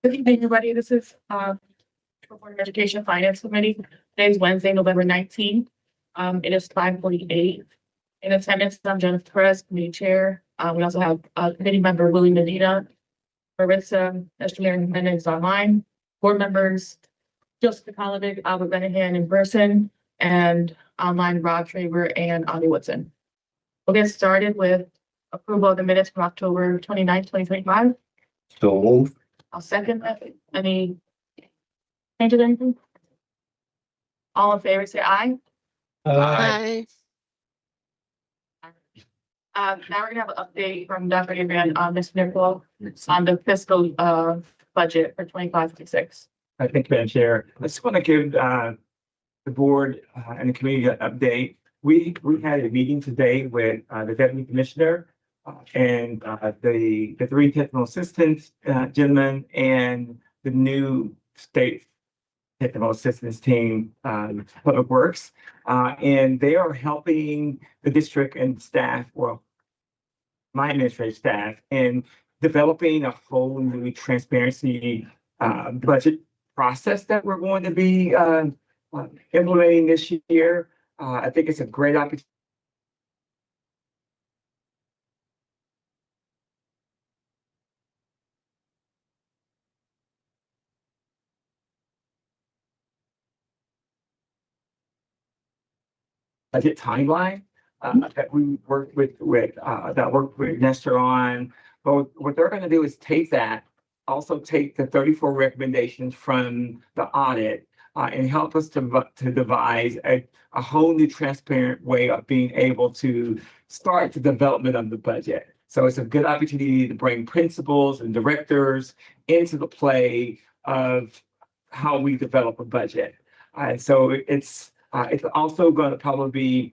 Good evening, everybody. This is Board of Education Finance Committee. Today is Wednesday, November 19th. It is 5:48. In attendance, I'm Jennifer Perez, Committee Chair. We also have Committee Member Willie Medina, Marissa, Esther Mary Jimenez online, board members Joseph Kolovic, Albert Benahan in person, and online Rob Traver and Audie Woodson. We'll get started with approval of the minutes from October 29th, 2025. So move. I'll second that. Any changes, anything? All in favor, say aye. Aye. Now we're gonna have an update from Dr. Abraham on Ms. Nickel on the fiscal budget for 25-26. Thank you, Madam Chair. I just want to give the board and the committee an update. We had a meeting today with the Deputy Commissioner and the three technical assistants gentlemen and the new state technical assistance team, Public Works, and they are helping the district and staff, well, my administrative staff, in developing a whole new transparency budget process that we're going to be implementing this year. I think it's a great opportunity. Budget timeline that we worked with Nestor on. But what they're going to do is take that, also take the 34 recommendations from the audit and help us to devise a whole new transparent way of being able to start the development of the budget. So it's a good opportunity to bring principals and directors into the play of how we develop a budget. And so it's also going to probably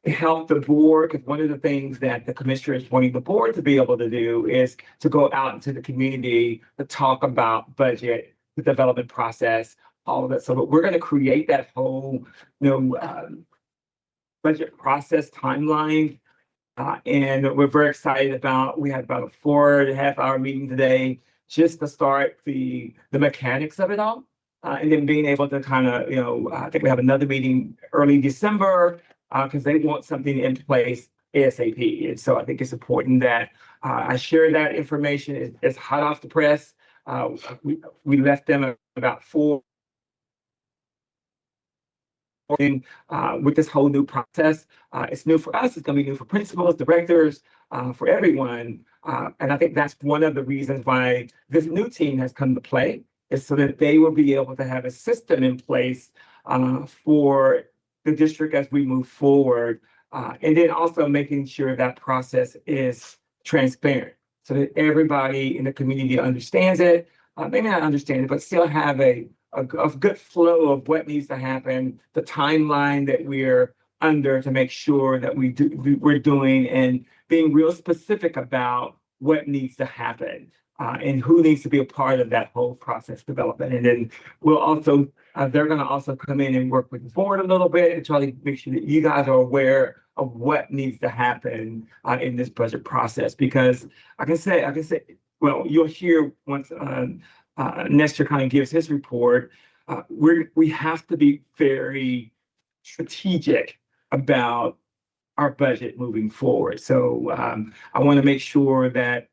help the board, because one of the things that the commissioner is wanting the board to be able to do is to go out into the community to talk about budget, the development process, all of that. So we're going to create that whole, budget process timeline. And we're very excited about, we had about a 4.5-hour meeting today just to start the mechanics of it all. And then being able to kind of, I think we have another meeting early December because they want something in place ASAP. And so I think it's important that I share that information. It's hot off the press. We left them about 4 with this whole new process. It's new for us. It's going to be new for principals, directors, for everyone. And I think that's one of the reasons why this new team has come to play, is so that they will be able to have a system in place for the district as we move forward. And then also making sure that process is transparent so that everybody in the community understands it, maybe not understand it, but still have a good flow of what needs to happen, the timeline that we're under to make sure that we're doing and being real specific about what needs to happen. And who needs to be a part of that whole process development. And then we'll also, they're going to also come in and work with the board a little bit and try to make sure that you guys are aware of what needs to happen in this budget process. Because I can say, well, you'll hear once Nestor kind of gives his report, we have to be very strategic about our budget moving forward. So I want to make sure that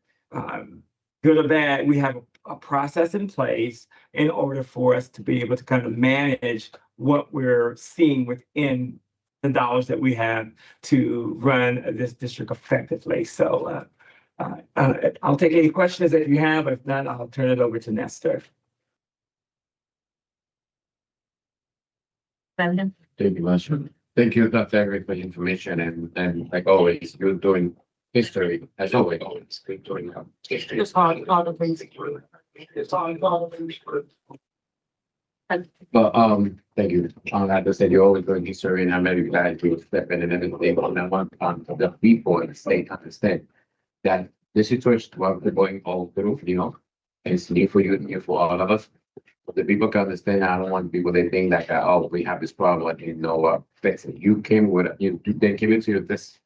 good or bad, we have a process in place in order for us to be able to kind of manage what we're seeing within the dollars that we have to run this district effectively. So I'll take any questions that you have. If not, I'll turn it over to Nestor. Brendan? Thank you much. Thank you, Dr. Everett, for the information. And like always, you're doing history, as always, you're doing history. Just all the things. Just all the things. But thank you. Like I said, you're always doing history, and I'm very glad to step in and everything. And I want the people in the state to understand that the situation what we're going all through, it's new for you, new for all of us. But the people can understand. I don't want people to think that we have this problem, fix it. You came with they give it to you this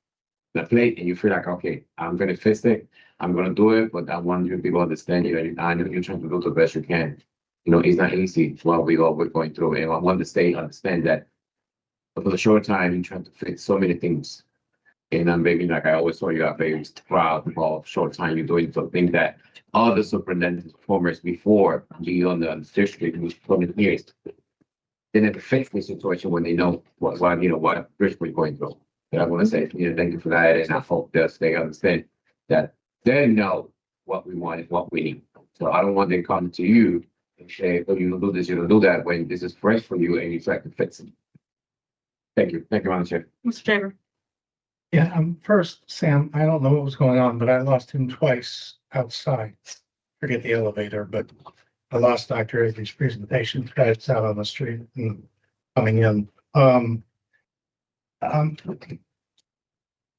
the plate, and you feel like, okay, I'm gonna fix it. I'm gonna do it, but I want you people to understand you, and I know you're trying to do the best you can. You know, it's not easy what we're going through, and I want the state to understand that for the short time, you're trying to fix so many things. And I'm maybe like I always told you, I'm very proud of how short time you're doing something that all the superintendent performers before being on the district was 20 years. They never fix the situation when they know what risk we're going through. And I want to say, thank you for that. And I hope that they understand that they know what we want and what we need. So I don't want them to come to you and say, oh, you don't do this, you don't do that, when this is fresh for you and you try to fix it. Thank you. Thank you, Madam Chair. Mr. Chamber. Yeah, first, Sam, I don't know what was going on, but I lost him twice outside. Forget the elevator, but I lost Dr. Avery's presentation, guys out on the street and coming in.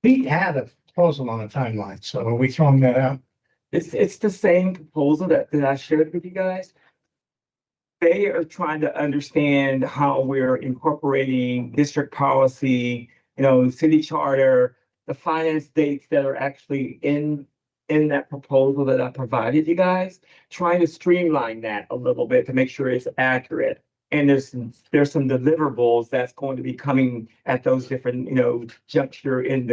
We had a proposal on the timeline, so are we throwing that out? It's the same proposal that I shared with you guys. They are trying to understand how we're incorporating district policy, city charter, the finance dates that are actually in that proposal that I provided you guys, trying to streamline that a little bit to make sure it's accurate. And there's some deliverables that's going to be coming at those different, juncture in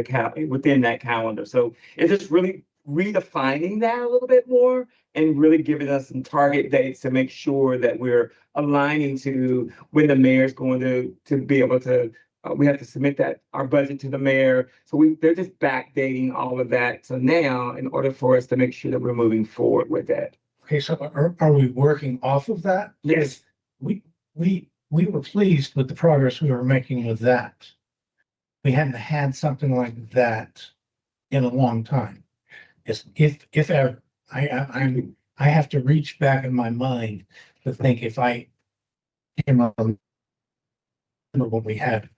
within that calendar. So it's just really redefining that a little bit more and really giving us some target dates to make sure that we're aligning to when the mayor's going to be able to. We have to submit our budget to the mayor. So they're just backdating all of that. So now, in order for us to make sure that we're moving forward with that. Okay, so are we working off of that? Yes. We were pleased with the progress we were making with that. We hadn't had something like that in a long time. If ever, I have to reach back in my mind to think if I came up with what we had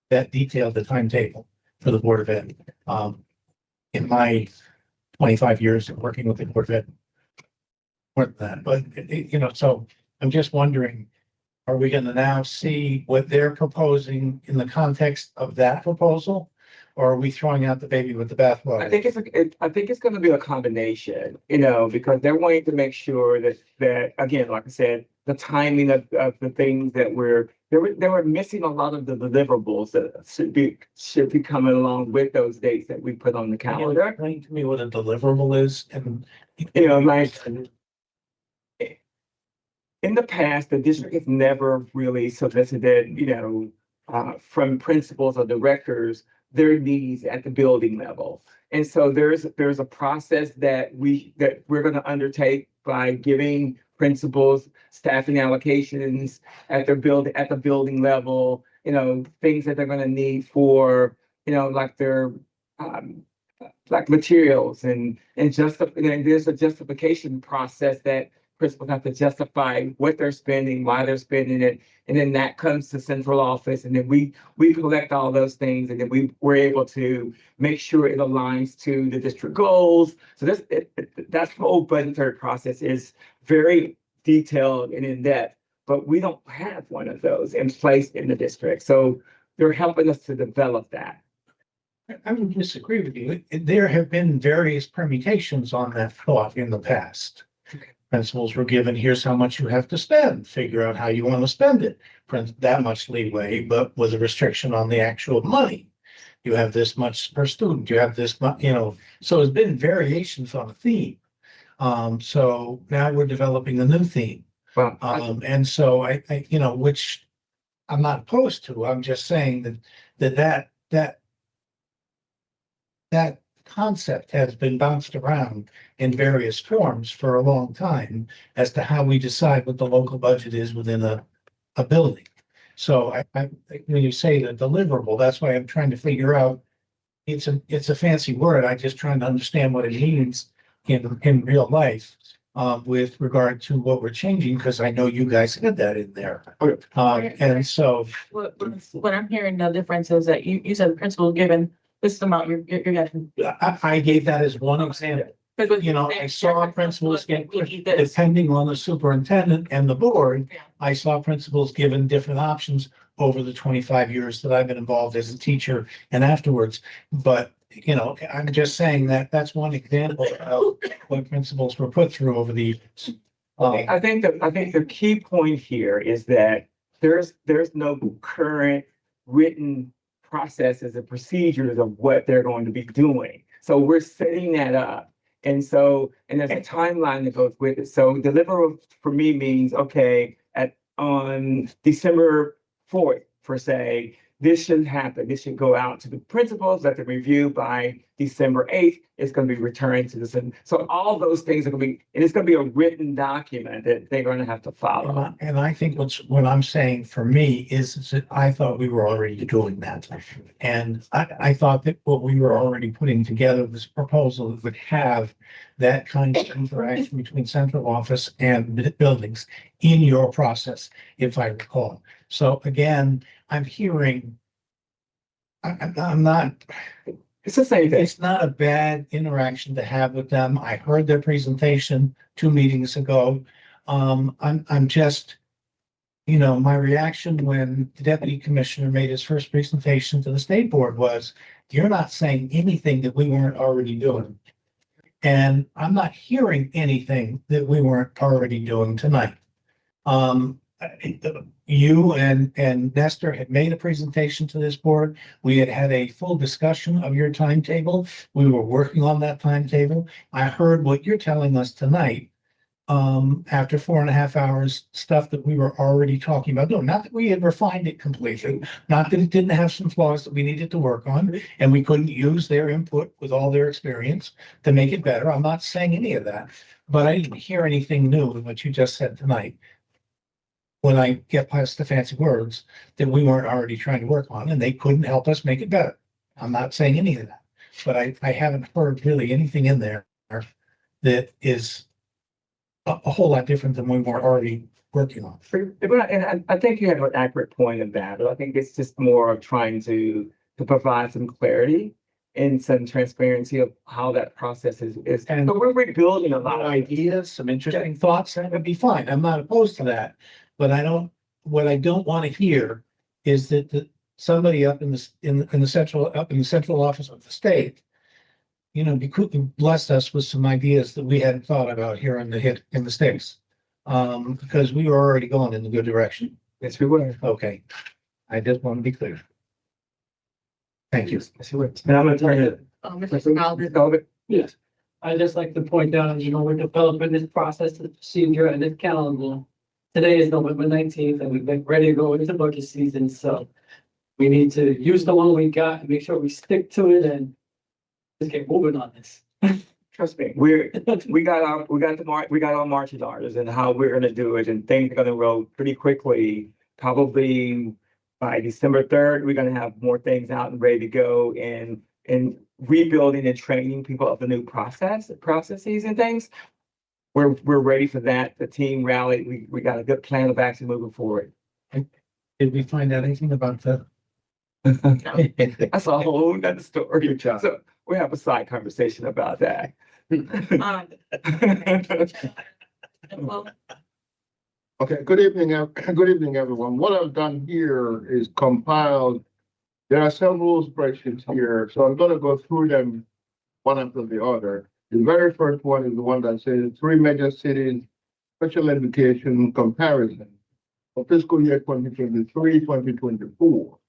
that detailed the timetable for the Board of Ed. In my 25 years of working with the Board of Ed, more than that, but so I'm just wondering, are we going to now see what they're proposing in the context of that proposal? Or are we throwing out the baby with the bathwater? I think it's going to be a combination, because they're wanting to make sure that again, like I said, the timing of the things that they were missing a lot of the deliverables that should be coming along with those dates that we put on the Can you calendar. explain to me what a deliverable is? And Like in the past, the district has never really solicited, from principals or directors, their needs at the building level. And so there's a process that we're going to undertake by giving principals staffing allocations at the building level, things that they're going to need for, like their like materials and there's a justification process that principals have to justify what they're spending, why they're spending it. And then that comes to central office. And then we collect all those things. And then we're able to make sure it aligns to the district goals. So that whole budgetary process is very detailed and in depth, but we don't have one of those in place in the district. So they're helping us to develop that. I would disagree with you. There have been various permutations on that thought in the past. Principals were given, here's how much you have to spend, figure out how you want to spend it. That much leeway, but with a restriction on the actual money. You have this much per student, you have this much, so there's been variations on a theme. So now we're developing a new theme. Well, And so I which I'm not opposed to. I'm just saying that concept has been bounced around in various forms for a long time as to how we decide what the local budget is within a building. So when you say the deliverable, that's why I'm trying to figure out, it's a fancy word. I just trying to understand what it means in real life with regard to what we're changing, because I know you guys had that in there. And so What I'm hearing, the difference is that you said the principal given this amount you're getting. I gave that as one example. I saw principals get, depending on the superintendent and the board, I saw principals given different options over the 25 years that I've been involved as a teacher and afterwards. But you know, I'm just saying that that's one example of what principals were put through over the years. I think the key point here is that there's no current written processes and procedures of what they're going to be doing. So we're setting that up. And there's a timeline that goes with it. So deliverable for me means, okay, on December 4th, per se, this should happen. This should go out to the principals, let them review by December 8th. It's going to be returned to the, so all those things are going to be, and it's going to be a written document that they're going to have to follow. And I think what I'm saying for me is that I thought we were already doing that. And I thought that what we were already putting together, this proposal that would have that kind of interaction between central office and buildings in your process, if I recall. So again, I'm hearing, I'm not, It's the same thing. it's not a bad interaction to have with them. I heard their presentation 2 meetings ago. I'm just, you know, my reaction when the deputy commissioner made his first presentation to the state board was, you're not saying anything that we weren't already doing. And I'm not hearing anything that we weren't already doing tonight. You and Nestor had made a presentation to this board. We had had a full discussion of your timetable. We were working on that timetable. I heard what you're telling us tonight. After 4.5 hours, stuff that we were already talking about doing. Not that we had refined it completely, not that it didn't have some flaws that we needed to work on, and we couldn't use their input with all their experience to make it better. I'm not saying any of that, but I didn't hear anything new in what you just said tonight. When I get past the fancy words that we weren't already trying to work on, and they couldn't help us make it better. I'm not saying any of that, but I haven't heard really anything in there that is a whole lot different than we were already working on. And I think you have an accurate point in that, but I think it's just more of trying to provide some clarity and some transparency of how that process is. And- But we're rebuilding a lot of Ideas, some interesting thoughts, that would be fine. I'm not opposed to that. But what I don't want to hear is that somebody up in the central office of the state, you know, blessed us with some ideas that we hadn't thought about here in the States. Because we were already going in the good direction. Yes, we were. Okay. I just want to be clear. Thank you. Yes, we were. And I'm gonna turn it. Mr. Calvin. Calvin. Yes, I just like to point out, you know, we're developing this process, the procedure and this calendar. Today is November 19th and we've been ready to go into budget season, so we need to use the one we got and make sure we stick to it and just get moving on this. Trust me, we got our marching orders and how we're gonna do it, and things are gonna roll pretty quickly. Probably by December 3rd, we're gonna have more things out and ready to go, and rebuilding and training people of the new processes and things. We're ready for that. The team rallied. We got a good plan of action moving forward. Did we find out anything about the? That's a whole nother story. Good job. So we have a side conversation about that. Well, Okay, good evening, good evening, everyone. What I've done here is compiled, there are several spreadsheets here, so I'm gonna go through them one after the other. The very first one is the one that says 3 major cities special education comparison for fiscal year 2023-2024.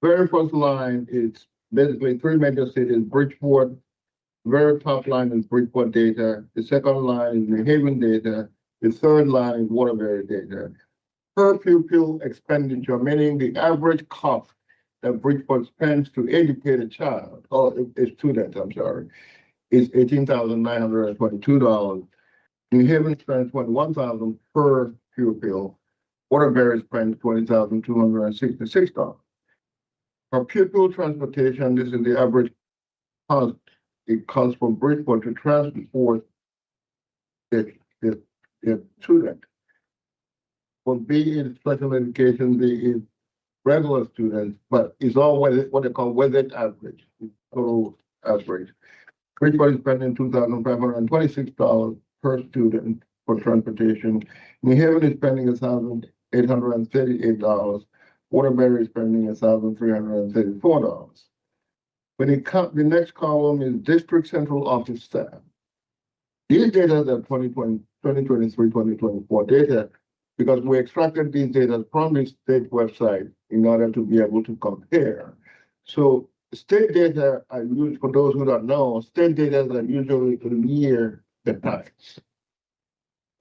Very first line is basically 3 major cities, Bridgeport. Very top line is Bridgeport data. The second line is New Haven data. The third line is Waterbury data. Per pupil expenditure, meaning the average cost that Bridgeport spends to educate a child, or a student, I'm sorry, is $18,922. New Haven spends $21,000 per pupil. Waterbury spends $20,266. For pupil transportation, this is the average cost. It costs for Bridgeport to transport the student. For be in special education, be in regular students, but it's all what they call weighted average, total average. Bridgeport is spending $2,526 per student for transportation. New Haven is spending $1,838. Waterbury is spending $1,334. When it comes, the next column is district central office staff. These data are 2023, 2024 data, because we extracted these data from the state website in order to be able to compare. So state data are used, for those who don't know, state data are usually a year at times.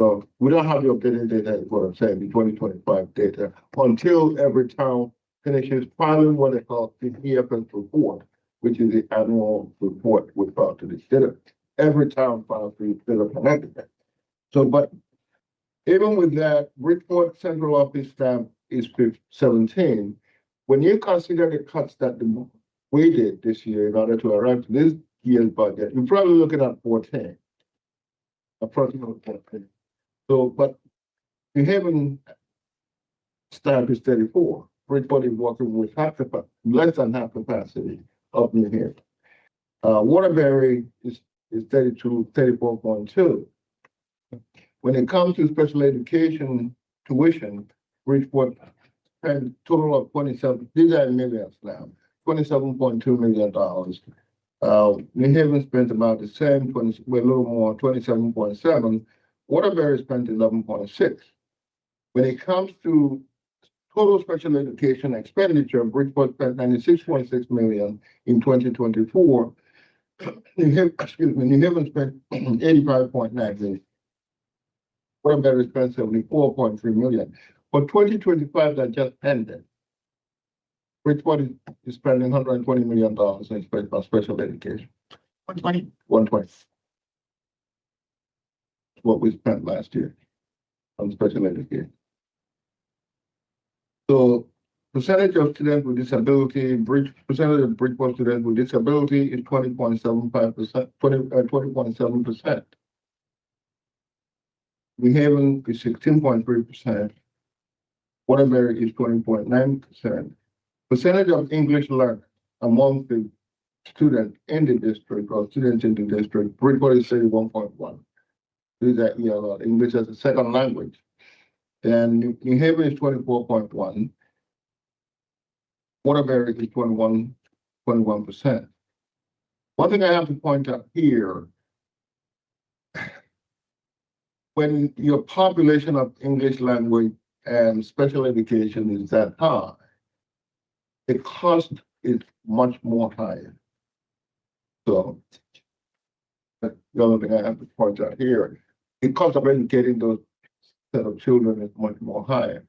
So we don't have the updated data, is what I'm saying, the 2025 data, until every town finishes filing what they call the EFS report, which is the annual report we file to the state. Every town files the state of Connecticut. So, but even with that, Bridgeport Central Office staff is 17. When you consider the cuts that we did this year in order to arrive to this year's budget, you're probably looking at 14. Approximately 14. So, but New Haven staff is 34. Bridgeport is working with less than half capacity of New Haven. Waterbury is 32, 34.2. When it comes to special education tuition, Bridgeport had a total of 27, these are millions now, $27.2 million. New Haven spent about the same, a little more, 27.7. Waterbury spent 11.6. When it comes to total special education expenditure, Bridgeport spent 96.6 million in 2024. New Haven spent 85.9 million. Waterbury spent 74.3 million. For 2025 that just ended, Bridgeport is spending $120 million on special education. 120. 120. What we spent last year on special education. So percentage of students with disability, percentage of Bridgeport students with disability is 20.75%, 20.7%. New Haven is 16.3%. Waterbury is 20.9%. Percentage of English learners among the students in the district or students in the district, Bridgeport is 31.1. These are ELL, English as a second language. And New Haven is 24.1. Waterbury is 21%. One thing I have to point out here, when your population of English language and special education is that high, the cost is much more higher. So that's the other thing I have to point out here. The cost of educating those set of children is much more higher.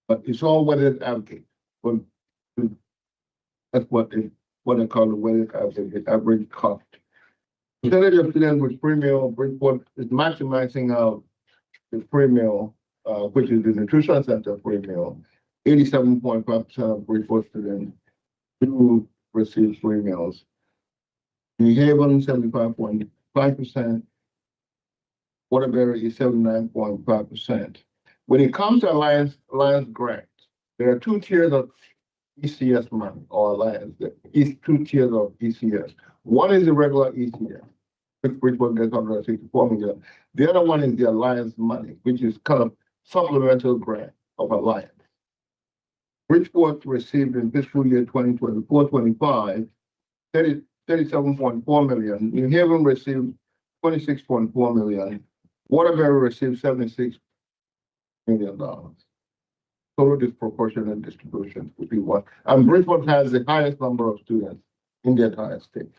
But it's all weighted average. But that's what they call the weighted average, the average cost. Percentage of students with free meal, Bridgeport is maximizing out the free meal, which is the nutrition center free meal. 87.5% of Bridgeport students do receive free meals. New Haven, 75.5%. Waterbury is 79.5%. When it comes to Alliance grants, there are two tiers of ECS money or Alliance. There is two tiers of ECS. One is the regular ECS, which Bridgeport gets 164 million. The other one is the Alliance money, which is kind of supplemental grant of Alliance. Bridgeport received in fiscal year 2024-25 37.4 million. New Haven received 26.4 million. Waterbury received $76 million. Total disproportionate distribution would be what. And Bridgeport has the highest number of students in the entire state.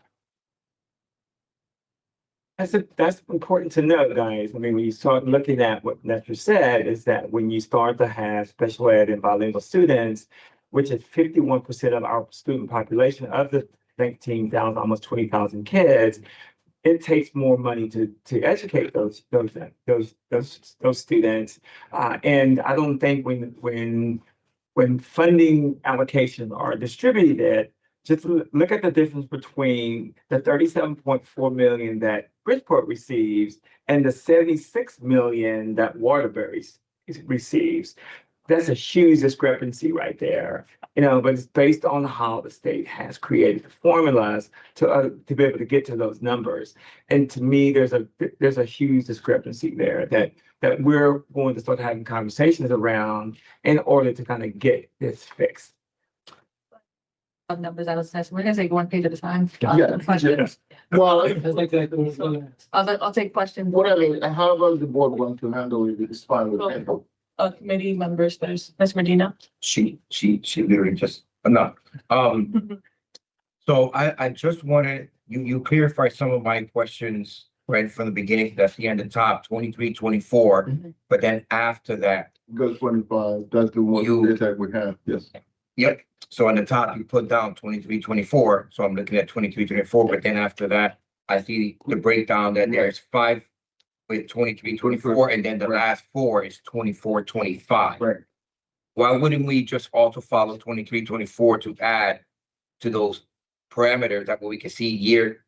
That's important to know, guys. I mean, when you start looking at what Nestor said, is that when you start to have special ed and bilingual students, which is 51% of our student population of the 19,000, almost 20,000 kids, it takes more money to educate those students. And I don't think when funding allocations are distributed, just look at the difference between the 37.4 million that Bridgeport receives and the 76 million that Waterbury receives. That's a huge discrepancy right there, but it's based on how the state has created the formulas to be able to get to those numbers. And to me, there's a huge discrepancy there that we're going to start having conversations around in order to kind of get this fixed. of numbers out of sense. We're gonna take one page at a time. Yeah. Questions. Well, That's exactly what it's gonna. I'll take questions. whatever, however the board wants to handle it, it's fine with me. Committee members, there's Ms. Medina. She literally just, enough. So I just wanted, you clarify some of my questions right from the beginning, that's the end of the top, 23, 24. But then after that, Goes 25, that's the one You- that we have, yes. yep, so on the top, you put down 23, 24. So I'm looking at 23, 24. But then after that, I see the breakdown that there's 5 with 23, 24, and then the Right. last 4 is 24, 25. Right. Why wouldn't we just also follow 23, 24 to add to those parameters that way we can see year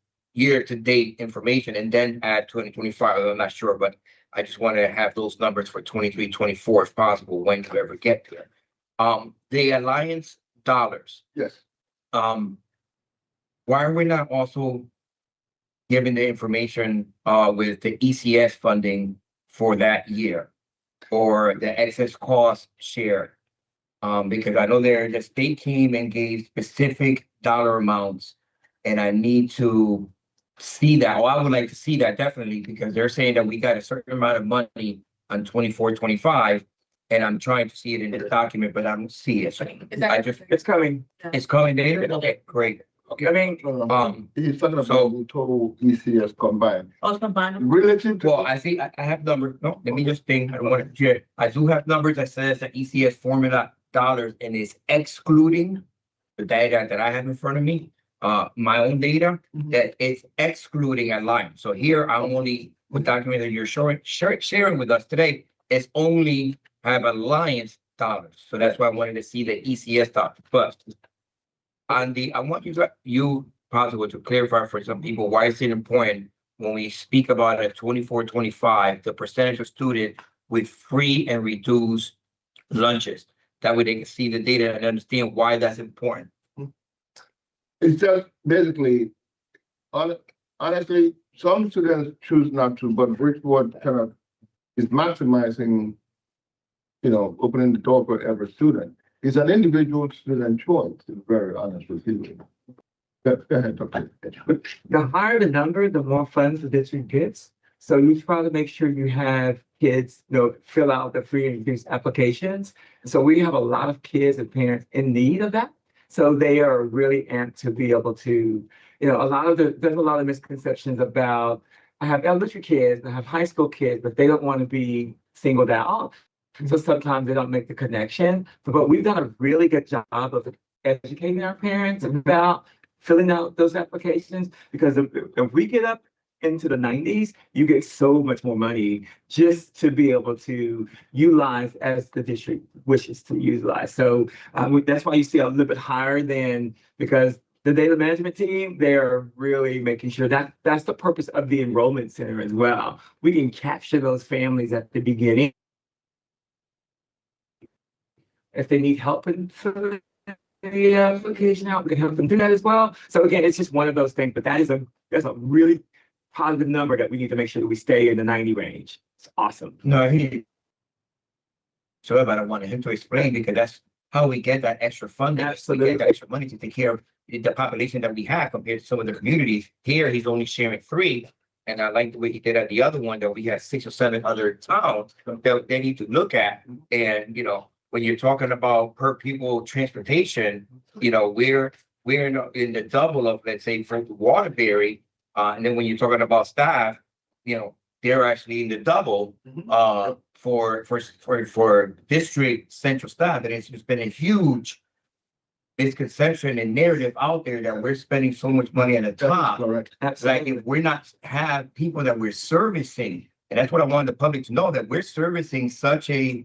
to date information and then add 2025? I'm not sure, but I just wanted to have those numbers for 23, 24 if possible, when you ever get there. The Alliance dollars, Yes. why are we not also giving the information with the ECS funding for that year or the excess cost share? Because I know the state came and gave specific dollar amounts, and I need to see that. Well, I would like to see that definitely, because they're saying that we got a certain amount of money on 24, 25, and I'm trying to see it in this document, but I don't see it. So I just, It's coming. it's coming, David? Okay, great. I mean, He's talking so- about the total ECS combined. Oh, combined. Relative to. Well, I see, I have numbers. No, let me just think. I don't want to, I do have numbers that says that ECS formula dollars and is excluding the data that I have in front of me, my own data, that it's excluding a line. So here I'm only, with document that you're sharing with us today, it's only have Alliance dollars. So that's why I wanted to see the ECS dollars first. On the, I want you possible to clarify for some people why it's important when we speak about a 24, 25, the percentage of students with free and reduced lunches. That way they can see the data and understand why that's important. It's just basically, honestly, some students choose not to, but Bridgeport kind of is maximizing, opening the door for every student. It's an individual student choice, to be very honest with you. Go ahead, Dr. the higher the number, the more funds the district gets. So you try to make sure you have kids, fill out the free and reduced applications. So we have a lot of kids and parents in need of that. So they are really amped to be able to, there's a lot of misconceptions about, I have elementary kids, I have high school kids, but they don't want to be singled out. So sometimes they don't make the connection, but we've done a really good job of educating our parents about filling out those applications, because if we get up into the 90s, you get so much more money just to be able to utilize as the district wishes to utilize. So that's why you see a little bit higher than, because the data management team, they're really making sure that that's the purpose of the enrollment center as well. We can capture those families at the beginning. If they need help in filling the application out, we can help them do that as well. So again, it's just one of those things, but that's a really positive number that we need to make sure that we stay in the 90 range. It's awesome. No, so but I wanted him to explain, because that's how we get that extra funding. Absolutely. We get that extra money to take care of the population that we have compared to some of the communities. Here, he's only sharing 3. And I like the way he did at the other one, that we had 6 or 7 other towns that they need to look at. And, when you're talking about per pupil transportation, we're in the double of, let's say, for Waterbury. And then when you're talking about staff, they're actually in the double for district central staff. And it's just been a huge misconception and narrative out there that we're spending so much money at the top. Correct. It's like, if we're not have people that we're servicing, and that's what I want the public to know, that we're servicing such a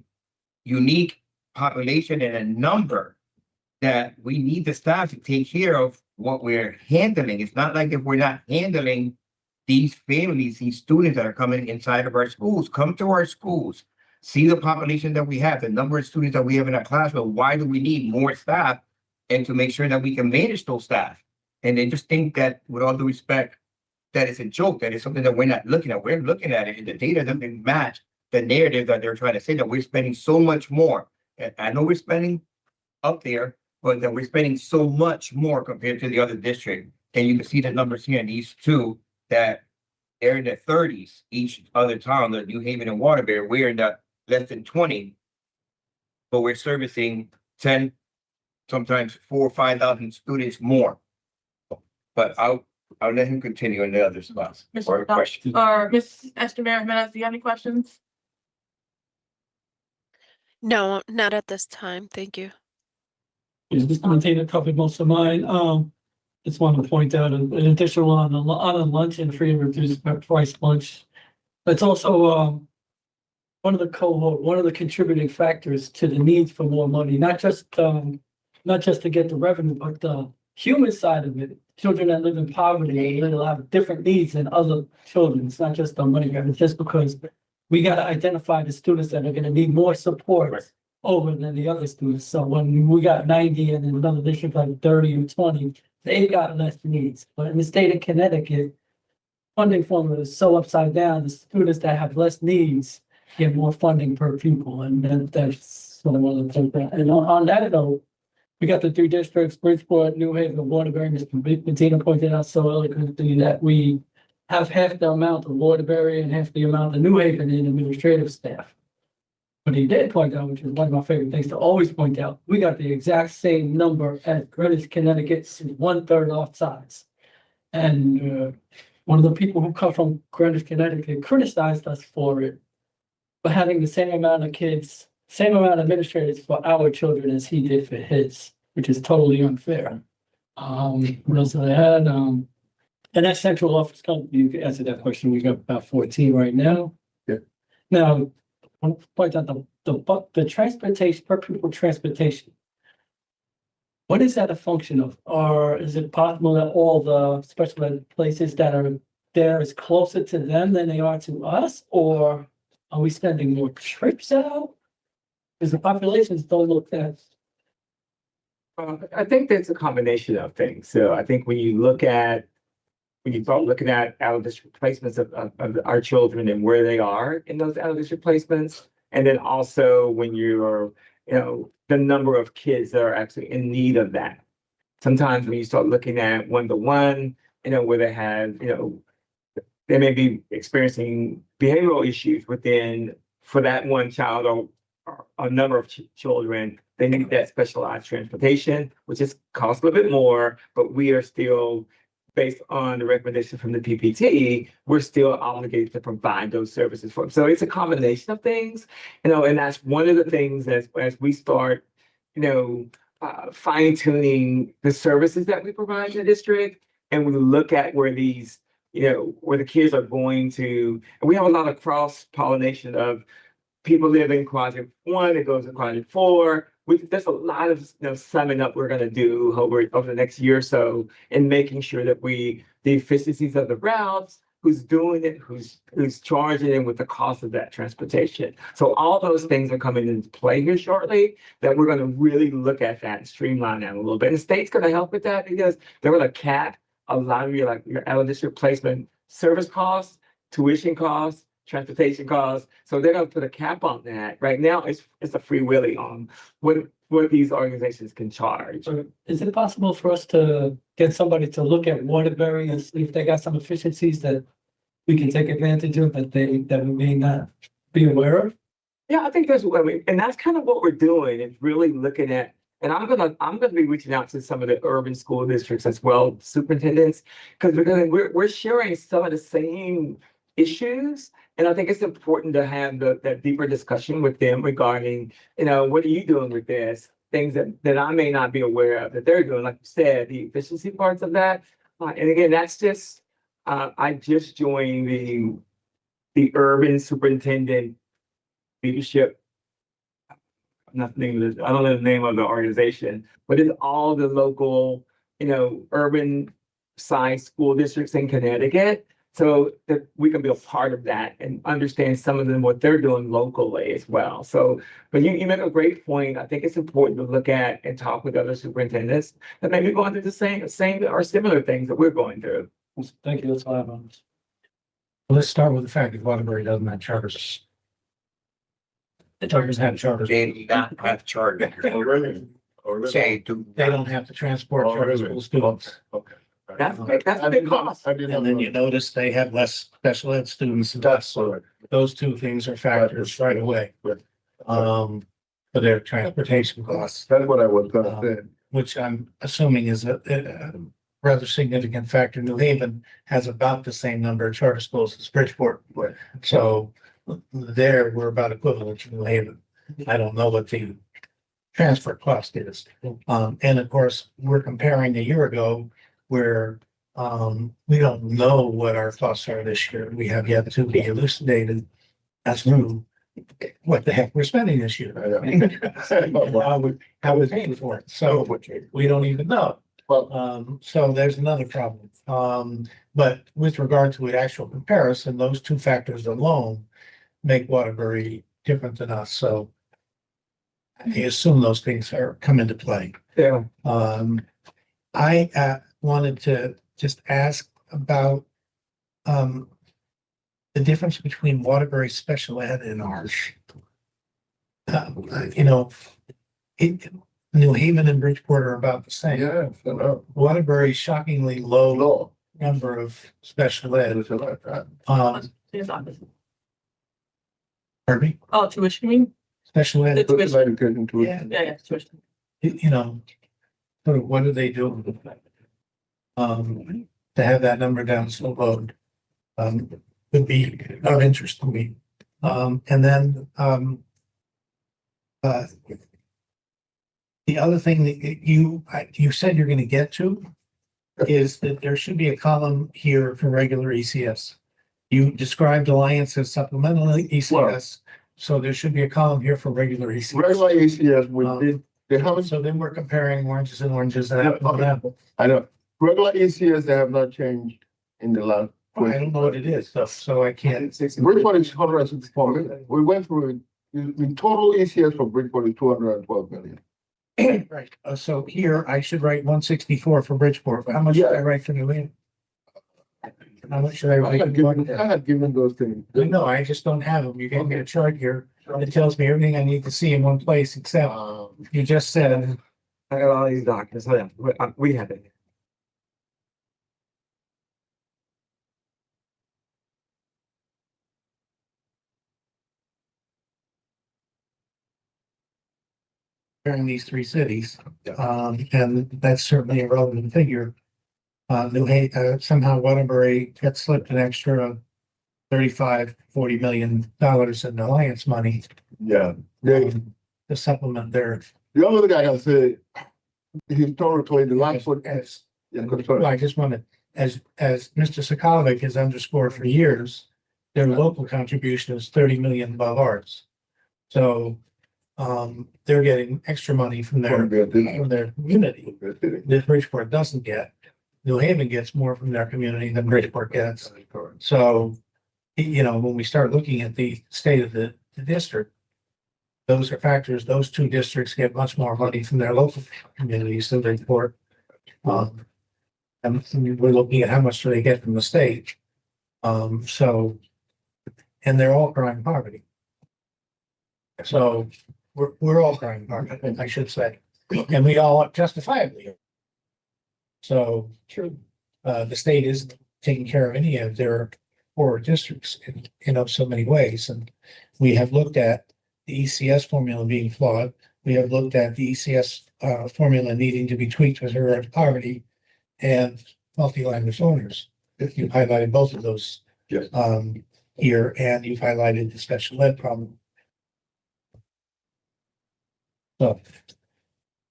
unique population and a number, that we need the staff to take care of what we're handling. It's not like if we're not handling these families, these students that are coming inside of our schools, come to our schools, see the population that we have, the number of students that we have in our classroom. Why do we need more staff? And to make sure that we can manage those staff. And they just think that, with all due respect, that it's a joke, that it's something that we're not looking at. We're looking at it, and the data doesn't match the narrative that they're trying to say, that we're spending so much more. And I know we're spending up there, but that we're spending so much more compared to the other district. And you can see the numbers here in these two, that they're in the thirties, each other town, the New Haven and Waterbury, we're in the less than 20. But we're servicing 10, sometimes 4 or 5,000 students more. But I'll let him continue in the other spots. Or questions. Or Ms. Esther Jimenez, do you have any questions? No, not at this time. Thank you. Is Mr. Martina covered most of mine. Just wanted to point out an additional on the lunch and free and reduced price lunch. That's also, one of the contributing factors to the need for more money, not just to get the revenue, but the human side of it. Children that live in poverty, they'll have different needs than other children. It's not just the money, it's just because we got to identify the students that are going to need more support over than the other students. So when we got 90 and in another district like 30 or 20, they've got less needs. But in the state of Connecticut, funding formula is so upside down. The students that have less needs get more funding per pupil, and that's what I wanted to point out. And on that note, we got the 3 districts: Bridgeport, New Haven, Waterbury. Mr. Bettina pointed out so eloquently that we have half the amount of Waterbury and half the amount of New Haven in administrative staff. But he did point out, which is one of my favorite things to always point out, we got the exact same number as Greenwich, Connecticut, 1/3 off size. And one of the people who come from Greenwich, Connecticut criticized us for it, for having the same amount of kids, same amount of administrators for our children as he did for his, which is totally unfair. What else did I had? And that central office company, you can answer that question. We got about 14 right now. Yeah. Now, I want to point out the transportation, per pupil transportation. What is that a function of? Or is it possible that all the special ed places that are there is closer to them than they are to us? Or are we spending more trips out? Because the populations don't look that. I think that's a combination of things. So I think when you start looking at out of district placements of our children and where they are in those out of district placements, and then also when you're, the number of kids that are actually in need of that. Sometimes when you start looking at 1-to-1, where they have, they may be experiencing behavioral issues for that one child or a number of children, they need that specialized transportation, which is costs a little bit more, but we are still, based on the recommendation from the PPT, we're still obligated to provide those services for them. So it's a combination of things, and that's one of the things as we start, fine tuning the services that we provide in the district, and we look at where these, where the kids are going to, and we have a lot of cross pollination of people live in quadrant 1, it goes to quadrant 4. There's a lot of summing up we're going to do over the next year or so, and making sure that the efficiencies of the routes, who's doing it, who's charging it with the cost of that transportation. So all those things are coming into play here shortly, that we're going to really look at that and streamline that a little bit. And the state's going to help with that, because they're going to cap a lot of your out of district placement service costs, tuition costs, transportation costs. So they're going to put a cap on that. Right now, it's a free willy on what these organizations can charge. Is it possible for us to get somebody to look at Waterbury and see if they got some efficiencies that we can take advantage of that we may not be aware of? Yeah, I think and that's kind of what we're doing, is really looking at, and I'm gonna be reaching out to some of the urban school districts as well, superintendents, because we're sharing some of the same issues. And I think it's important to have that deeper discussion with them regarding, what are you doing with this? Things that I may not be aware of that they're doing, like you said, the efficiency parts of that. And again, that's just, I just joined the urban superintendent leadership. I don't know the name of the organization, but it's all the local, urban size school districts in Connecticut. So that we can be a part of that and understand some of them, what they're doing locally as well. So, but you make a great point. I think it's important to look at and talk with other superintendents that may be going through the same or similar things that we're going through. Thank you. That's all I have on this. Let's start with the fact that Waterbury doesn't have charters. The charters have charters. They do not have charter. say to. They don't have to transport Oh, charter really? school students. Okay. That's I a big did not, cost. I did not And then know you that. notice they have less special ed students. and That's so correct. those two things are factors right away. Right. For their transportation costs, That's what I was gonna say. which I'm assuming is a rather significant factor. New Haven has about the same number of charter schools as Bridgeport. Right. So there, we're about equivalent to New Haven. I don't know what the transfer cost is. And of course, we're comparing a year ago where we don't know what our costs are this year. We have yet to be elucidated as to what the heck we're spending this year. How we're paying for it. So we don't even know. So there's another problem. But with regard to an actual comparison, those two factors alone make Waterbury different than us. So I assume those things come into play. Yeah. I wanted to just ask about the difference between Waterbury special ed and ours. You know, New Haven and Bridgeport are about the same. Yes, I know. Waterbury's shockingly low Law. number of special ed. It's a lot, right? His office. Pardon me, Oh, tuition, you mean? special ed, It's Special education too. yeah, Yeah, tuition. you know, sort of what do they do? To have that number down so low, would be of interest to me. And then, the other thing that you said you're gonna get to is that there should be a column here for regular ECS. You described Alliance as supplemental ECS, so there should be a column here for regular ECS. Regular ACS, we did, they haven't, So then we're comparing oranges and oranges and apple and apple. I know, regular ACS, they have not changed in the last. I don't know what it is, so I can't. Bridgeport is 164 million. We went through it. The total ACS for Bridgeport is 212 million. Right, so here I should write 164 for Bridgeport. How much should I write for New Haven? How much should I I write? had for given, Waterbury? I had given those things. No, I just don't have them. You gave me a chart here that tells me everything I need to see in one place, except you just said, I got all these documents. Oh, yeah, we have it. during these three cities. And that's certainly a relevant figure. New Haven, somehow Waterbury got slipped an extra 35-40 million dollars in alliance money. Yeah, they, To supplement their. the other thing I can say, historically, the last one, As, yeah, well, sorry. I just wanted, as Mr. Sokolovic has underscored for years, their local contribution is 30 million above ours. So, they're getting extra money from their community that Bridgeport doesn't get. New Haven gets more from their community than Bridgeport gets. So, you know, when we start looking at the state of the district, those are factors, those two districts get much more money from their local communities than Bridgeport. And we're looking at how much do they get from the state. So, and they're all crying poverty. So we're all crying poverty, I should say, and we all justifiably are. So, the state isn't taking care of any of their poor districts in so many ways, and we have looked at the ECS formula being flawed. We have looked at the ECS formula needing to be tweaked with regard to poverty and multi-language learners. You've highlighted both of those. Yes. Here, and you've highlighted the special ed problem. So,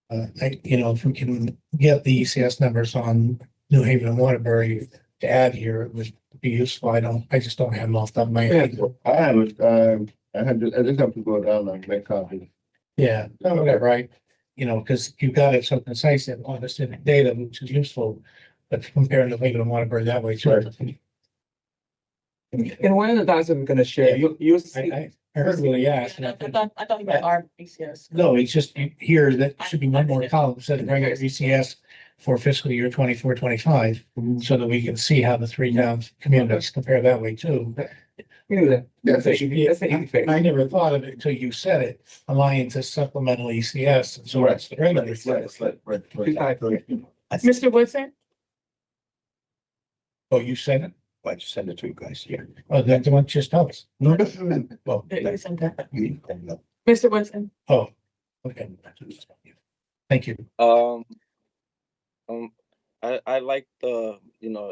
if we can get the ECS numbers on New Haven and Waterbury to add here, it would be useful. I just don't have them off the top of my head. I have it, I just have to go down and make copies. Yeah, no, whatever, right? Because you've got it so concise and honest in the data, which is useful, but comparing New Haven and Waterbury that way, too. And one of the docs I'm gonna share, you'll see. I heard Willie ask. and I thought you meant our ACS. No, it's just here, that should be one more column, said regular ECS for fiscal year 24-25, so that we can see how the three towns communities compare that way too. That's an easy fix. I never thought of it until you said it, Alliance is supplemental ECS, and so it's the regular. Mr. Woodson? Oh, you said it? I just send it to you guys here. Oh, that's the one, just tell us. Well, You sent that. You can look. Mr. Woodson? oh, okay. Thank you. I like the,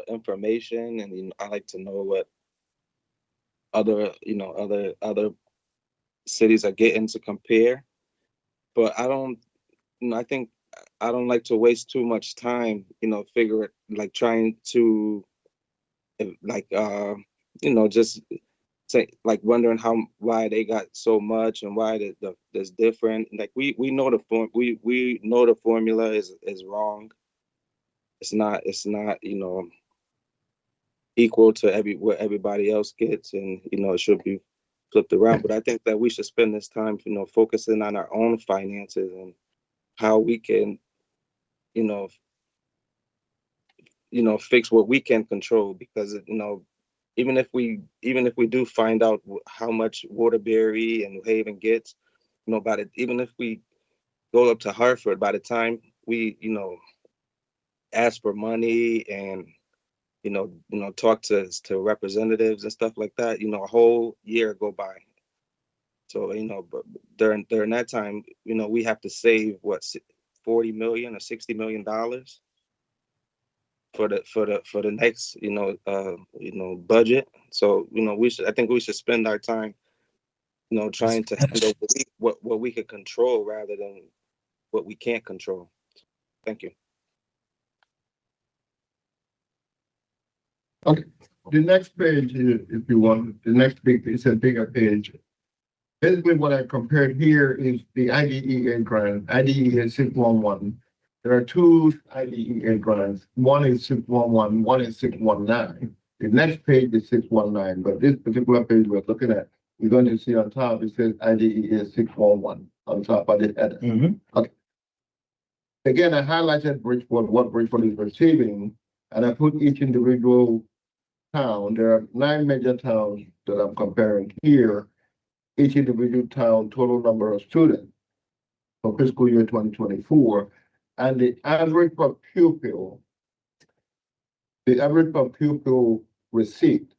information and, I like to know what other, other cities are getting to compare. But I don't, I think I don't like to waste too much time, figure it, like trying to, like, just say, like wondering why they got so much and why that's different. Like we know we know the formula is wrong. It's not, equal to what everybody else gets, and it should be flipped around. But I think that we should spend this time, focusing on our own finances and how we can, fix what we can control. Because even if we do find out how much Waterbury and New Haven gets, even if we go up to Hartford, by the time we ask for money and talk to representatives and stuff like that, a whole year go by. So but during that time, we have to save what, $40 million or $60 million for the next budget. So I think we should spend our time trying to handle what we can control rather than what we can't control. Thank you. Okay, the next page here, if you want, the next it's a bigger page. Basically, what I compared here is the IDEA grant. IDEA 611. There are two IDEA grants. One is 611, one is 619. The next page is 619, but this particular page we're looking at, you're going to see on top, it says IDEA 611 on top of the header. Okay. Again, I highlighted Bridgeport, what Bridgeport is receiving, and I put each individual town. There are 9 major towns that I'm comparing here. Each individual town total number of students for fiscal year 2024, and the average per pupil receipt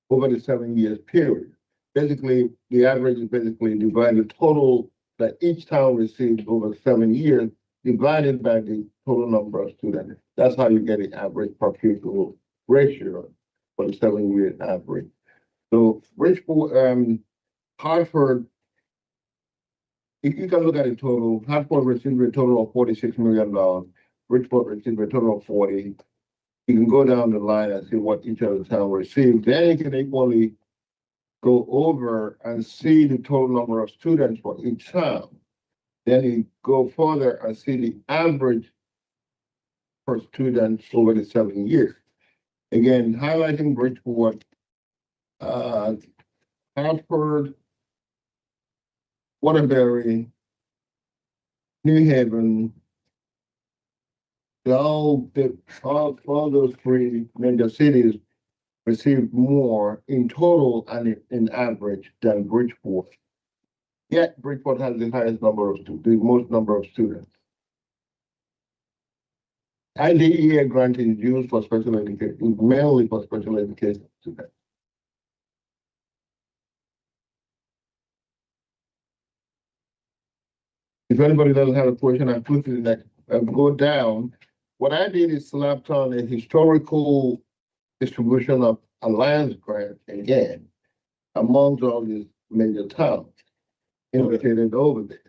over the 7 years period. Basically, the average is basically divided the total that each town received over 7 years divided by the total number of students. That's how you get the average per pupil ratio for the 7 year average. So Bridgeport, Hartford, if you can look at the total, Hartford received a total of $46 million. Bridgeport received a total of 40. You can go down the line and see what each of the towns received. Then you can equally go over and see the total number of students for each town. Then you go further and see the average per student over the 7 years. Again, highlighting Bridgeport, Hartford, Waterbury, New Haven, all those 3 major cities received more in total and in average than Bridgeport. Yet Bridgeport has the highest number of students, the most number of students. IDEA grant is used for special education, mainly for special education students. If anybody doesn't have a question, I put it next. Go down. What I did is slapped on a historical distribution of Alliance grants again amongst all these major towns indicated over there.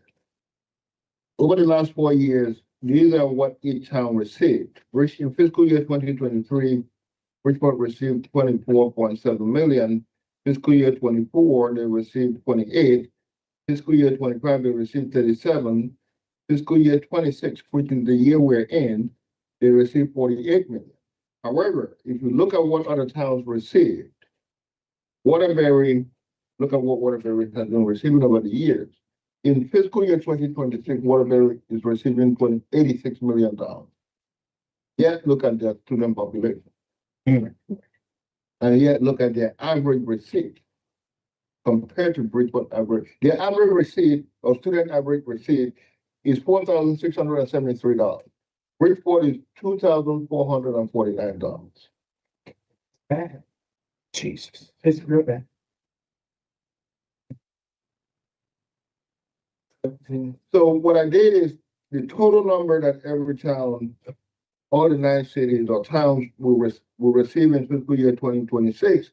Over the last 4 years, these are what each town received. In fiscal year 2023, Bridgeport received 24.7 million. Fiscal year 24, they received 28. Fiscal year 25, they received 37. Fiscal year 26, which is the year we're in, they received 48 million. However, if you look at what other towns received, Waterbury, look at what Waterbury has been receiving over the years. In fiscal year 2026, Waterbury is receiving $86 million. Yet look at the student population. and yet look at their average receipt compared to Bridgeport average. Their average receipt or student average receipt is $4,673. Bridgeport is $2,449. Bad. Jesus. It's real bad. So what I did is the total number that every town, all the 9 cities or towns will receive in fiscal year 2026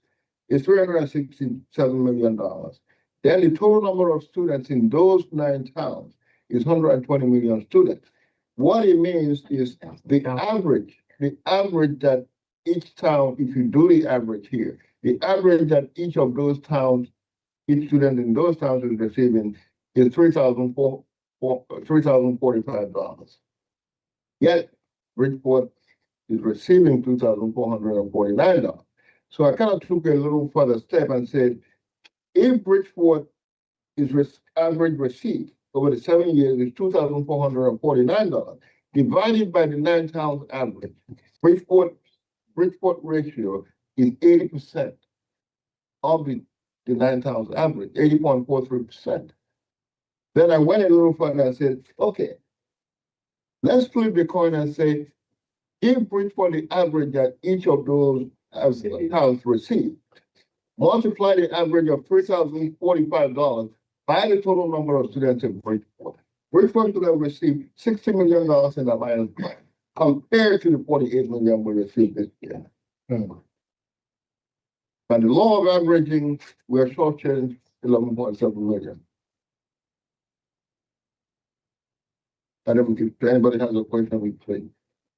is $367 million. Then the total number of students in those 9 towns is 120 million students. What it means is the average that each town, if you do the average here, the average that each of those towns, each student in those towns is receiving is $3,045. Yet Bridgeport is receiving $2,449. So I kind of took a little further step and said, if Bridgeport average receipt over the 7 years is $2,449 divided by the 9 towns average, Bridgeport ratio is 80% of the 9 towns average, 80.43%. Then I went a little further and said, okay, let's flip the coin and say, if Bridgeport the average that each of those towns receive, multiply the average of $3,045 by the total number of students in Bridgeport. Bridgeport could have received $60 million in Alliance grant compared to the $48 million we received this year. By the law of averaging, we're shortchanged $11.7 million. I don't know if anybody has a question, we please.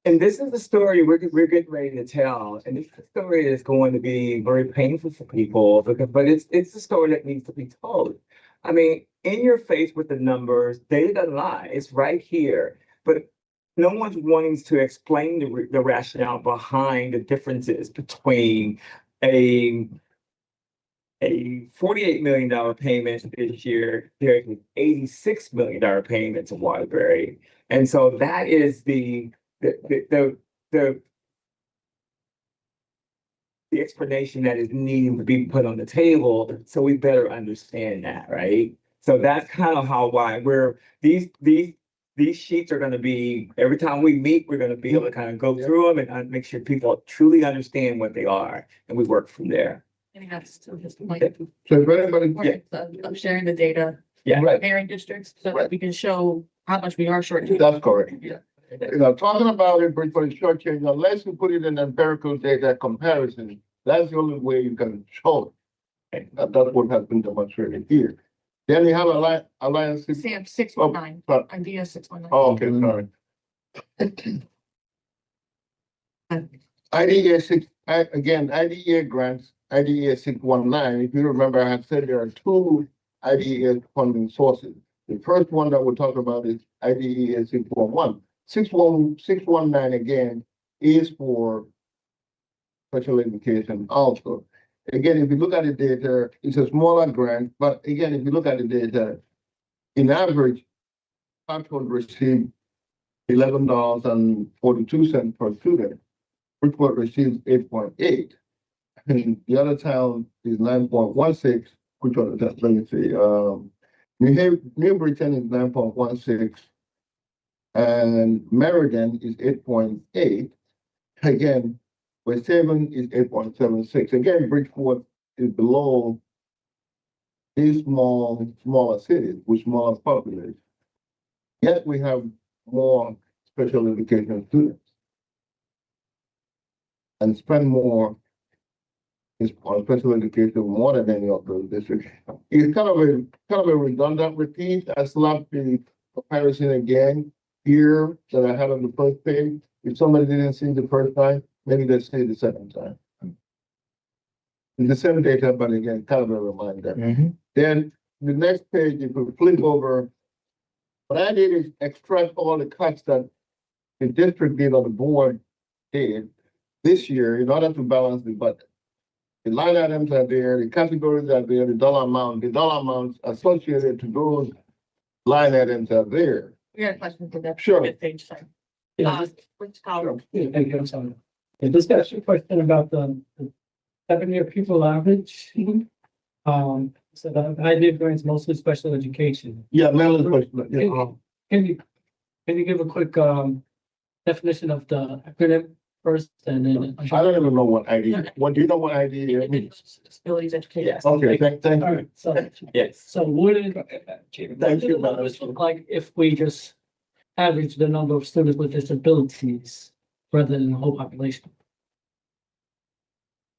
And this is the story we're getting ready to tell. And this story is going to be very painful for people but it's the story that needs to be told. I mean, in your face with the numbers, data doesn't lie. It's right here. But no one's wanting to explain the rationale behind the differences between a $48 million payment this year, there's an $86 million payment to Waterbury. And so that is the explanation that is needing to be put on the table. So we better understand that, right? So that's kind of why these sheets are going to be, every time we meet, we're going to be able to kind of go through them and make sure people truly understand what they are, and we work from there. I think that's still just like So if anybody, importance of sharing the data, Yeah. right, comparing districts, so Right. that we can show how much we are short. that's correct. Yeah. Talking about it, Bridgeport is shortchanged, unless you put it in empirical data comparison, that's the only way you can show it. That's what has been demonstrated here. Then you have Alliance. Sam, 619, idea 619. Oh, okay, sorry. IDEA grants, IDEA 619. If you remember, I had said there are 2 IDEA funding sources. The first one that we'll talk about is IDEA 611. 619 again is for special education also. Again, if you look at the data, it's a smaller grant, but again, if you look at the data, in average, household receive $11.42 per student. Bridgeport receives 8.8. And the other town is 9.16, which one is that? Let me see. New Britain is 9.16. And Meriden is 8.8. Again, West Haven is 8.76. Again, Bridgeport is below these smaller cities with smaller populations. Yet we have more special education students and spend more on special education more than any of those districts. It's kind of a redundant repeat. I slapped the comparison again here that I had on the first page. If somebody didn't see the first time, maybe they see the second time. It's the same data, but again, kind of a reminder. Then the next page, if we flip over, what I did is extract all the cuts that the district did or the board did this year in order to balance the budget. The line items are there, the categories are there, the dollar amounts associated to those line items are there. We got a question for that. Sure. Page, sorry. Yeah, Which column? thank you, I'm sorry. Yeah, just got a question about the 7-year pupil average. So the idea is mostly special education. Yeah, mental question, yeah. Can you, can you give a quick, definition of the acronym first and then? I don't even know what ID, what, do you know what ID is? Disabilities education. Yes. Okay, thank All you. right, so, Yes. so what did, Thank you, what Madam does it look like if we just average the number of students with disabilities rather than the whole population?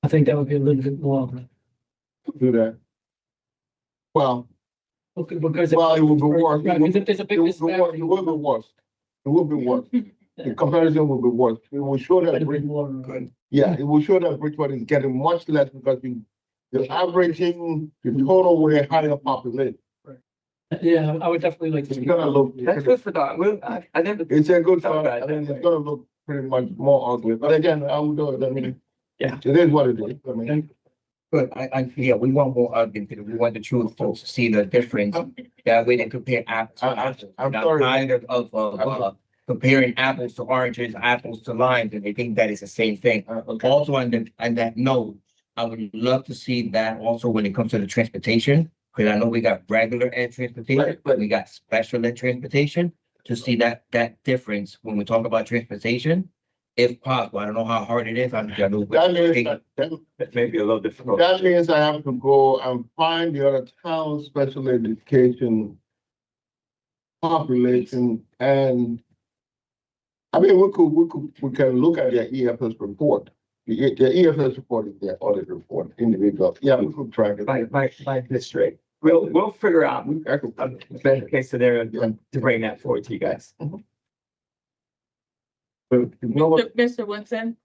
I think that would be a little bit more, Do that. Well, okay, because. well, it will be worse. Right, because if there's a It big will disparity. be worse. It will be worse. The comparison will be worse. It will show that, It'll be more, yeah, it will show that Bridgeport is getting much less because the averaging, the total with a higher population. Yeah, I would definitely like to. It's see gonna look, That's good for thought. Well, I never. it's a good thought thought, about and that. it's gonna look pretty much more ugly, but again, I will do it, I mean. Yeah. It is what it is, I mean. But yeah, we want more argument, we want the truth folks to see the difference. That way they compare apples. to apples. I'm Not sorry. tired of comparing apples to oranges, apples to limes, and they think that is the same thing. Also, on that note, I would love to see that also when it comes to the transportation, because I know we got regular ed transportation, but we got special ed transportation. To see that difference when we talk about transportation, if possible, I don't know how hard it is. I know. That means, That may be a little difficult. that means I have to go and find the other town special education population and I mean, we can look at their EFS report. The EFS report is their audit report, individual. Yeah, we could track it. By district. We'll figure out a better case scenario to bring that forward to you guys. But you know what? Mr. Woodson,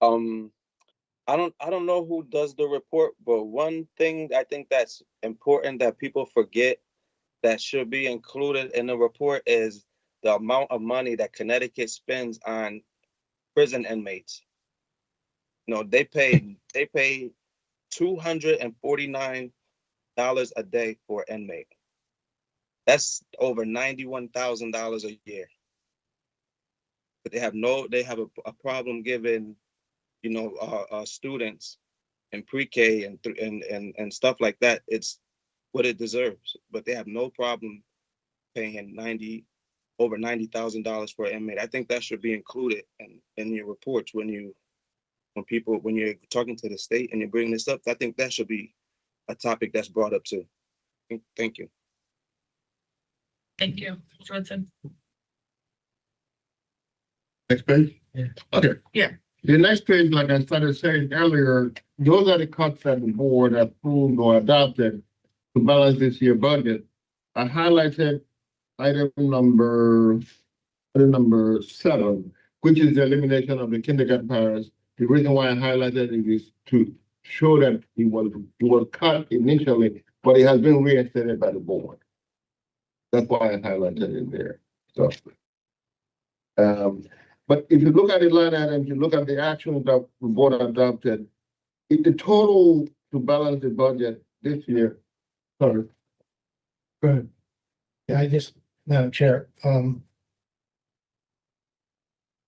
I don't know who does the report, but one thing I think that's important that people forget that should be included in the report is the amount of money that Connecticut spends on prison inmates. No, they pay $249 a day for an inmate. That's over $91,000 a year. But they have a problem giving, students in pre-K and stuff like that. It's what it deserves, but they have no problem paying over $90,000 for an inmate. I think that should be included in your reports when you're talking to the state and you're bringing this up. I think that should be a topic that's brought up too. Thank you. thank you, Mr. Woodson. Next page? Yeah. Okay. Yeah. The next page, like I started saying earlier, those are the cuts that the board approved or adopted to balance this year budget. I highlighted item number 7, which is the elimination of the kindergarten parents. The reason why I highlighted it is to show that it was cut initially, but it has been reinstated by the board. That's why I highlighted it there. So, but if you look at the line items, you look at the actions that the board adopted, the total to balance the budget this year. Sorry. Go ahead. Yeah, Madam Chair,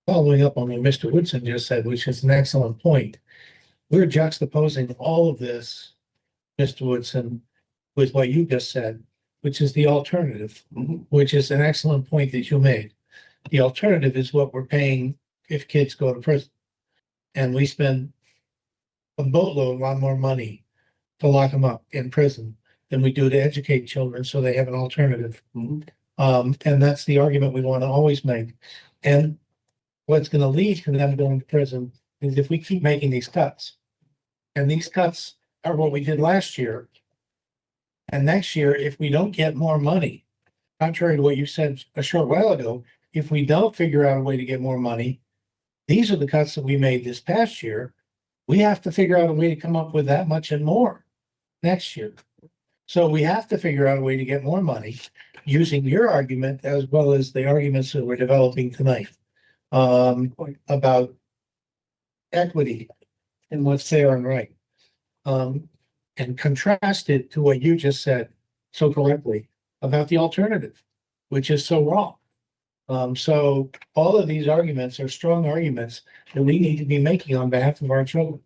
following up on what Mr. Woodson just said, which is an excellent point. We're juxtaposing all of this, Mr. Woodson, with what you just said, which is the alternative, which is an excellent point that you made. The alternative is what we're paying if kids go to prison. And we spend a lot more money to lock them up in prison than we do to educate children so they have an alternative. And that's the argument we want to always make. And what's going to lead to them going to prison is if we keep making these cuts. And these cuts are what we did last year. And next year, if we don't get more money, contrary to what you said a short while ago, if we don't figure out a way to get more money, these are the cuts that we made this past year. We have to figure out a way to come up with that much and more next year. So we have to figure out a way to get more money using your argument as well as the arguments that we're developing tonight about equity and what's fair and right. And contrast it to what you just said so correctly about the alternative, which is so wrong. So all of these arguments are strong arguments that we need to be making on behalf of our children.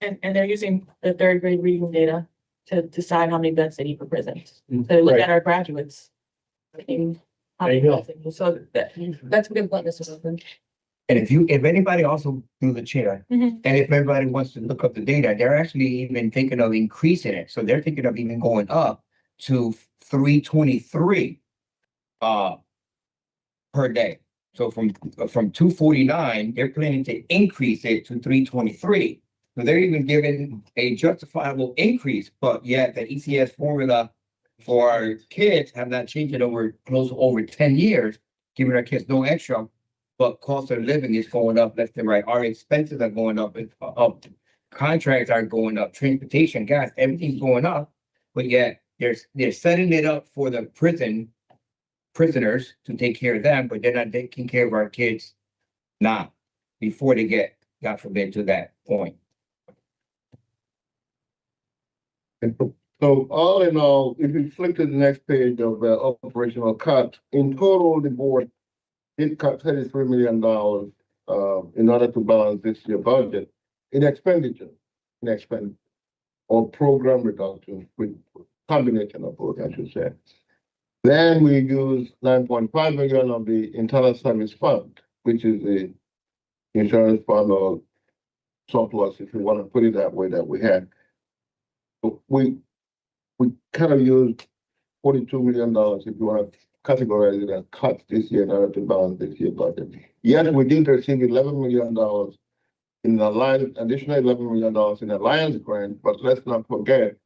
And they're using the third grade reading data to decide how many beds they need for prisons. So they look Right. at our graduates. Looking how There you many go. beds they need. So that's a good point, Mr. Wilson. And if anybody also through the chair, Mhm. and if everybody wants to look up the data, they're actually even thinking of increasing it. So they're thinking of even going up to 323 per day. So from 249, they're planning to increase it to 323. So they're even giving a justifiable increase, but yet the ECS formula for our kids have not changed it over close to over 10 years, giving our kids no extra. But cost of living is going up left and right. Our expenses are going up, contracts are going up, transportation, gas, everything's going up. But yet they're setting it up for the prisoners to take care of them, but they're not taking care of our kids now, before they get, God forbid, to that point. So all in all, if you flip to the next page of the operational cuts, in total, the board did cut $33 million in order to balance this year budget in expenditure, or program reduction, with combination of both, I should say. Then we use 9.5 million of the internal service fund, which is the insurance fund or surplus, if you want to put it that way, that we had. So we kind of used $42 million, if you want to categorize it as cuts this year in order to balance this year budget. Yes, we did receive $11 million in the line, additional $11 million in Alliance grant, but let's not forget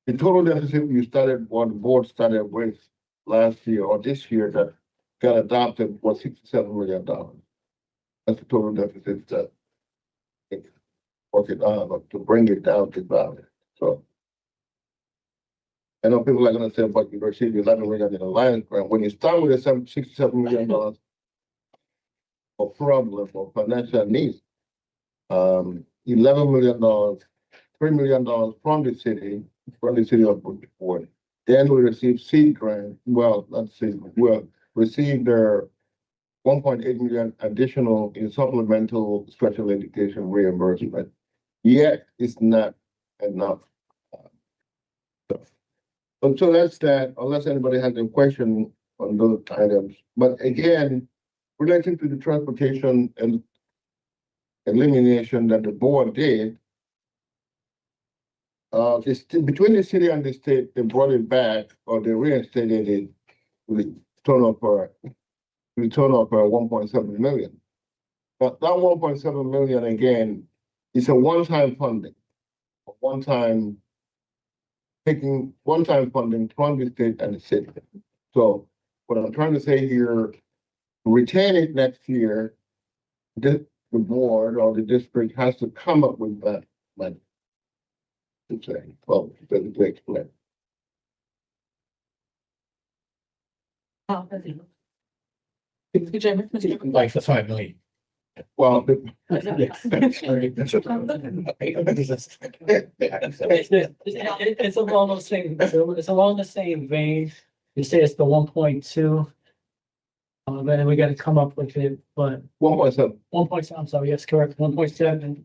the total deficit what the board started with last year or this year that got adopted was $67 million. That's the total deficit that work it on to bring it down to balance. So I know people are gonna say, but you received $11 million in Alliance grant. When you start with a $67 million of problem or financial needs, $11 million, $3 million from the city of Bridgeport. Then we received seed grant, received their 1.8 million additional in supplemental special education reimbursement. Yet it's not enough. So that's that, unless anybody has any question on those items. But again, relating to the transportation and elimination that the board did, between the city and the state, they brought it back, or they reinstated it with a total of 1.7 million. But that 1.7 million again is a one-time funding, one-time funding from the state and the city. So what I'm trying to say here, retain it next year. The board or the district has to come up with that money. To say, well, to explain. Mr. Chairman, Mr. Chairman. Like the 5 million. Well, It's along those same, it's along the same vein. You say it's the 1.2. Then we gotta come up with it, but 1.7. 1.7, I'm sorry, yes, correct, 1.7.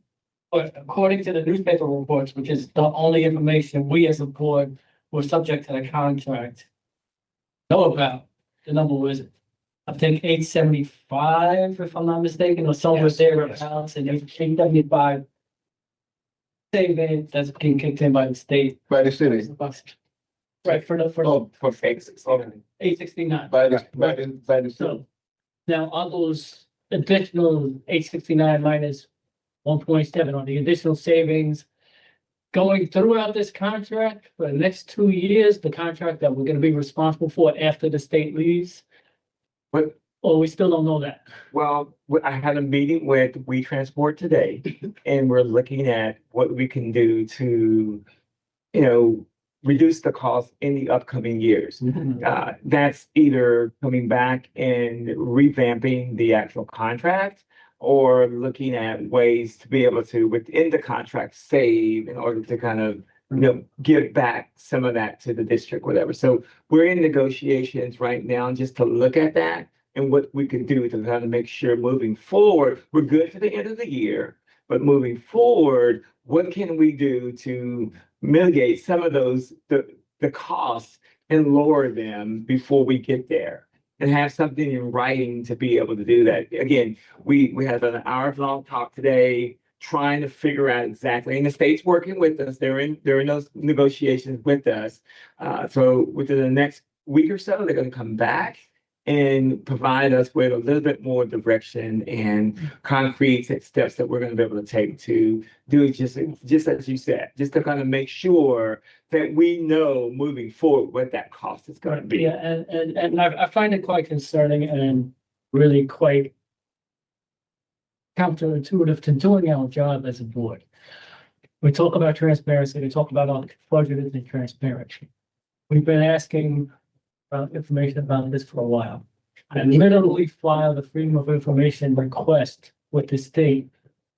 But according to the newspaper reports, which is the only information we as a board were subject to the contract know about, the number was, I think, 875, if I'm not mistaken, or somewhere Yes, there, yes. amounts, and 875 saving that's being kicked in by the state. By the city. Right, for For fakes. 869. By the city. So now on those additional 869 minus 1.7 on the additional savings going throughout this contract for the next 2 years, the contract that we're gonna be responsible for after the state leaves, But, or we still don't know that. well, I had a meeting with We Transport today, and we're looking at what we can do to, reduce the cost in the upcoming years. That's either coming back and revamping the actual contract or looking at ways to be able to, within the contract, save in order to kind of give back some of that to the district, whatever. So we're in negotiations right now just to look at that and what we can do to kind of make sure moving forward, we're good to the end of the year. But moving forward, what can we do to mitigate some of the costs and lower them before we get there? And have something in writing to be able to do that. Again, we had an hour-long talk today trying to figure out exactly, and the state's working with us. They're in those negotiations with us. So within the next week or so, they're going to come back and provide us with a little bit more direction and concrete steps that we're going to be able to take to do just as you said, just to kind of make sure that we know moving forward what that cost is going to be. Yeah, and I find it quite concerning and really quite counterintuitive to doing our job as a board. We talk about transparency, we talk about our budget and transparency. We've been asking information about this for a while. I literally filed a Freedom of Information request with the state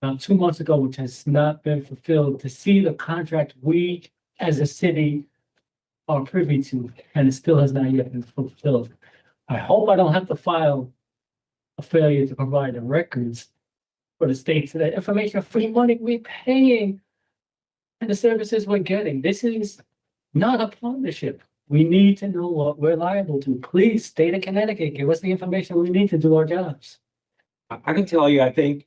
about 2 months ago, which has not been fulfilled, to see the contract we as a city are privy to, and it still has not yet been fulfilled. I hope I don't have to file a failure to provide the records for the state so that information of free money we're paying and the services we're getting. This is not a partnership. We need to know what we're liable to. Please, state of Connecticut, give us the information we need to do our jobs. I can tell you, I think,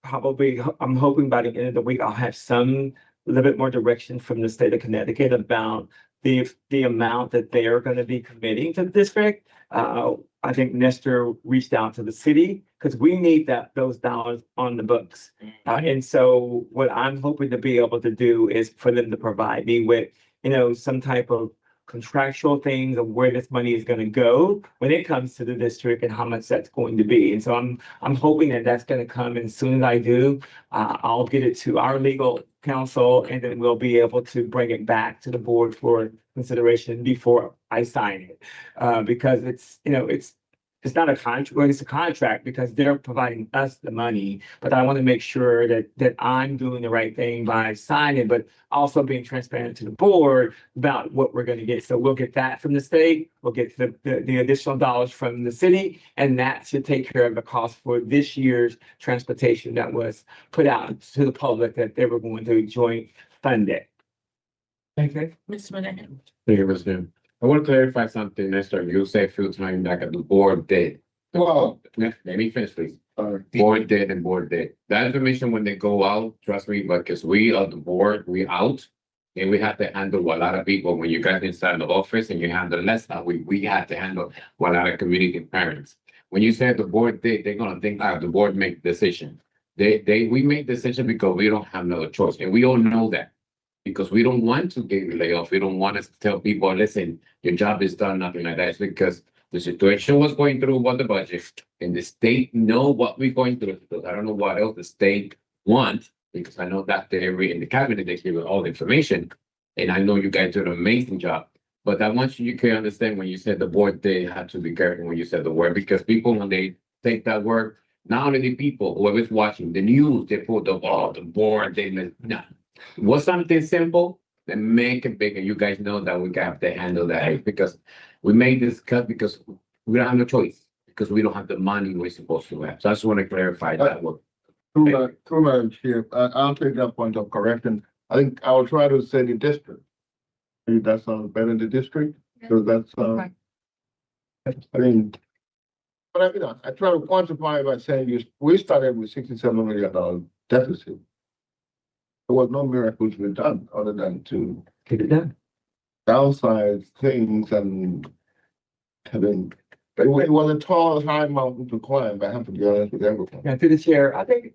probably, I'm hoping by the end of the week, I'll have a little bit more direction from the state of Connecticut about the amount that they are going to be committing to the district. I think Nestor reached out to the city because we need those dollars on the books. And so what I'm hoping to be able to do is for them to provide me with, some type of contractual things of where this money is going to go when it comes to the district and how much that's going to be. And so I'm hoping that that's going to come. And as soon as I do, I'll get it to our legal counsel, and then we'll be able to bring it back to the board for consideration before I sign it. Because it's not a contract, well, it's a contract because they're providing us the money, but I want to make sure that I'm doing the right thing by signing, but also being transparent to the board about what we're going to get. So we'll get that from the state, we'll get the additional dollars from the city, and that should take care of the cost for this year's transportation that was put out to the public that they were going to joint fund it. Okay. Mr. Monahan. Thank you, Mr. Chairman. I want to clarify something, Nestor. You say a few times back at the board did. Well, Let me finish, please. uh, Board did and board did. That information, when they go out, trust me, because we are the board, we out. And we have to handle a lot of people. When you guys inside the office and you handle less, we have to handle a lot of community parents. When you say the board did, they're gonna think, the board make decision. We make decision because we don't have no choice, and we all know that. Because we don't want to get laid off. We don't want us to tell people, listen, your job is done, nothing like that. It's because the situation was going through about the budget, and the state know what we're going through. Because I don't know what else the state want, because I know that they're in the cabinet, they give all the information. And I know you guys do an amazing job. But I want you can understand when you said the board, they had to be careful when you said the word, because people, when they take that word, not only the people, whoever's watching the news, they put the board, no. Was something simple, then make it big, and you guys know that we have to handle that because we made this cut because we don't have no choice, because we don't have the money we're supposed to have. So I just want to clarify that one. through my chair, I'll take that point of correction. I think I will try to say the district. Maybe that sounds better in the district, because that's, Okay. I mean, but I try to quantify by saying we started with $67 million deficit. There was no miracles been done other than to Get it done. downsize things and having, it was a tall, high mountain to climb. I have to be honest with everyone. Yeah, through the chair, I think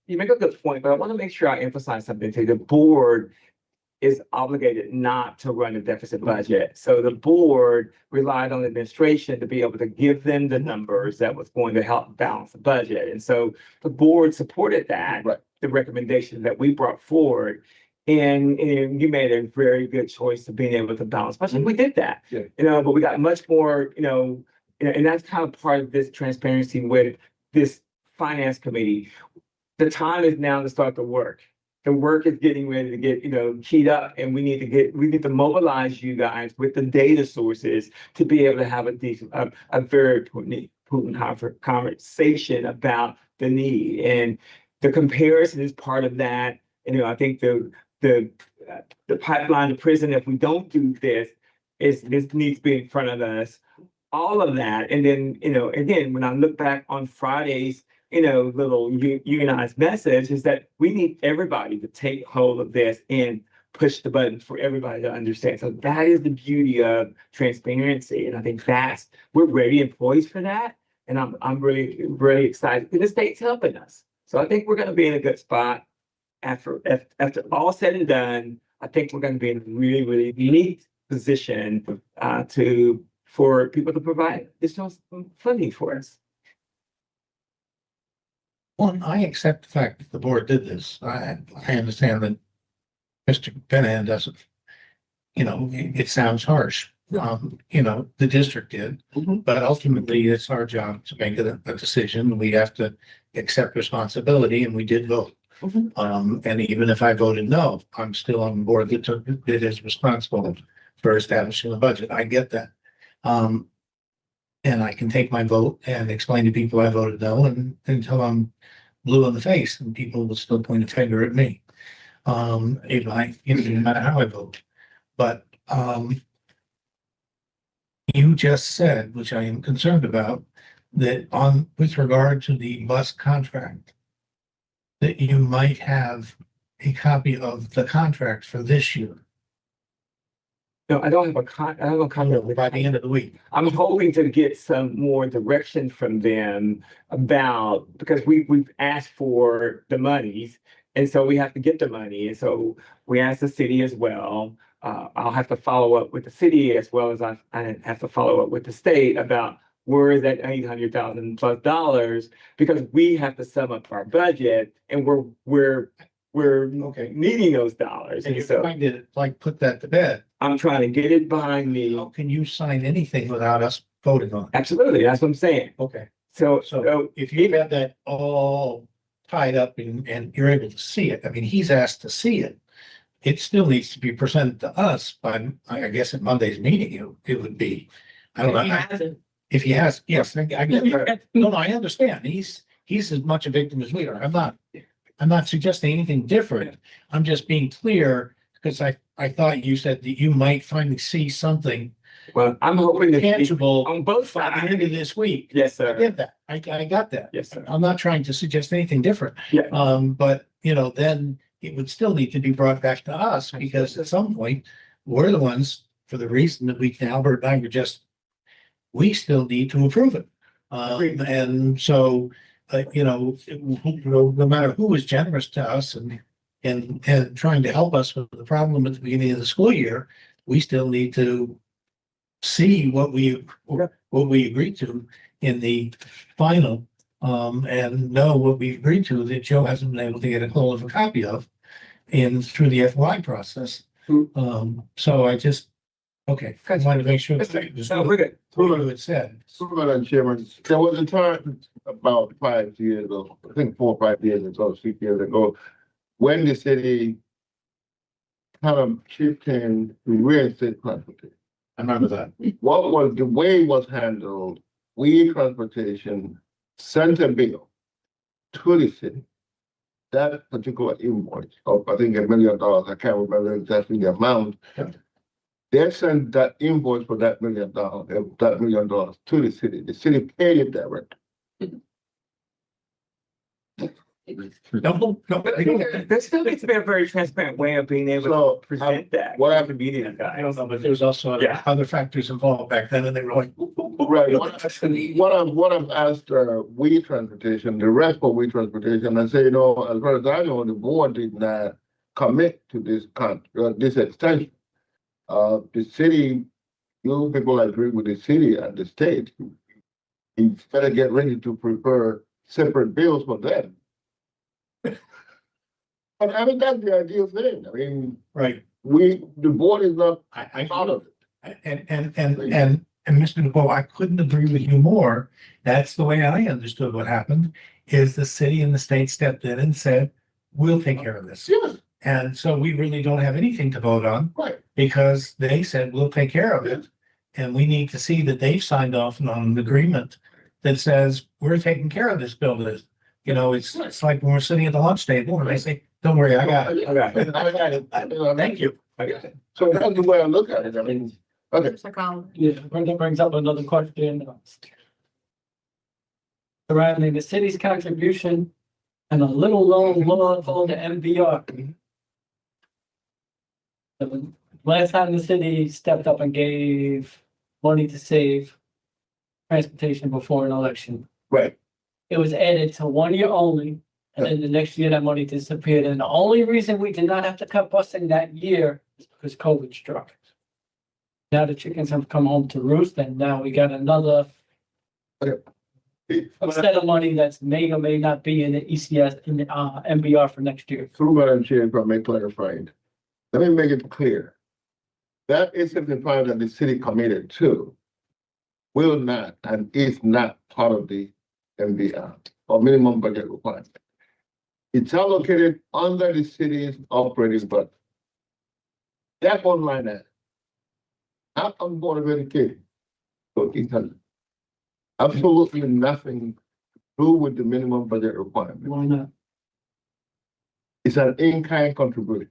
you make a good point, but I want to make sure I emphasize something too. The board is obligated not to run a deficit budget. So the board relied on the administration to be able to give them the numbers that was going to help balance the budget. And so the board supported that, Right. the recommendation that we brought forward. And you made a very good choice of being able to balance budget. We did that, Yeah. But we got much more, and that's kind of part of this transparency with this finance committee. The time is now to start the work. the work is getting ready to get, keyed up, and we need to mobilize you guys with the data sources to be able to have a very potent conversation about the need. And the comparison is part of that. And, I think the pipeline to prison, if we don't do this, this needs to be in front of us. All of that. And then, again, when I look back on Friday's, little unionized message, is that we need everybody to take hold of this and push the button for everybody to understand. So that is the beauty of transparency. And I think we're ready and poised for that. And I'm really, really excited. And the state's helping us. So I think we're going to be in a good spot after all said and done. I think we're going to be in a really, really unique position for people to provide additional funding for us. Well, I accept the fact that the board did this. I understand that Mr. Benahan doesn't, it sounds harsh. The district did, but ultimately it's our job to make a decision. We have to accept responsibility, and we did vote. And even if I voted no, I'm still on the board that is responsible for establishing the budget. I get that. And I can take my vote and explain to people I voted no until I'm blue in the face, and people will still point a finger at me. No matter how I vote. But you just said, which I am concerned about, that with regard to the bus contract, that you might have a copy of the contract for this year. No, I don't have a contract By the end of the week. I'm hoping to get some more direction from them because we've asked for the monies, and so we have to get the money. And so we asked the city as well. I'll have to follow up with the city as well as I have to follow up with the state about where is that $800,000+ because we have to sum up our budget, and we're Okay. needing those dollars. And And you're so trying to put that to bed. I'm trying to get it behind me. How can you sign anything without us voting on it? Absolutely, that's what I'm saying. Okay. So If you have that all tied up and you're able to see it, I mean, he's asked to see it. It still needs to be presented to us by, I guess at Monday's meeting, it would be, I don't know. If he has, yes, I get that. No, I understand. He's as much a victim as we are. I'm not suggesting anything different. I'm just being clear because I thought you said that you might finally see something well, I'm hoping to tangible on both by the sides. end of this week. Yes, I sir. get that. I got that. Yes, sir. I'm not trying to suggest anything different. Yeah. But then it would still need to be brought back to us because at some point, we're the ones, for the reason that Albert and I were we still need to approve it. Agreed. And so, no matter who is generous to us and trying to help us with the problem at the beginning of the school year, we still need to see what we agreed to in the final, and know what we agreed to that Joe hasn't been able to get a hold of a copy of through the FY process. So I just, okay, I wanted to make sure. No, we're good. What you had said. Madam Chairman, there was a time about 5 years ago, I think 4 or 5 years ago, 6 years ago, when the city kind of chipped in to reinstate transportation. I remember that. What was the way it was handled? We transportation sent a bill to the city. That particular invoice of I think $1 million, I can't remember exactly the amount. Yeah. They sent that invoice for that $1 million, to the city. The city paid it directly. No, There still needs to be a very transparent way of being able So, to present that. what to happened- the media I guys. don't know, but there was also Yeah. other factors involved back then, and they were like. Right, what I've asked, We Transportation, the rest of We Transportation, I say, as far as I know, the board did not commit to this extension. The city, you people agree with the city and the state. You better get ready to prepare separate bills for them. But I mean, that's the ideal thing. I mean, Right. the board is not I part of it. And Mr. DePaul, I couldn't agree with you more. That's the way I understood what happened, is the city and the state stepped in and said, we'll take care of this. Yes, And so we really don't have anything to vote on right. because they said we'll take care of it. And we need to see that they've signed off on an agreement that says we're taking care of this building. You know, it's like when we're sitting at the lunch table and they say, don't worry, I got it. Okay. I got it. Thank you. Okay. So that's the way I look at it. I mean, okay. Mr. Collins. Yeah, Brenda brings up another question. Surrounding the city's contribution and a little loan called the MVR. The last time the city stepped up and gave money to save transportation before an election, Right. it was added to 1 year only. And then the next year that money disappeared. And the only reason we did not have to cut busing that year is because COVID struck. Now the chickens have come home to roost and now we got another set of money that's may or may not be in the ECS, in the MBR for next year. Through Madam Chair, if I may clarify it, let me make it clear. That $875 that the city committed to will not and is not part of the MBR or minimum budget requirement. It's allocated under the city's operating budget. That one line item, not on Board of Education. So it has absolutely nothing to do with the minimum budget requirement. Why not? It's an in-kind contribution.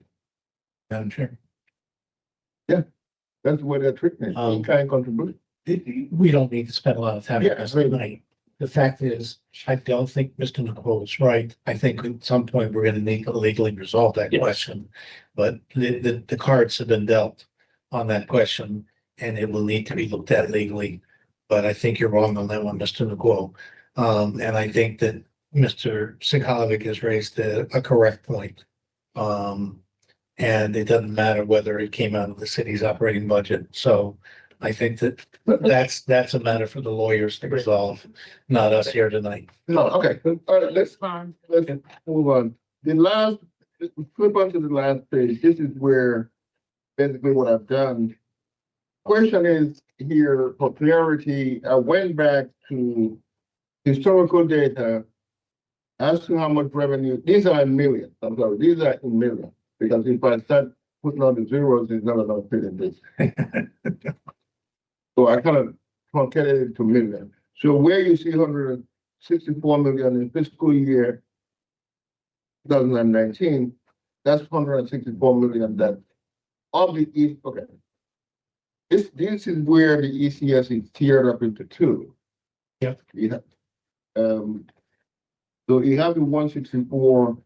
Madam Chair. That's the way they're treating it, in-kind contribution. We don't need to spend a lot of time on Yeah, this right. tonight. The fact is, I don't think Mr. Nicole is right. I think at some point we're gonna need to legally resolve that Yes. question. But the cards have been dealt on that question and it will need to be looked at legally. But I think you're wrong on that one, Mr. Nicole. And I think that Mr. Sikalovic has raised a correct point. And it doesn't matter whether it came out of the city's operating budget. So I think that that's a matter for the lawyers to resolve, not us here tonight. No, okay, all right, let's move on. The last, flip on to the last page. This is where basically what I've done. Question is here for clarity, I went back to historical data as to how much revenue, these are in millions, I'm sorry, these are in millions. Because if I start putting on the zeros, it's never gonna fit in this. So I kind of truncated it to million. So where you see 164 million in fiscal year 2019, that's 164 million that of the East, okay. This is where the ECS is tiered up into two. Yep. Yeah. So you have the 164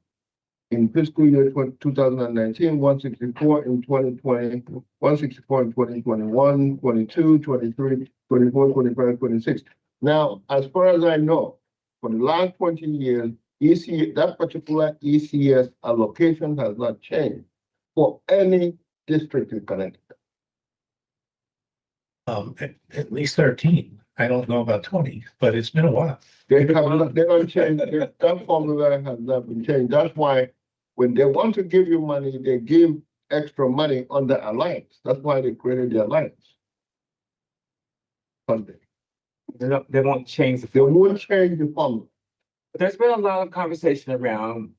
in fiscal year 2019, 164 in 2020, 164 in 2021, 22, 23, 24, 25, 26. Now, as far as I know, for the last 20 years, that particular ECS allocation has not changed for any district in Connecticut. At least 13. I don't know about 20, but it's been a while. They don't change, that formula has not been changed. That's why when they want to give you money, they give extra money on the alliance. That's why they created the alliance. Funding. They won't change the They formula. won't change the formula. There's been a lot of conversation around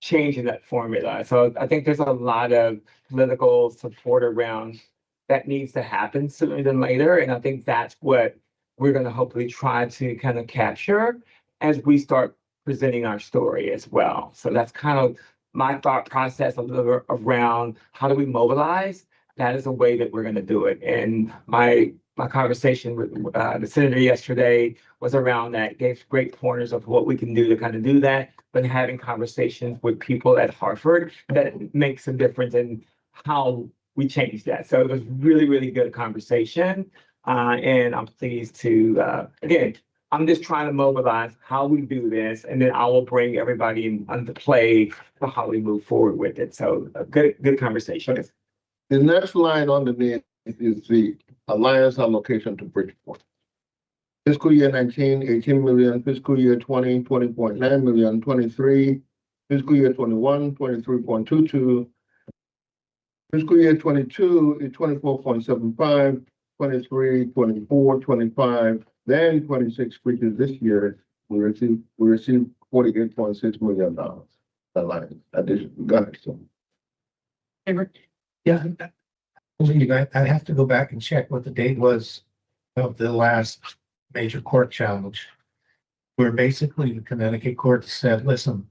changing that formula. So I think there's a lot of political support around that needs to happen sooner than later. And I think that's what we're going to hopefully try to kind of capture as we start presenting our story as well. So that's kind of my thought process a little around how do we mobilize? That is a way that we're going to do it. And my conversation with the senator yesterday was around that, gave great pointers of what we can do to kind of do that, but having conversations with people at Hartford that makes a difference in how we change that. So it was really, really good conversation. And I'm pleased to, again, I'm just trying to mobilize how we do this, and then I will bring everybody into play for how we move forward with it. So a good conversation. The next line underneath is the alliance allocation to Bridgeport. Fiscal year 19, 18 million, fiscal year 20, 20.9 million, 23, fiscal year 21, 23.22, fiscal year 22 is 24.75, 23, 24, 25, then 26, which is this year, we received $48.6 million. Alliance. Addition, go ahead, so. Favor? Yeah. I believe I have to go back and check what the date was of the last major court challenge. Where basically the Connecticut court said, listen.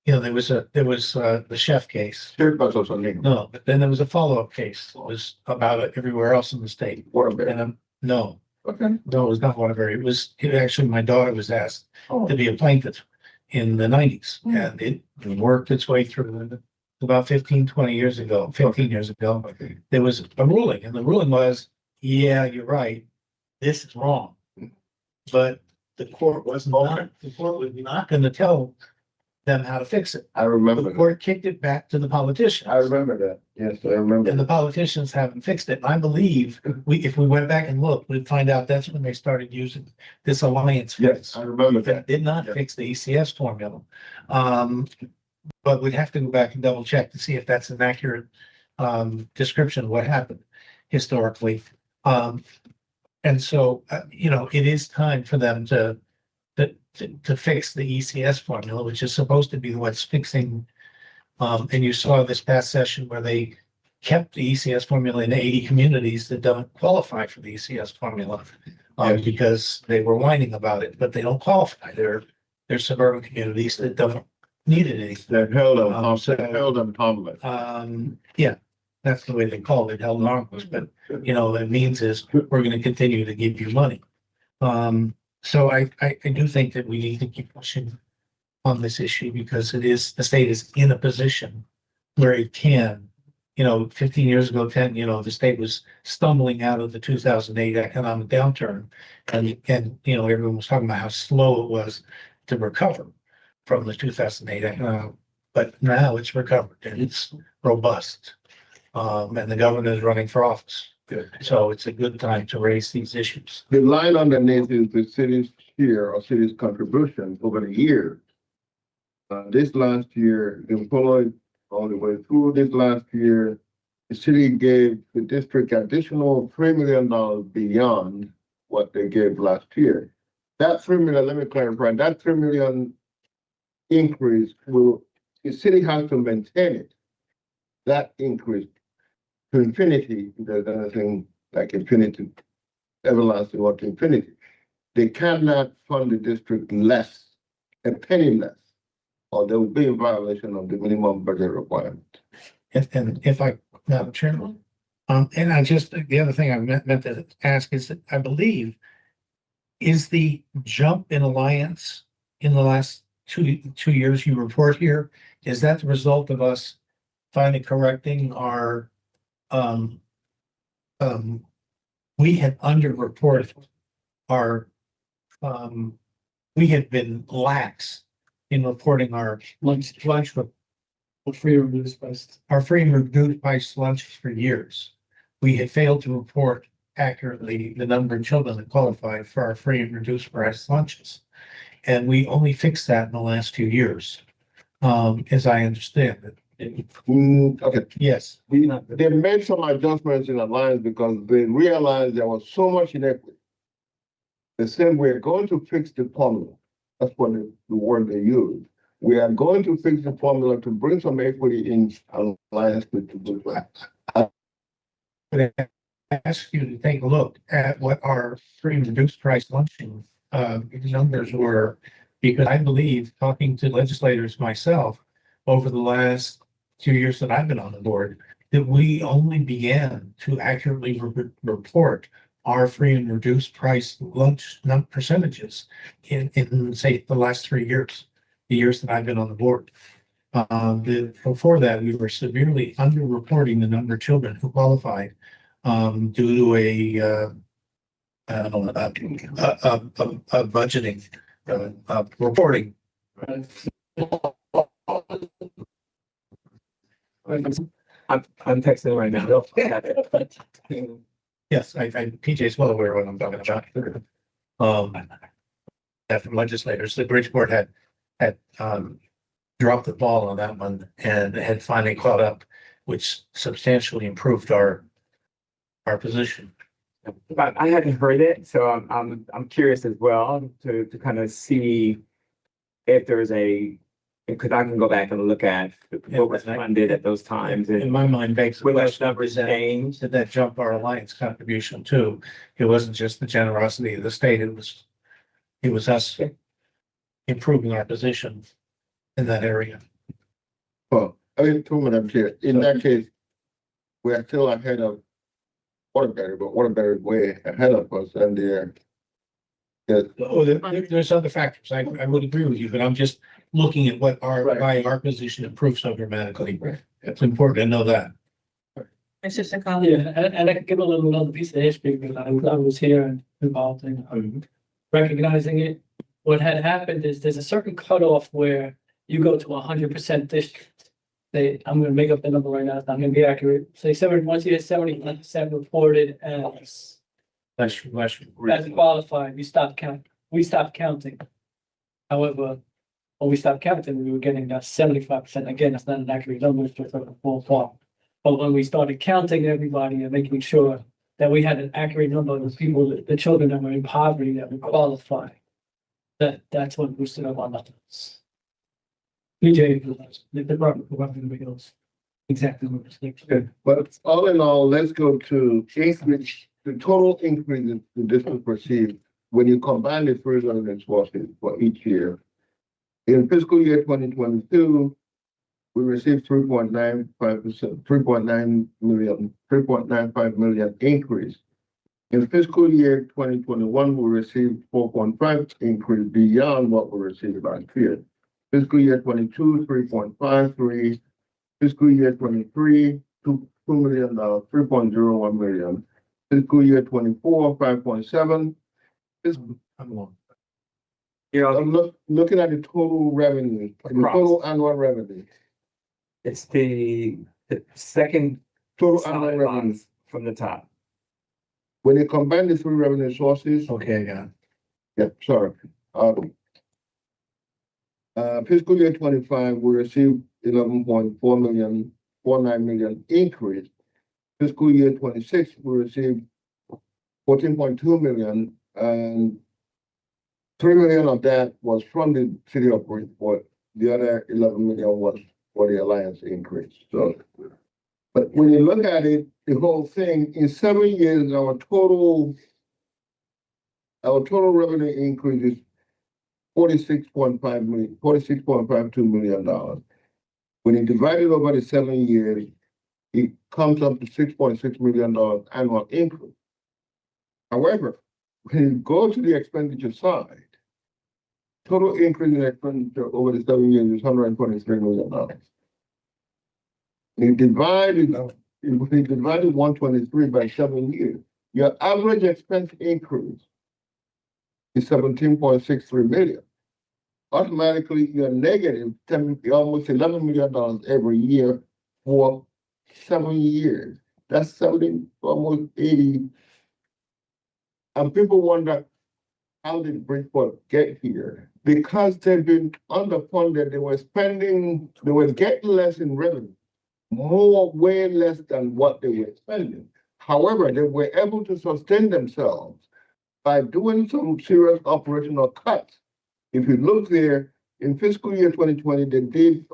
You know, there was the chef case. Sheriff Buzzard's on legal. No, but then there was a follow-up case. It was about it everywhere else in the state. Waterbury. And no, Okay. no, it was not Waterbury. It actually, my daughter was asked Oh, to be a plaintiff in the nineties. Hmm. And it worked its way through about 15 years ago, 15 years ago. okay. There was a ruling, and the ruling was, yeah, you're right. This is wrong. But the court was not, the court was not gonna tell them how to fix it. I remember The that. court kicked it back to the politicians. I remember that. Yes, I remember. And the politicians haven't fixed it. And I believe if we went back and looked, we'd find out that's when they started using this alliance. Yes, fix. I remember That that. did not Yeah. fix the ECS formula. But we'd have to go back and double check to see if that's an accurate description of what happened historically. And so, you know, it is time for them to fix the ECS formula, which is supposed to be what's fixing. And you saw this past session where they kept the ECS formula in 80 communities that don't qualify for the ECS formula. Yes. Because they were whining about it, but they don't qualify. They're suburban communities that don't need it anymore. They're held So- harmless. Yeah, that's the way they call it, held harmless, but you know, what it means is we're gonna continue to give you money. So I do think that we need to keep pushing on this issue because the state is in a position where it can, you know, 15 years ago, the state was stumbling out of the 2008 economic downturn. And, you know, everyone was talking about how slow it was to recover from the 2008 economic, but now it's recovered and it's robust. And the governor is running for office. Good. So it's a good time to raise these issues. The line underneath is the city's share or city's contribution over the years. This last year, the following all the way through this last year, the city gave the district additional $3 million beyond what they gave last year. That $3 million, let me clarify, that $3 million increase the city has to maintain it. That increase to infinity, there's anything like infinity, everlasting or to infinity. They cannot fund the district less, a penny less, or they will be in violation of the minimum budget requirement. And if I, Madam Chairman, and the other thing I meant to ask is that I believe is the jump in alliance in the last two years you report here, is that the result of us finally correcting our, we had underreported our, we had been lax in reporting our lunch Free or reduced price. our free and reduced price lunches for years. We had failed to report accurately the number of children that qualified for our free and reduced price lunches. And we only fixed that in the last 2 years, as I understand it. Okay, Yes, they made some adjustments in Alliance because they realized there was so much inequity. They said, we're going to fix the formula. That's what the word they used. We are going to fix the formula to bring some equity in Alliance with the good. but I ask you to take a look at what our free and reduced price lunching numbers were, because I believe, talking to legislators myself over the last 2 years that I've been on the board, that we only began to accurately report our free and reduced price lunch percentages in say the last 3 years, the years that I've been on the board. Before that, we were severely underreporting the number of children who qualified due to a budgeting reporting. I'm texting right now. Yes, PJ is well aware of what I'm talking about. That from legislators, the Bridgeport had dropped the ball on that one and had finally caught up, which substantially improved our position. But I hadn't heard it, so I'm curious as well to kind of see if there's a because I can go back and look at what was funded at those times In and my mind, begs the when those question, numbers change. did that jump our alliance contribution too? It wasn't just the generosity of the state, it was us improving our position in that area. Well, I mean, two minutes here. In that case, we are still ahead of Waterbury, but Waterbury is way ahead of us and they're. Oh, there's other factors. I would agree with you, but I'm just looking at what why our position improved so dramatically. It's important to know that. It's just a comment. Yeah, and I could give a little another piece of history because I was here and involved in recognizing it. What had happened is there's a certain cutoff where you go to 100% district. I'm gonna make up the number right now, it's not gonna be accurate. Say once you hit 70% reported as qualified, we stopped counting. However, when we stopped counting, we were getting 75%. Again, that's not an accurate number, it's just like a ballpark. But when we started counting everybody and making sure that we had an accurate number of people, the children that were in poverty that would qualify, that's what boosted up our numbers. BJ, the department provided the bills. Exactly what it's like. Okay, but all in all, let's go to increase, the total increase in the district received when you combine the three revenue sources for each year. In fiscal year 2022, we received 3.95%, 3.95 million increase. In fiscal year 2021, we received 4.5 increase beyond what we received last year. Fiscal year 22, 3.53. Fiscal year 23, $2 million, 3.01 million. Fiscal year 24, 5.7. I'm looking at the total revenue, the total annual revenue. It's the second Total solid annual revenue. box from the top. When you combine the three revenue sources, Okay, yeah. yeah, sorry. Fiscal year 25, we received 11.49 million increase. Fiscal year 26, we received 14.2 million, and 3 million of that was from the city of Bridgeport. The other 11 million was for the alliance increase. So, but when you look at it, the whole thing, in 7 years, our total revenue increase is $46.52 million. When you divide it over the 7 years, it comes up to $6.6 million annual increase. However, when you go to the expenditure side, total increase in expenditure over the 7 years is $123 million. You divide 123 by 7 years, your average expense increase is $17.63 million. Automatically, you're negative almost $11 million every year for 7 years. That's 70, almost 80. And people wonder, how did Bridgeport get here? Because they've been underfunded, they were getting less in revenue, way less than what they were spending. However, they were able to sustain themselves by doing some serious operational cuts. If you look there, in fiscal year 2020, they did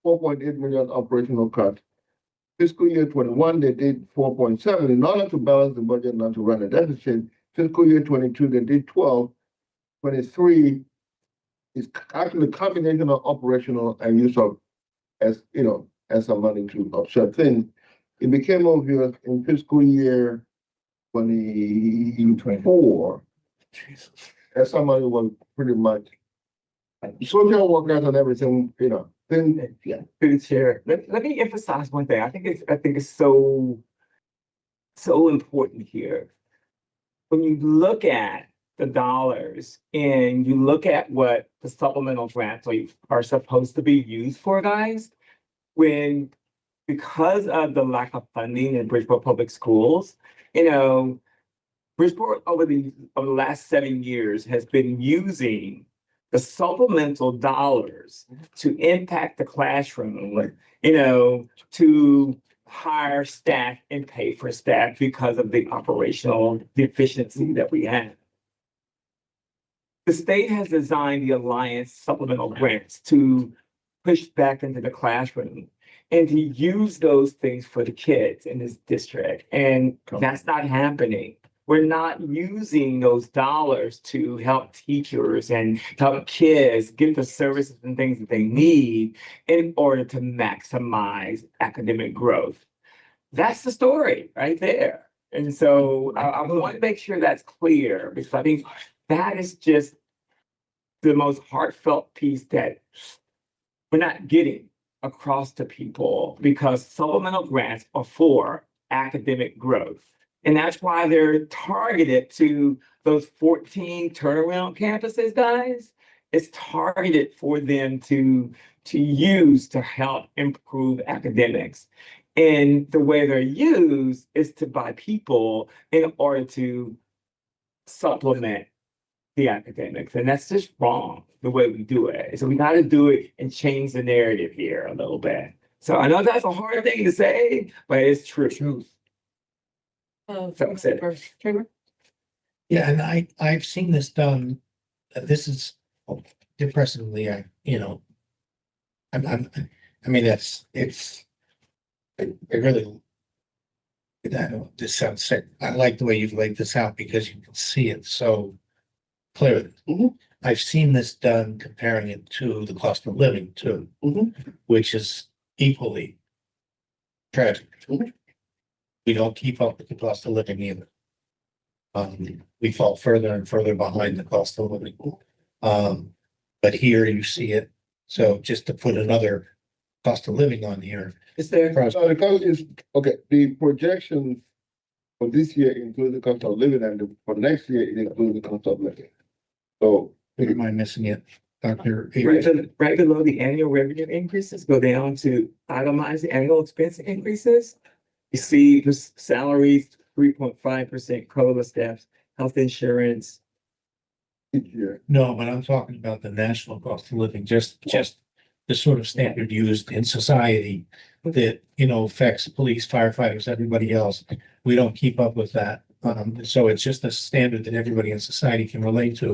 4.8 million operational cuts. Fiscal year 21, they did 4.7 in order to balance the budget, not to run a deficit. Fiscal year 22, they did 12. 23 is actually a combination of operational and use of as some money to offset things. It became obvious in fiscal year 2024. Jesus. As somebody was pretty much social workers and everything, then yeah. Through the chair, let me emphasize one thing. I think it's so important here. When you look at the dollars and you look at what the supplemental grants are supposed to be used for, guys, because of the lack of funding in Bridgeport Public Schools, Bridgeport over the last 7 years has been using the supplemental dollars to impact the classroom, to hire staff and pay for staff because of the operational deficiency that we have. the state has designed the Alliance supplemental grants to push back into the classroom and to use those things for the kids in this district. And that's not happening. We're not using those dollars to help teachers and help kids get the services and things that they need in order to maximize academic growth. That's the story right there. And so I want to make sure that's clear, because I think that is just the most heartfelt piece that we're not getting across to people, because supplemental grants are for academic growth. And that's why they're targeted to those 14 turnaround campuses, guys. It's targeted for them to use to help improve academics. And the way they're used is to buy people in order to supplement the academics. And that's just wrong, the way we do it. So we got to do it and change the narrative here a little bit. So I know that's a hard thing to say, but it's true. So said. Chamber? Yeah, and I've seen this done. This is depressingly, I mean, it's really. This sounds sick. I like the way you've laid this out because you can see it so clearly. Mhm. I've seen this done comparing it to the cost of living too, which is equally tragic. We don't keep up with the cost of living either. We fall further and further behind the cost of living. But here you see it. So just to put another cost of living on here. Is there? So the cost is, okay, the projection for this year includes the cost of living, and for next year, it includes the cost of living. So, Would you mind missing it, Dr. Right below the annual revenue increases, go down to itemize the annual expense increases. You see the salaries, 3.5% COLA steps, health insurance. each year, No, but I'm talking about the national cost of living, just the sort of standard used in society that, affects police, firefighters, everybody else. We don't keep up with that. So it's just a standard that everybody in society can relate to.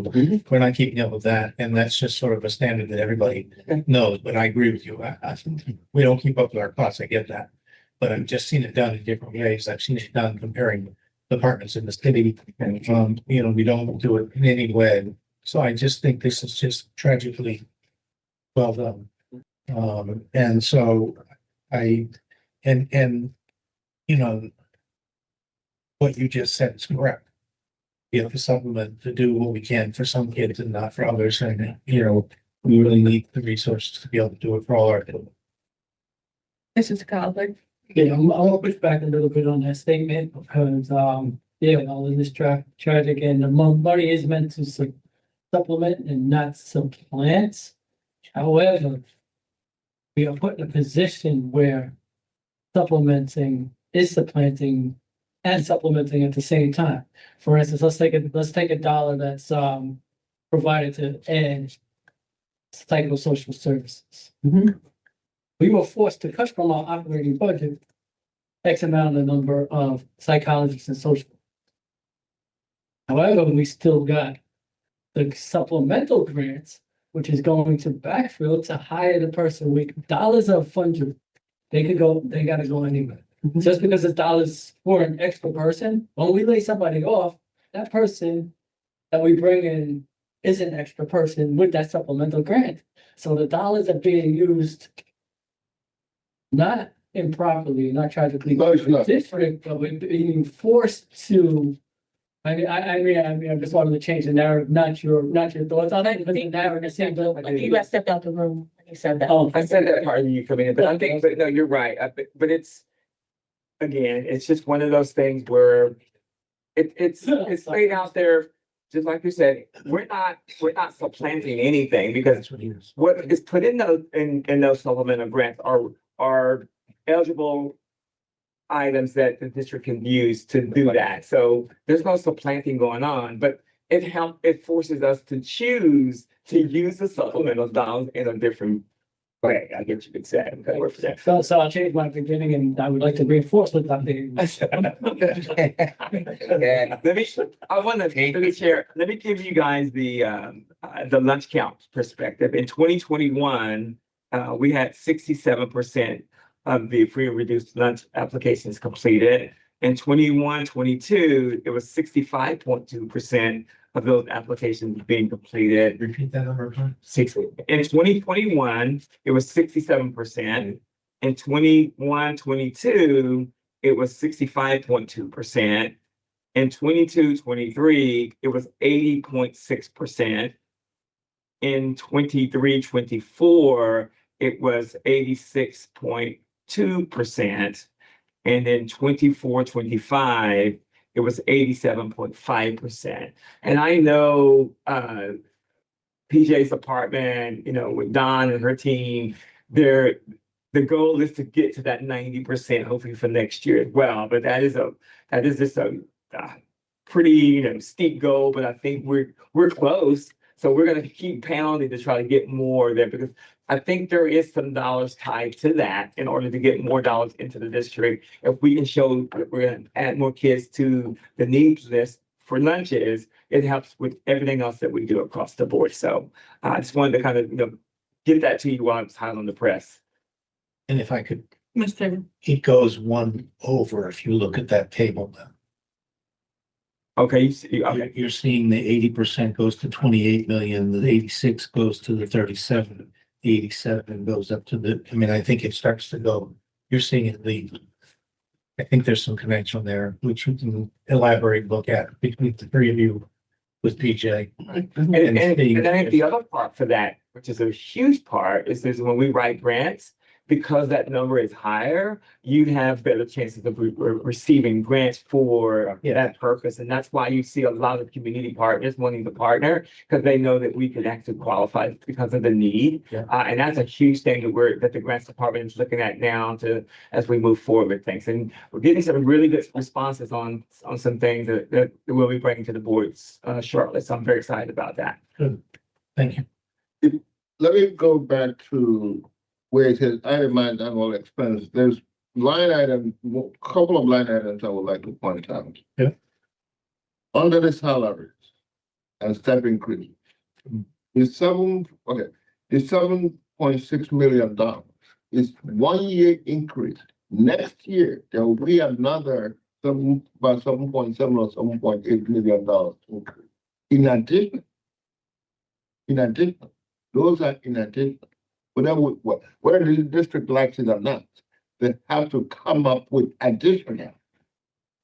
We're not keeping up with that, and that's just sort of a standard that everybody knows. But I agree with you. We don't keep up with our costs. I get that. But I've just seen it done in different ways. I've seen it done comparing departments in the city. And, we don't do it in any way. So I just think this is just tragically well done. And so what you just said is correct. We have to supplement to do what we can for some kids and not for others. And, we really need the resources to be able to do it for all our kids. This is Calvin. Yeah, I'm gonna push back a little bit on that statement because, all in this tragic and the money is meant to supplement and not supplant. However, we are put in a position where supplementing is supplanting and supplementing at the same time. For instance, let's take a dollar that's provided to ed psychosocial services. We were forced to cut from our operating budget X amount of number of psychologists and social. However, we still got the supplemental grants, which is going to backfill to hire the person. Dollars are fungible. They gotta go anywhere. Just because it's dollars for an extra person, when we lay somebody off, that person that we bring in is an extra person with that supplemental grant. So the dollars are being used not improperly, not tragically No, it's not. different, but we're being forced to. I just wanted to change the narrative, not your thoughts on it, but the narrative seems like. You had stepped out the room when you said that. Oh, I said that part of you coming in, but I think, but no, you're right. But it's, again, it's just one of those things where it's laid out there, just like you said, we're not supplanting anything, because That's what he is. what is put in those supplemental grants are eligible items that the district can use to do that. So there's no supplanting going on, but it forces us to choose to use the supplemental dollars in a different Okay, I get you could say, okay, we're for that. So I'll change my beginning and I would like to reinforce with that being. Yeah, I want to, let me share, let me give you guys the lunch count perspective. In 2021, we had 67% of the free and reduced lunch applications completed. In 21-22, it was 65.2% of those applications being completed. Repeat that number, please. 60. In 2021, it was 67%. In 21-22, it was 65.2%. In 22-23, it was 80.6%. In 23-24, it was 86.2%. And in 24-25, it was 87.5%. And I know PJ's department, with Dawn and her team, the goal is to get to that 90%, hopefully for next year as well. But that is just a pretty, steep goal, but I think we're close. So we're going to keep pounding to try to get more there, because I think there is some dollars tied to that in order to get more dollars into the district. If we can show that we're going to add more kids to the needs list for lunches, it helps with everything else that we do across the board. So I just wanted to kind of, get that to you while it's hot on the press. And if I could, Mr. it goes one over if you look at that table now. Okay, you see, okay. You're seeing the 80% goes to 28 million, the 86 goes to the 37, the 87 goes up to I think it starts to go, you're seeing it leave. I think there's some connection there, which you can elaborate, look at between the three of you with PJ. And I think the other part for that, which is a huge part, is when we write grants, because that number is higher, you have better chances of receiving grants for that purpose. And that's why you see a lot of community partners wanting to partner, because they know that we can actually qualify because of the need. And that's a huge thing that the grants department is looking at now as we move forward with things. And we're getting some really good responses on some things that we'll be bringing to the boards shortly. So I'm very excited about that. Good. Thank you. Let me go back to where it says itemized annual expense. There's couple of line items I would like to point out. Yeah. Under the salaries and step increase, the $7.6 million is 1 year increase. Next year, there will be another about $7.7 or $7.8 million increase. In addition, those are in addition. Whether the district likes it or not, they have to come up with additional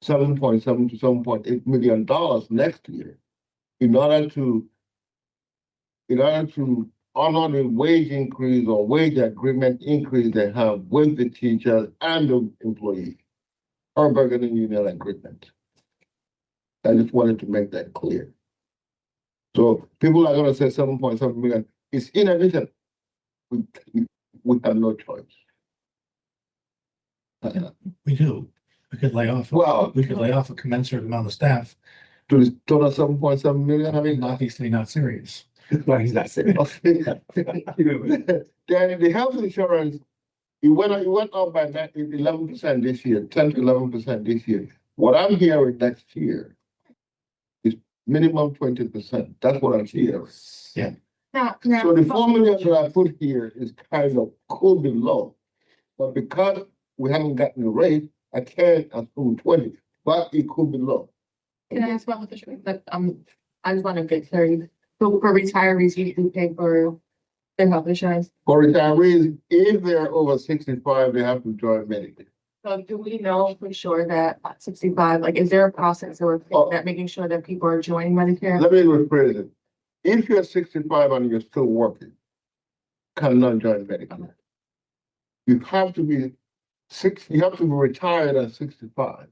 $7.7 to $7.8 million next year in order to honor the wage increase or wage agreement increase they have with the teachers and the employees, or bargaining union agreement. I just wanted to make that clear. So people are going to say $7.7 million. It's in addition. We have no choice. We do. We could lay off. We could lay off a commensurate amount of staff. To the total $7.7 million. I mean, Obviously not serious. No, he's not serious. then the health insurance, it went up by 11% this year, 10 to 11% this year. What I'm hearing next year is minimum 20%. That's what I'm hearing. Yeah. So the $4 million that I put here is could be low, but because we haven't gotten the rate, I can't assume 20, but it could be low. Can I ask about the shirt? I just want to get clarity. So for retirees, you do pay for their health insurance. For retirees, if they're over 65, they have to join Medicare. So do we know for sure that at 65, is there a process or that making sure that people are joining Medicare? Let me rephrase it. If you're 65 and you're still working, cannot join Medicare. You have to be retired at 65.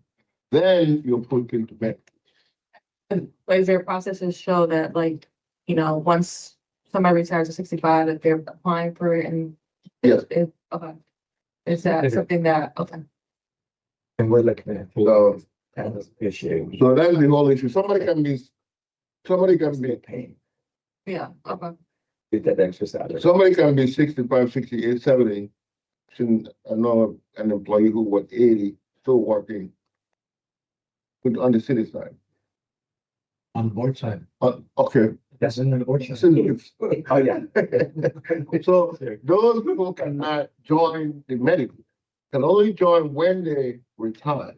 Then you're put into Medicare. But is there a process to show that once somebody retires at 65, that they're applying for it and Yes. Okay. Is that something that And we're looking at that issue. So that's the whole issue. Somebody can be paying. yeah, okay. get that extra salary. Somebody can be 65, 68, 70. I know an employee who was 80, still working on the city side. On the board side. Okay. That's in the board. Oh, yeah. So those people cannot join the medical, can only join when they retire.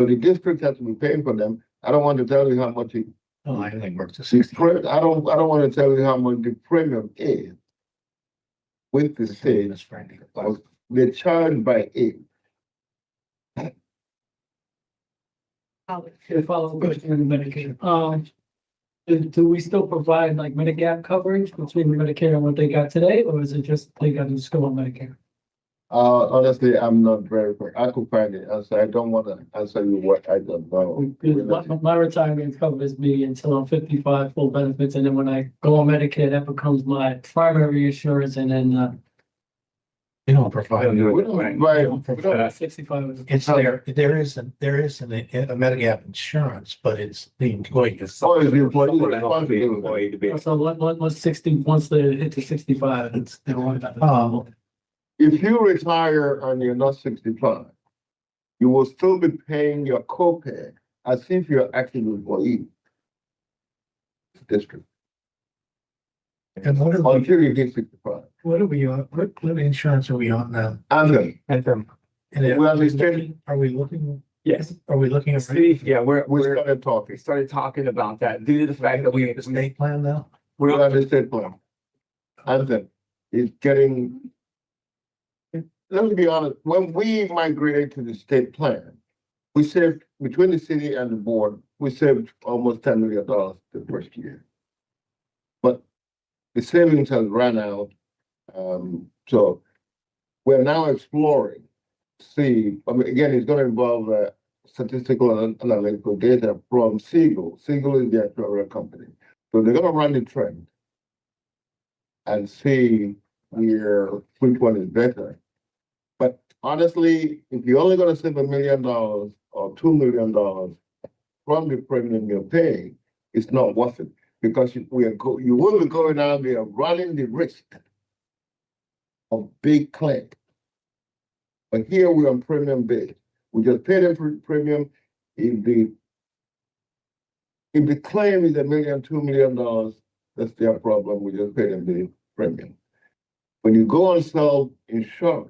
So the district has to be paying for them. I don't want to tell you how much it, Oh, I only worked to the 60. I don't want to tell you how much the premium is with the state. Miss Franny. They're charged by age. A follow-up question on Medicare. Do we still provide like Medigap coverage between Medicare and what they got today, or is it just they got to just go on Medicare? Honestly, I'm not very, I could find the answer. I don't want to answer you what I don't know. Because my retirement covers me until I'm 55, full benefits, and then when I go on Medicare, that becomes my primary insurance, and then We don't provide. We don't provide- We don't 65 is. It's there is a Medigap insurance, but it's the employee. Oh, it's the employee Someone else will be responsibility. employed to be- So once 60, once they hit to 65, it's they don't want that. If you retire and you're not 65, you will still be paying your copay as if you're active employee. District, And what are we, until you get 65. what are we on, what insurance are we on now? And Anthem. And We understand- are we looking, Yes. are we looking at See, yeah, we we started talking. started talking about that due to the fact that the state plan now? We're on the state plan. Anthem is getting. Let me be honest, when we migrated to the state plan, we saved, between the city and the board, we saved almost $10 million the first year. But the savings has run out. So we're now exploring, see, I mean, again, it's gonna involve statistical and analytical data from Siegel. Siegel is the actuarial company. So they're gonna run the trend and see which one is better. But honestly, if you're only gonna save $1 million or $2 million from the premium you're paying, it's not worth it. Because you will be going out there running the risk of big claim. But here we're on premium base. We just pay them for premium. If the claim is $1 million, $2 million, that's their problem. We just pay them the premium. When you go and sell insurance,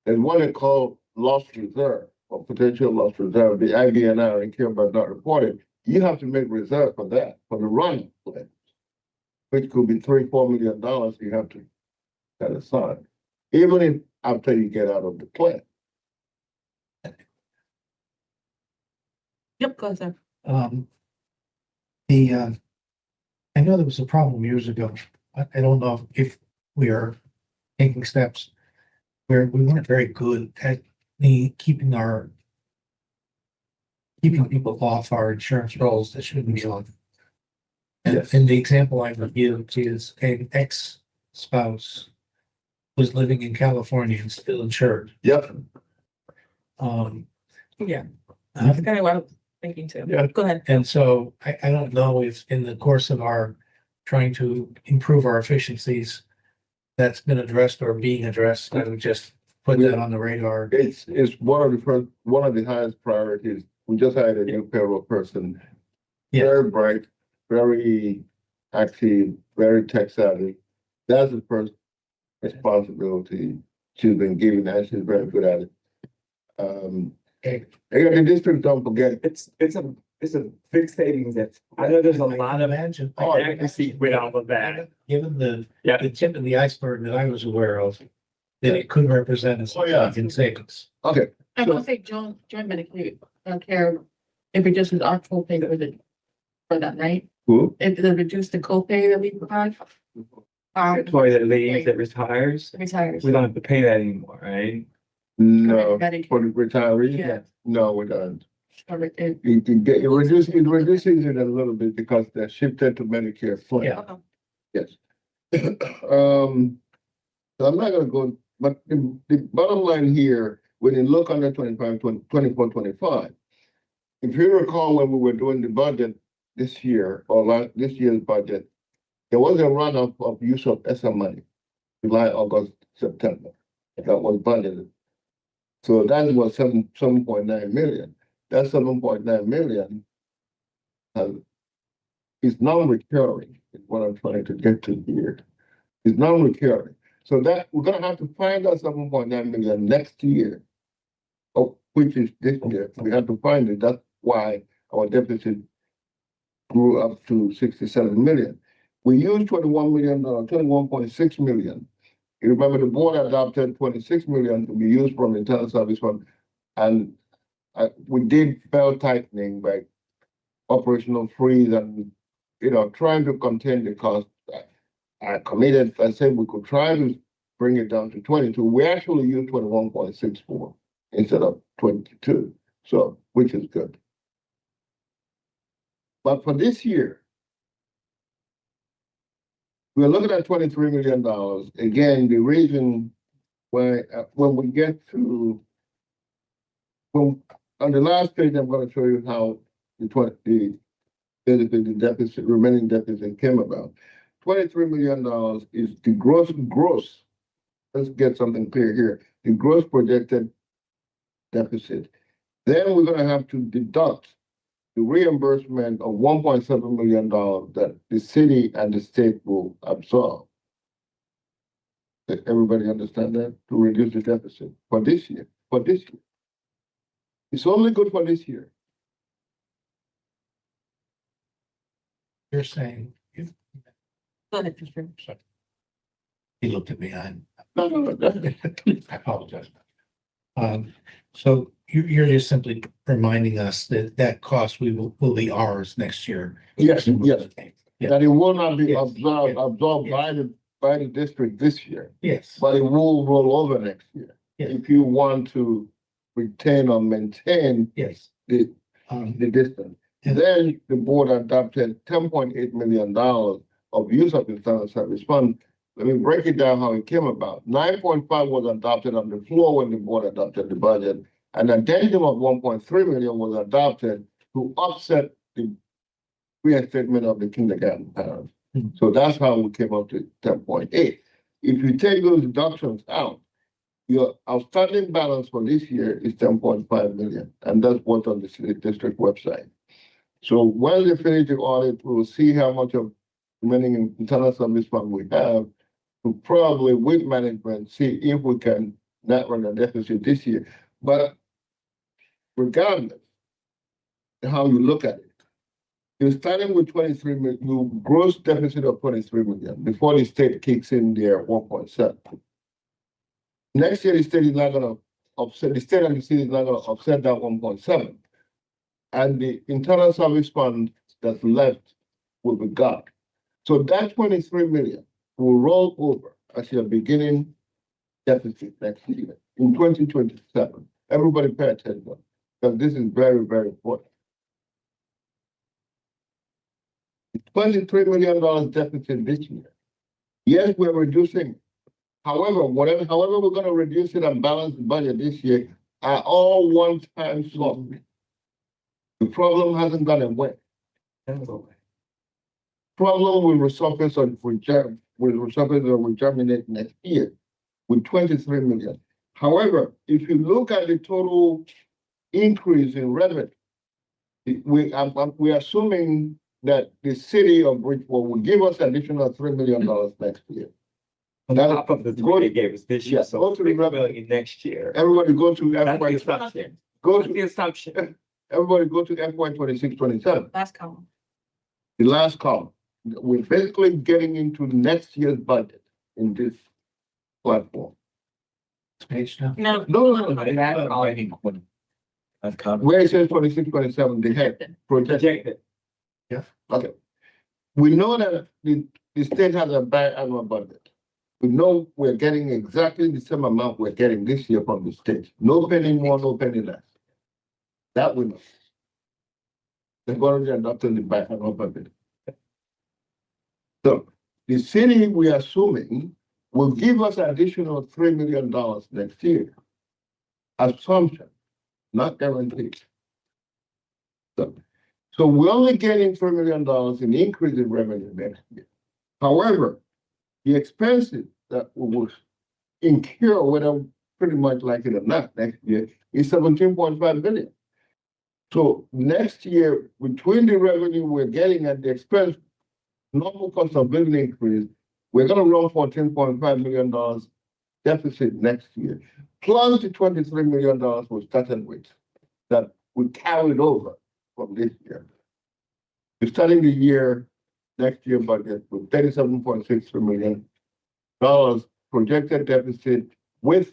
there's what they call loss reserve or potential loss reserve, the IBNR, incurred but not reported. You have to make reserve for that, for the run claims, which could be $3, $4 million you have to set aside, even if after you get out of the claim. Yep, go ahead, sir. I know there was a problem years ago. I don't know if we are taking steps where we weren't very good at keeping people off our insurance rolls that shouldn't be on. And the example I would give is an ex-spouse was living in California and still insured. Yep. Yeah, that's kind of what I'm thinking too. Yeah. Go ahead. And so I don't know if in the course of our trying to improve our efficiencies, that's been addressed or being addressed. I would just put that on the radar. It's one of the highest priorities. We just hired a new payroll person. Yeah. Very bright, very active, very tech savvy. That's the first responsibility she's been given, and she's very good at it. Again, the district, don't forget, It's a big savings that, I know there's a lot of Imagine. accuracy with all of that. Given the Yeah. tip of the iceberg that I was aware of, that it could represent a significant savings. okay, I will say joint Medicare care, it reduces our copay for that, right? cool. It reduce the copay that we provide. Employee that leaves, that retires, Retires. we don't have to pay that anymore, right? No, Medicare. for the retirees, Yeah. no, we don't. Or it- It reduces it a little bit because they're shifted to Medicare plan. Yeah. Yes. So I'm not gonna go, but the bottom line here, when you look under 24, 25, if you recall when we were doing the budget this year, or this year's budget, there was a run of use of ESSA money, July, August, September, that was budgeted. So that was 7.9 million. That 7.9 million is non-recurring, is what I'm trying to get to here. It's non-recurring. So that we're gonna have to find that 7.9 million next year, which is this year. We have to find it. That's why our deficit grew up to 67 million. We used 21.6 million. You remember the board adopted 26 million to be used from internal service fund. And we did belt tightening by operational freeze and, trying to contain the cost. I committed, I said we could try to bring it down to 22. We actually used 21.64 instead of 22. So, which is good. But for this year, we're looking at $23 million. Again, the reason why, when we get to, on the last page, I'm going to show you how the deficit, remaining deficit came about. $23 million is the gross. Let's get something clear here. The gross projected deficit. Then we're going to have to deduct the reimbursement of $1.7 million that the city and the state will absorb. Does everybody understand that? To reduce the deficit for this year. For this year. It's only good for this year. You're saying, Go ahead, Commissioner. he looked at me, No. I apologize. So you're just simply reminding us that that cost will be ours next year. Yes, yes. Yeah. That it will not be Yes, absorbed yes. by the district this year, Yes, but it will roll over next year. Yes. If you want to retain or maintain yes. the distance. And- Then the board adopted $10.8 million of use of internal service fund. Let me break it down how it came about. 9.5 was adopted on the floor when the board adopted the budget. An addendum of 1.3 million was adopted to offset the reinstatement of the kindergarten parents. Mhm. So that's how we came up to 10.8. If you take those deductions out, your outstanding balance for this year is 10.5 million, and that's what's on the city district website. So when they finish the audit, we'll see how much of remaining internal service fund we have to probably with management, see if we can not run a deficit this year. But regardless of how you look at it, you're starting with 23 million, gross deficit of 23 million before the state kicks in their 1.7. Next year, the state is not going to offset, the state and the city is not going to offset that 1.7. And the internal service fund that's left will be gone. So that 23 million will roll over as your beginning deficit next year in 2027. Everybody pay attention because this is very, very important. $23 million deficit this year. Yes, we're reducing. However, however we're going to reduce it and balance the budget this year are all one-time slots. The problem hasn't gone away. Problem will resurface or germinate next year with 23 million. However, if you look at the total increase in revenue, we're assuming that the city of Bridgeport will give us additional $3 million next year. On top of the three they gave us this year, Yes, so go to the $3 million next year. Everybody go to That's the FY, assumption. go That's the to, assumption. everybody go to FY 26-27. Last column. The last column. We're basically getting into next year's budget in this platform. Page now. No. No. Where it says 26-27, the head projected. Projected. Okay. We know that the state has a biannual budget. We know we're getting exactly the same amount we're getting this year from the state. No penny more, no penny less. That we know. They've already adopted the biannual budget. So the city, we are assuming, will give us additional $3 million next year. Assumption, not guaranteed. So we're only getting $3 million in increase in revenue next year. However, the expenses that we will incur, whether pretty much like it or not next year, is 17.5 billion. So next year, between the revenue we're getting and the expense, normal cost of living increase, we're gonna run $14.5 million deficit next year, plus the $23 million we started with, that we carried over from this year. We're starting the year, next year budget with $37.63 million projected deficit with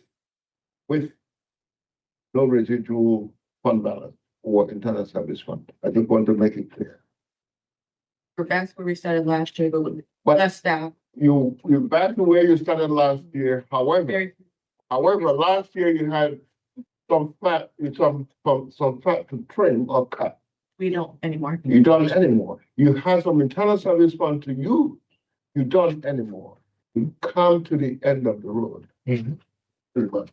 no residual fund balance or internal service fund. I just want to make it clear. That's where we started last year, but with But less staff. you're back to where you started last year. Very, However, last year you had some fat to trim or cut. we don't anymore. You don't anymore. You have some internal service fund to use. You don't anymore. You come to the end of the road. Pretty much.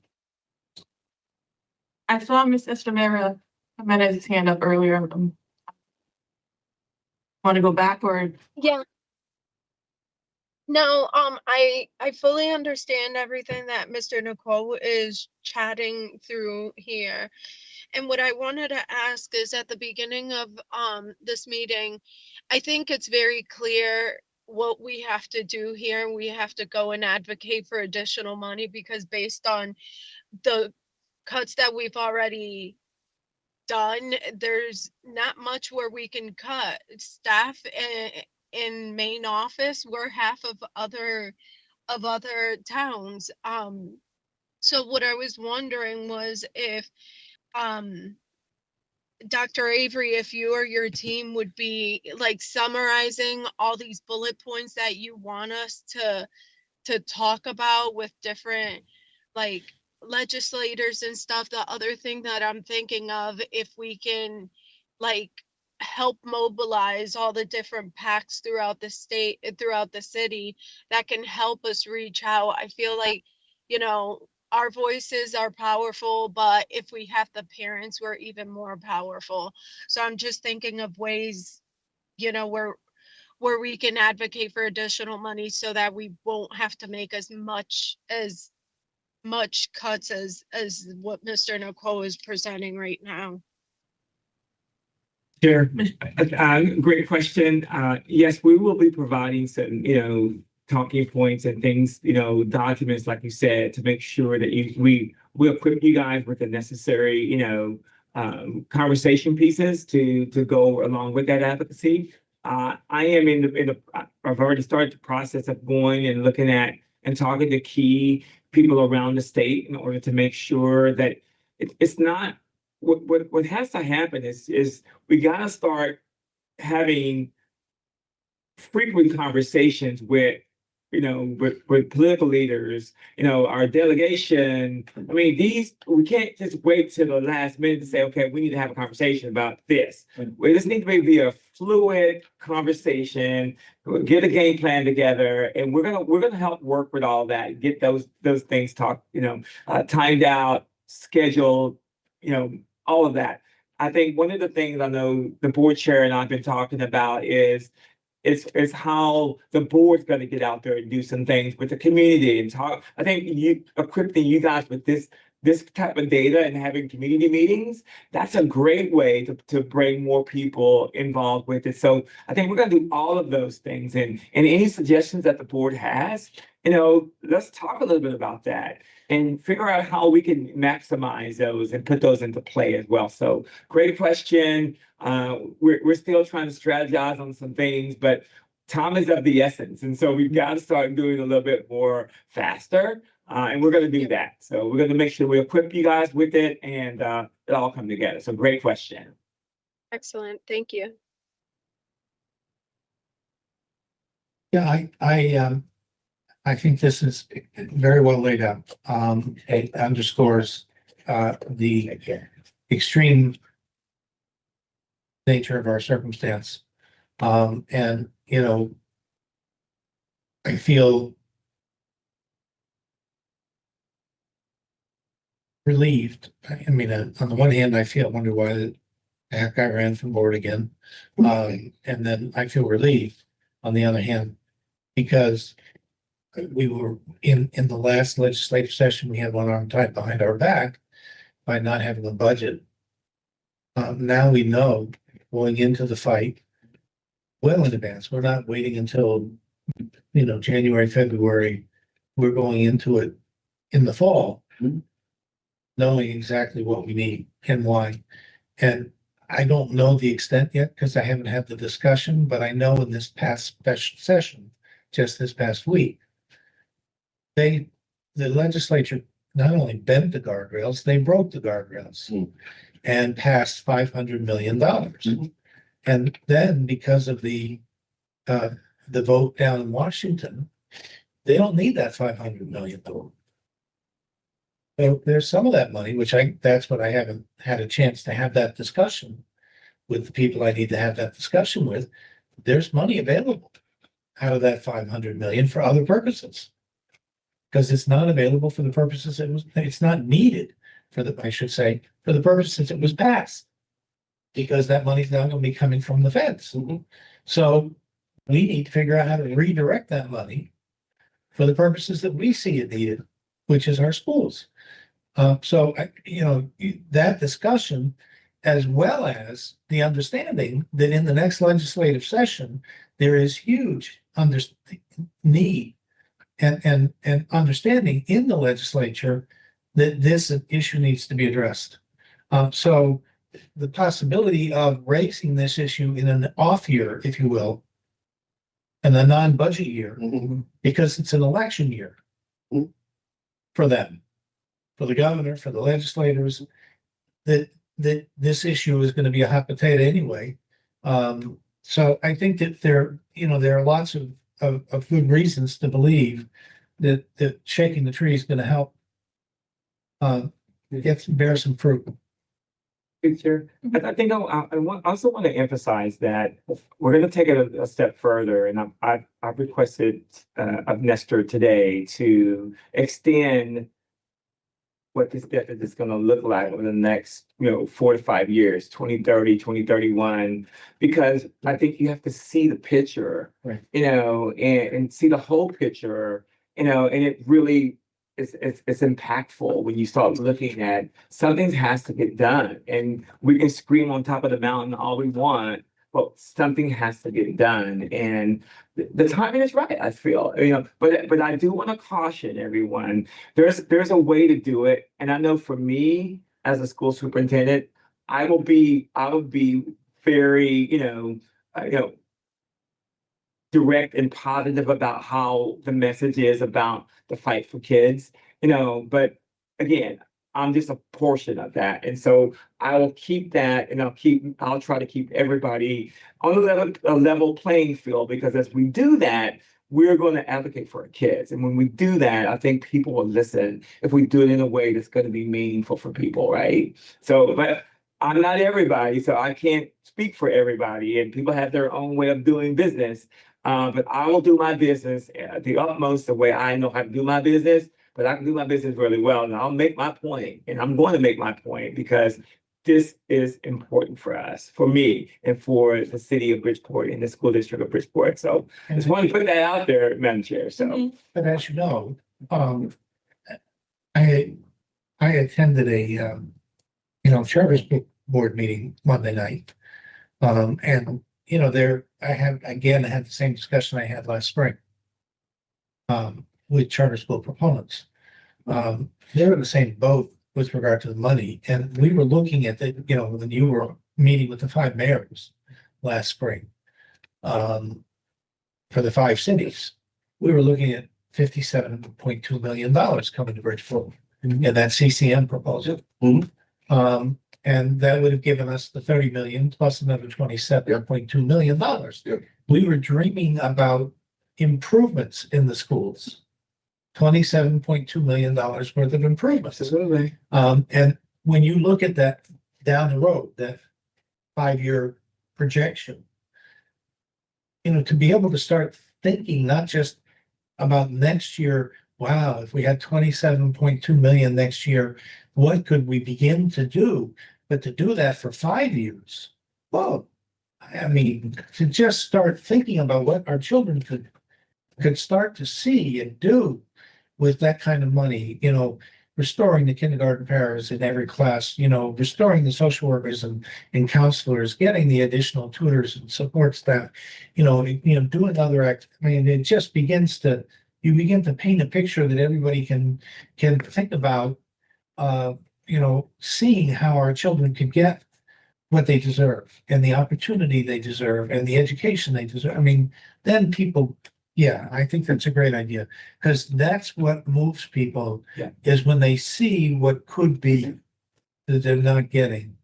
I saw Ms. Estamera Jimenez's hand up earlier. Want to go back or? Yeah. No, I fully understand everything that Mr. Nicole is chatting through here. And what I wanted to ask is at the beginning of this meeting, I think it's very clear what we have to do here. We have to go and advocate for additional money because based on the cuts that we've already done, there's not much where we can cut. Staff in main office, we're half of other towns. So what I was wondering was if Dr. Avery, if you or your team would be like summarizing all these bullet points that you want us to talk about with different like legislators and stuff. The other thing that I'm thinking of, if we can like help mobilize all the different PACs throughout the state, throughout the city that can help us reach out. I feel like, you know, our voices are powerful, but if we have the parents, we're even more powerful. So I'm just thinking of ways, you know, where we can advocate for additional money so that we won't have to make as much cuts as what Mr. Nicole is presenting right now. Sure. Great question. Yes, we will be providing some, talking points and things, documents, like you said, to make sure that we equip you guys with the necessary, conversation pieces to go along with that advocacy. I am I've already started the process of going and looking at and talking to key people around the state in order to make sure that it's not what has to happen is we got to start having frequent conversations with political leaders, our delegation. I mean, we can't just wait till the last minute to say, okay, we need to have a conversation about this. We just need to be a fluid conversation, get a game plan together, and we're gonna help work with all that, get those things timed out, scheduled, all of that. I think one of the things I know the board chair and I've been talking about is how the board's going to get out there and do some things with the community and talk. I think equipping you guys with this type of data and having community meetings, that's a great way to bring more people involved with it. So I think we're going to do all of those things, and any suggestions that the board has, let's talk a little bit about that and figure out how we can maximize those and put those into play as well. So great question. We're still trying to strategize on some things, but time is of the essence. And so we've got to start doing a little bit more faster. And we're going to do that. So we're going to make sure we equip you guys with it and it all come together. So great question. Excellent. Thank you. Yeah, I think this is very well laid out. It underscores the extreme nature of our circumstance. And, I feel relieved. I mean, on the one hand, I wonder why the heck I ran from board again. And then I feel relieved. On the other hand, because we were in the last legislative session, we had one arm tied behind our back by not having a budget. Now we know going into the fight well in advance. We're not waiting until, January, February. We're going into it in the fall, knowing exactly what we need and why. And I don't know the extent yet because I haven't had the discussion, but I know in this past special session, just this past week, the legislature not only bent the guardrails, they broke the guardrails and passed $500 million. And then because of the vote down in Washington, they don't need that $500 million. There's some of that money, that's what I haven't had a chance to have that discussion with the people I need to have that discussion with. There's money available out of that $500 million for other purposes. Because it's not available for the purposes it's not needed for the purposes it was passed. Because that money's now going to be coming from the feds. So we need to figure out how to redirect that money for the purposes that we see it needed, which is our schools. That discussion, as well as the understanding that in the next legislative session, there is huge need and understanding in the legislature that this issue needs to be addressed. So the possibility of raising this issue in an off year, if you will, in a non-budget year, because it's an election year for them, for the governor, for the legislators, that this issue is going to be a hot potato anyway. So I think that there are lots of good reasons to believe that shaking the tree is going to help bear some fruit. Chair. I think also want to emphasize that we're going to take it a step further, and I've requested of Nestor today to extend what this deficit is going to look like over the next 4 to 5 years, 2030, 2031, because I think you have to see the picture, right. And see the whole picture, and it really it's impactful when you start looking at something has to get done, and we can scream on top of the mountain all we want, but something has to get done, and the timing is right. I feel, but I do want to caution everyone. There's a way to do it, and I know for me as a school superintendent, I will be very, direct and positive about how the message is about the fight for kids, but again, I'm just a portion of that. And so I will keep that, and I'll try to keep everybody on a level playing field, because as we do that, we're going to advocate for our kids. And when we do that, I think people will listen if we do it in a way that's going to be meaningful for people, right? So, but I'm not everybody, so I can't speak for everybody, and people have their own way of doing business. But I will do my business at the utmost the way I know how to do my business, but I can do my business really well. And I'll make my point, and I'm going to make my point, because this is important for us, for me, and for the city of Bridgeport and the school district of Bridgeport. So I just want to put that out there, Madam Chair. So, But as you know, I attended a Charters board meeting Monday night. And I had the same discussion I had last spring with charter school proponents. They're in the same boat with regard to the money. And we were looking at when you were meeting with the 5 mayors last spring for the 5 cities, we were looking at $57.2 million coming to Bridgeport in that CCM proposal. And that would have given us the 30 million plus another $27.2 million. Yep. We were dreaming about improvements in the schools. $27.2 million worth of improvements. absolutely. And when you look at that down the road, that 5-year projection, to be able to start thinking not just about next year, wow, if we had 27.2 million next year, what could we begin to do? But to do that for 5 years, well, I mean, to just start thinking about what our children could could start to see and do with that kind of money, restoring the kindergarten parents in every class, restoring the social workers and counselors, getting the additional tutors and support staff, doing other it just you begin to paint a picture that everybody can think about, seeing how our children can get what they deserve and the opportunity they deserve and the education they deserve. Then people, yeah, I think that's a great idea because that's what moves people. Yeah. Is when they see what could be that they're not getting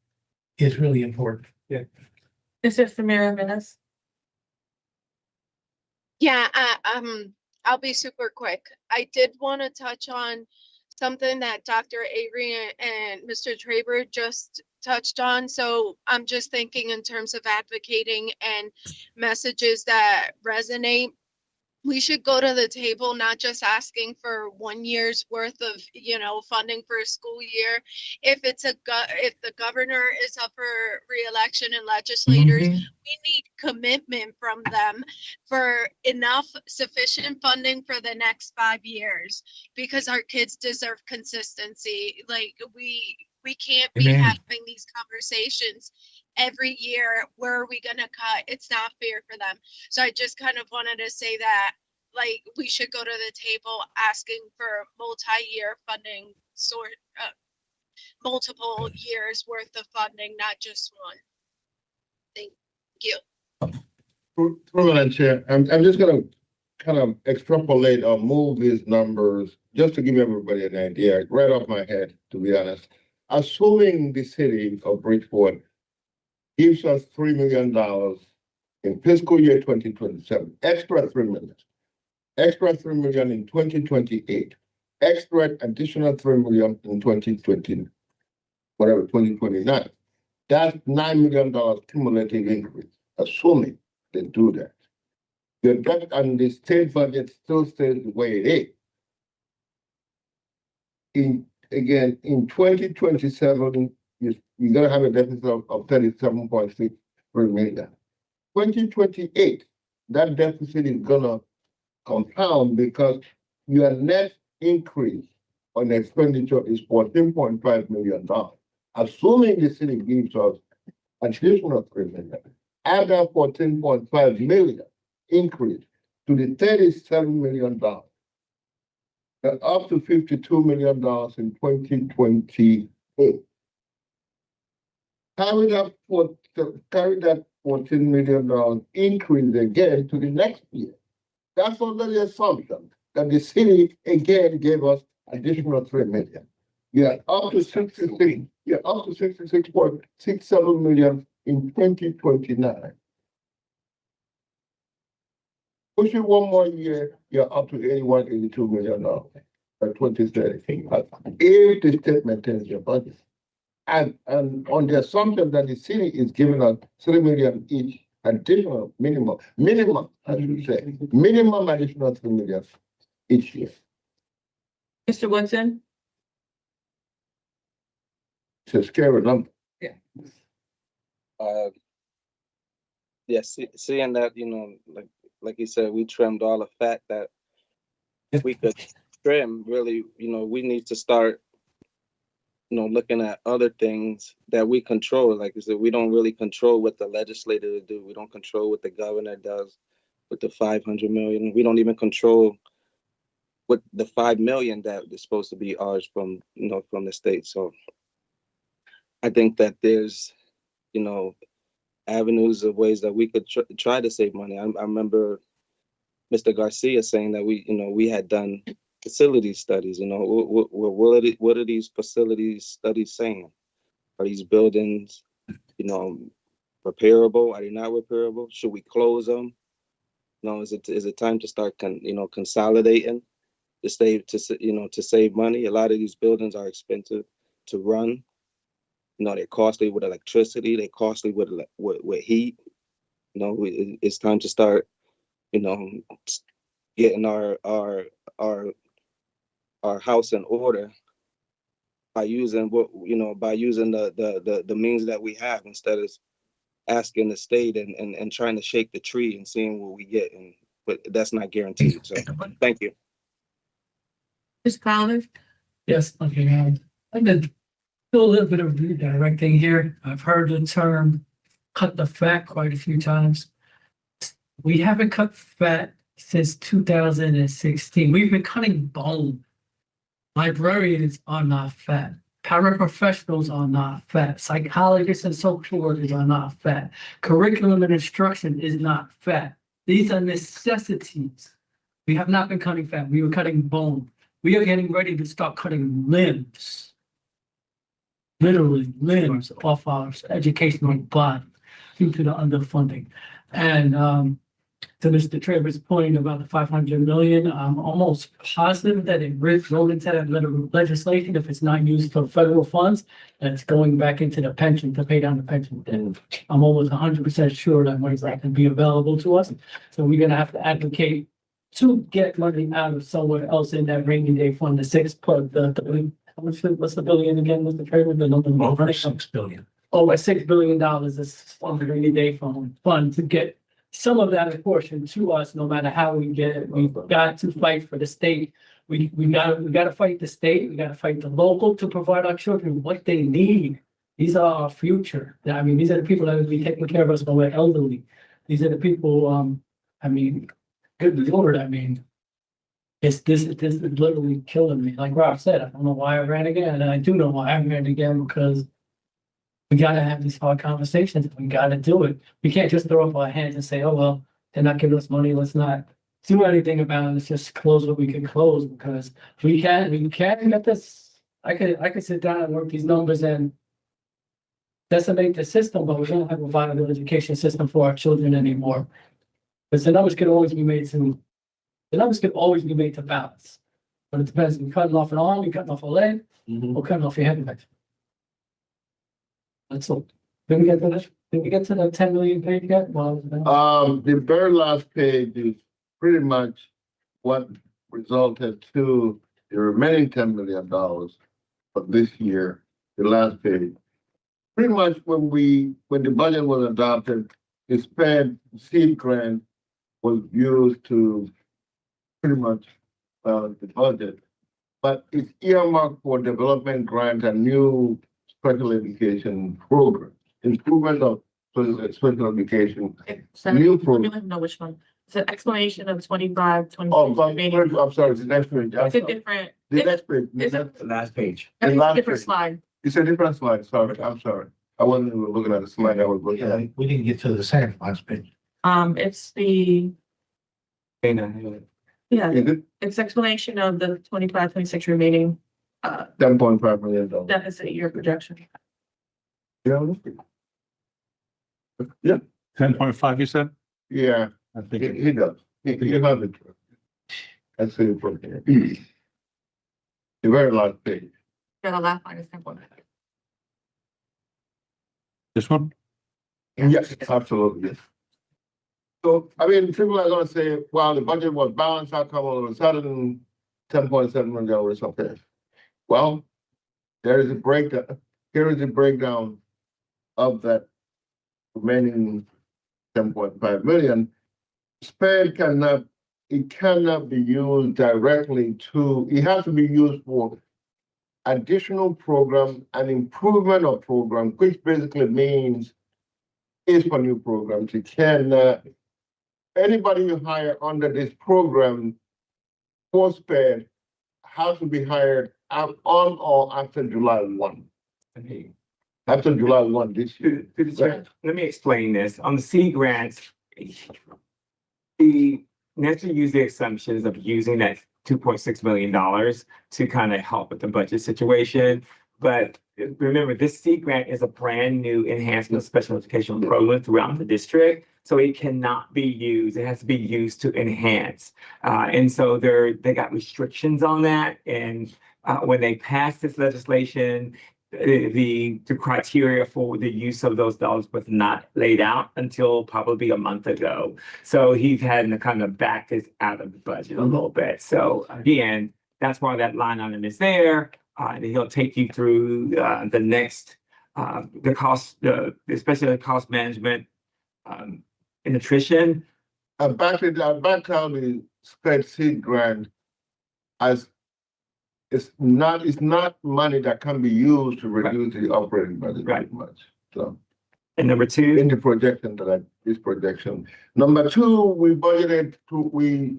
is really important. This is Samira Menace. Yeah, I'll be super quick. I did want to touch on something that Dr. Avery and Mr. Traber just touched on. So I'm just thinking in terms of advocating and messages that resonate. We should go to the table, not just asking for 1 year's worth of, funding for a school year. If if the governor is up for re-election and legislators, we need commitment from them for enough sufficient funding for the next 5 years because our kids deserve consistency. Like we can't be Amen. having these conversations every year. Where are we going to cut? It's not fair for them. So I just kind of wanted to say that, like, we should go to the table asking for multi-year funding, multiple years worth of funding, not just one. Thank you. Madam Chair, I'm just gonna kind of extrapolate or move these numbers just to give everybody an idea, right off my head, to be honest. Assuming the city of Bridgeport gives us $3 million in fiscal year 2027, extra $3 million. Extra $3 million in 2028, extra additional $3 million in 2020, whatever, 2029. That's $9 million cumulative increase, assuming they do that. The debt and the state budget still stays the way it is. In 2027, you're gonna have a deficit of 37.63 million. 2028, that deficit is gonna compound because your net increase on expenditure is $14.5 million. Assuming the city gives us additional $3 million, add that $14.5 million increase to the $37 million, up to $52 million in 2028. Carry that $14 million increase again to the next year. That's under the assumption that the city again gave us additional $3 million. You're up to 66.67 million in 2029. Push it one more year, you're up to 82 million by 2030. If the state maintains your budget. And on the assumption that the city is giving us 3 million each additional minimum, I should say, minimum additional 3 million each year. Mr. Woodson? It's a scary number. Yes, seeing that, like you said, we trimmed all the fat that we could trim. Really, we need to start, looking at other things that we control. Like I said, we don't really control what the legislator do. We don't control what the governor does with the 500 million. We don't even control what the 5 million that is supposed to be ours from the state. So I think that there's, avenues of ways that we could try to save money. I remember Mr. Garcia saying that we had done facility studies. What are these facility studies saying? Are these buildings, repairable? Are they not repairable? Should we close them? Is it time to start consolidating to save money? A lot of these buildings are expensive to run. They're costly with electricity. They're costly with heat. It's time to start, getting our house in order by using the means that we have instead of asking the state and trying to shake the tree and seeing what we get. And but that's not guaranteed. So thank you. Ms. Collins? Yes, okay, I'm gonna do a little bit of redirecting here. I've heard the term cut the fat quite a few times. We haven't cut fat since 2016. We've been cutting bone. Librarians are not fat. Paraprofessionals are not fat. Psychologists and social workers are not fat. Curriculum and instruction is not fat. These are necessities. We have not been cutting fat. We were cutting bone. We are getting ready to start cutting limbs. Literally limbs off our educational body due to the underfunding. And to Mr. Trevor's point about the 500 million, I'm almost positive that it rolled into that legislation if it's not used for federal funds, and it's going back into the pension to pay down the pension debt. I'm almost 100% sure that money's not going to be available to us. So we're going to have to advocate to get money out of somewhere else in that rainy day fund, the six plus how much, what's the billion again, Mr. Trevor's the number? Over 6 billion. Over $6 billion is on the rainy day fund to get some of that portion to us, no matter how we get it. We've got to fight for the state. We gotta fight the state. We gotta fight the local to provide our children what they need. These are our future. I mean, these are the people that will be taking care of us when we're elderly. These are the people, I mean, good Lord, I mean, this is literally killing me. Like Rob said, I don't know why I ran again, and I do know why I ran again, because we gotta have these hard conversations. We gotta do it. We can't just throw up our hands and say, oh, well, they're not giving us money. Let's not do anything about it. Let's just close what we can close, because we can get this. I could sit down and work these numbers and decimate the system, but we don't have a viable education system for our children anymore. Because the numbers could always be made to balance. But it depends. You're cutting off an arm, you're cutting off a leg, or cutting off your head. That's all. Did we get to the 10 million page yet? Well, The very last page is pretty much what resulted to the remaining $10 million for this year, the last page. Pretty much when the budget was adopted, the seed grant was used to pretty much the budget. But it's earmarked for development grant and new special education program, improvement of special education, new program. Let me know which one. It's an explanation of 25, 26. Oh, I'm sorry, it's the next page. It's a different. The next page. It's a The last page. The it's a last different page. slide. It's a different slide, sorry, I'm sorry. I wasn't even looking at the slide I was looking Yeah, at. we didn't get to the second last page. It's the, yeah, Is it it's explanation of the 25, 26 remaining, $10.5 million? deficit year projection. Yeah. Yeah, 10.5, you said? yeah, I think. he does. He has it. That's it from here. The very last page. Yeah, the last line is 10.5. This one? Yes, absolutely. Yes. So, I mean, people are gonna say, well, the budget was balanced, how come all of a sudden $10.7 million is okay? Well, there is a breakdown, here is a breakdown of that remaining 10.5 million. Sped cannot be used directly it has to be used for additional program and improvement of program, which basically means is for new programs. You cannot, anybody you hire under this program for SPED has to be hired on or after July 1. After July 1 this year. Let me explain this. On the C grants, the NESTA used the assumptions of using that $2.6 million to kind of help with the budget situation. But remember, this C grant is a brand new enhancement of special educational program throughout the district. So it cannot be used. It has to be used to enhance. And so they got restrictions on that. And when they passed this legislation, the criteria for the use of those dollars was not laid out until probably a month ago. So he's had to kind of back this out of the budget a little bit. So again, that's why that line item is there. And he'll take you through the next, the cost, especially the cost management and nutrition. I backed out the spreadsheet grant as it's not money that can be used to reduce the operating budget Right. very much. So And number two, in the projection this projection. Number two, we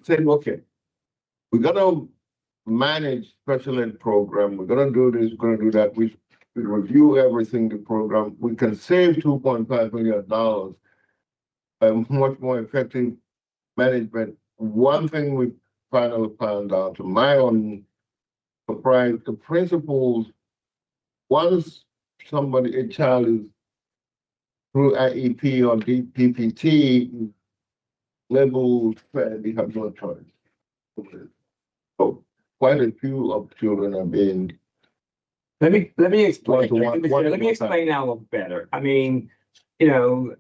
said, okay, we're gonna manage special ed program, we're gonna do this, we're gonna do that. We review everything, the program, we can save $2.5 million by much more effective management. One thing we finally found out, to my own surprise, the principals, once a child is through IEP or DPPT, labeled fed, they have no choice. So quite a few of children are being. let me explain. One-to-one, Let me explain that a little better. I mean, you know,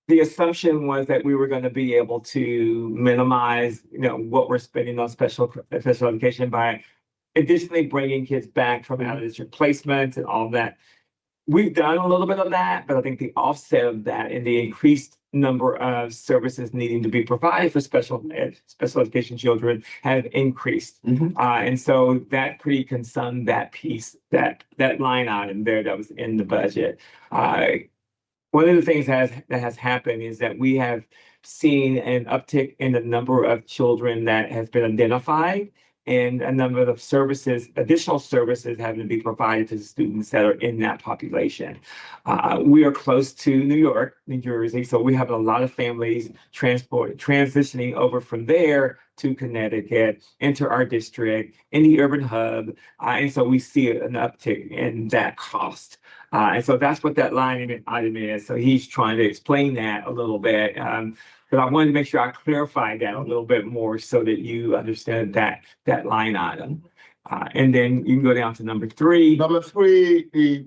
the assumption was that we were going to be able to minimize, what we're spending on special education by additionally bringing kids back from out of district placements and all that. We've done a little bit of that, but I think the offset of that and the increased number of services needing to be provided for special education children have increased. And so that pretty consumed that piece, that line item there that was in the budget. One of the things that has happened is that we have seen an uptick in the number of children that has been identified and a number of additional services having to be provided to the students that are in that population. We are close to New York, New Jersey, so we have a lot of families transitioning over from there to Connecticut, into our district, in the urban hub. And so we see an uptick in that cost. And so that's what that line item is. So he's trying to explain that a little bit. But I wanted to make sure I clarified that a little bit more so that you understand that line item. And then you can go down to number three. Number three, we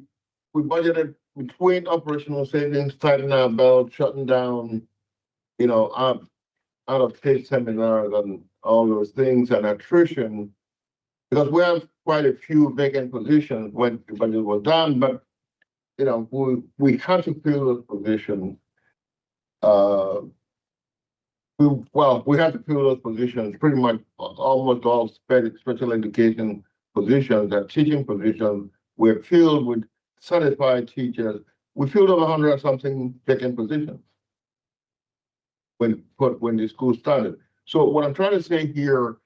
budgeted between operational savings, tightening our belt, shutting down, out of state seminars and all those things, and attrition, because we have quite a few vacant positions when the budget was done, but we had to fill those positions. We had to fill those positions, pretty much almost all special education positions and teaching positions were filled with certified teachers. We filled over 100 something vacant positions when the school started. So what I'm trying to say here,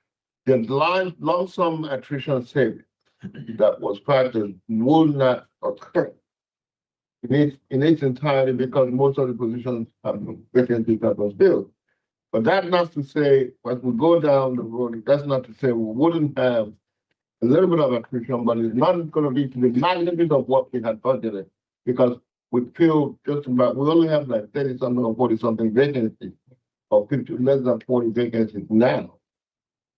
the lump sum attrition savings that was factored would not occur in its entirety because most of the positions have vacancies that was filled. But that's not to say, as we go down the road, that's not to say we wouldn't have a little bit of attrition, but it's not going to be to the magnitude of what we had budgeted because we feel we only have like 30 something or 40 something vacancies or less than 40 vacancies now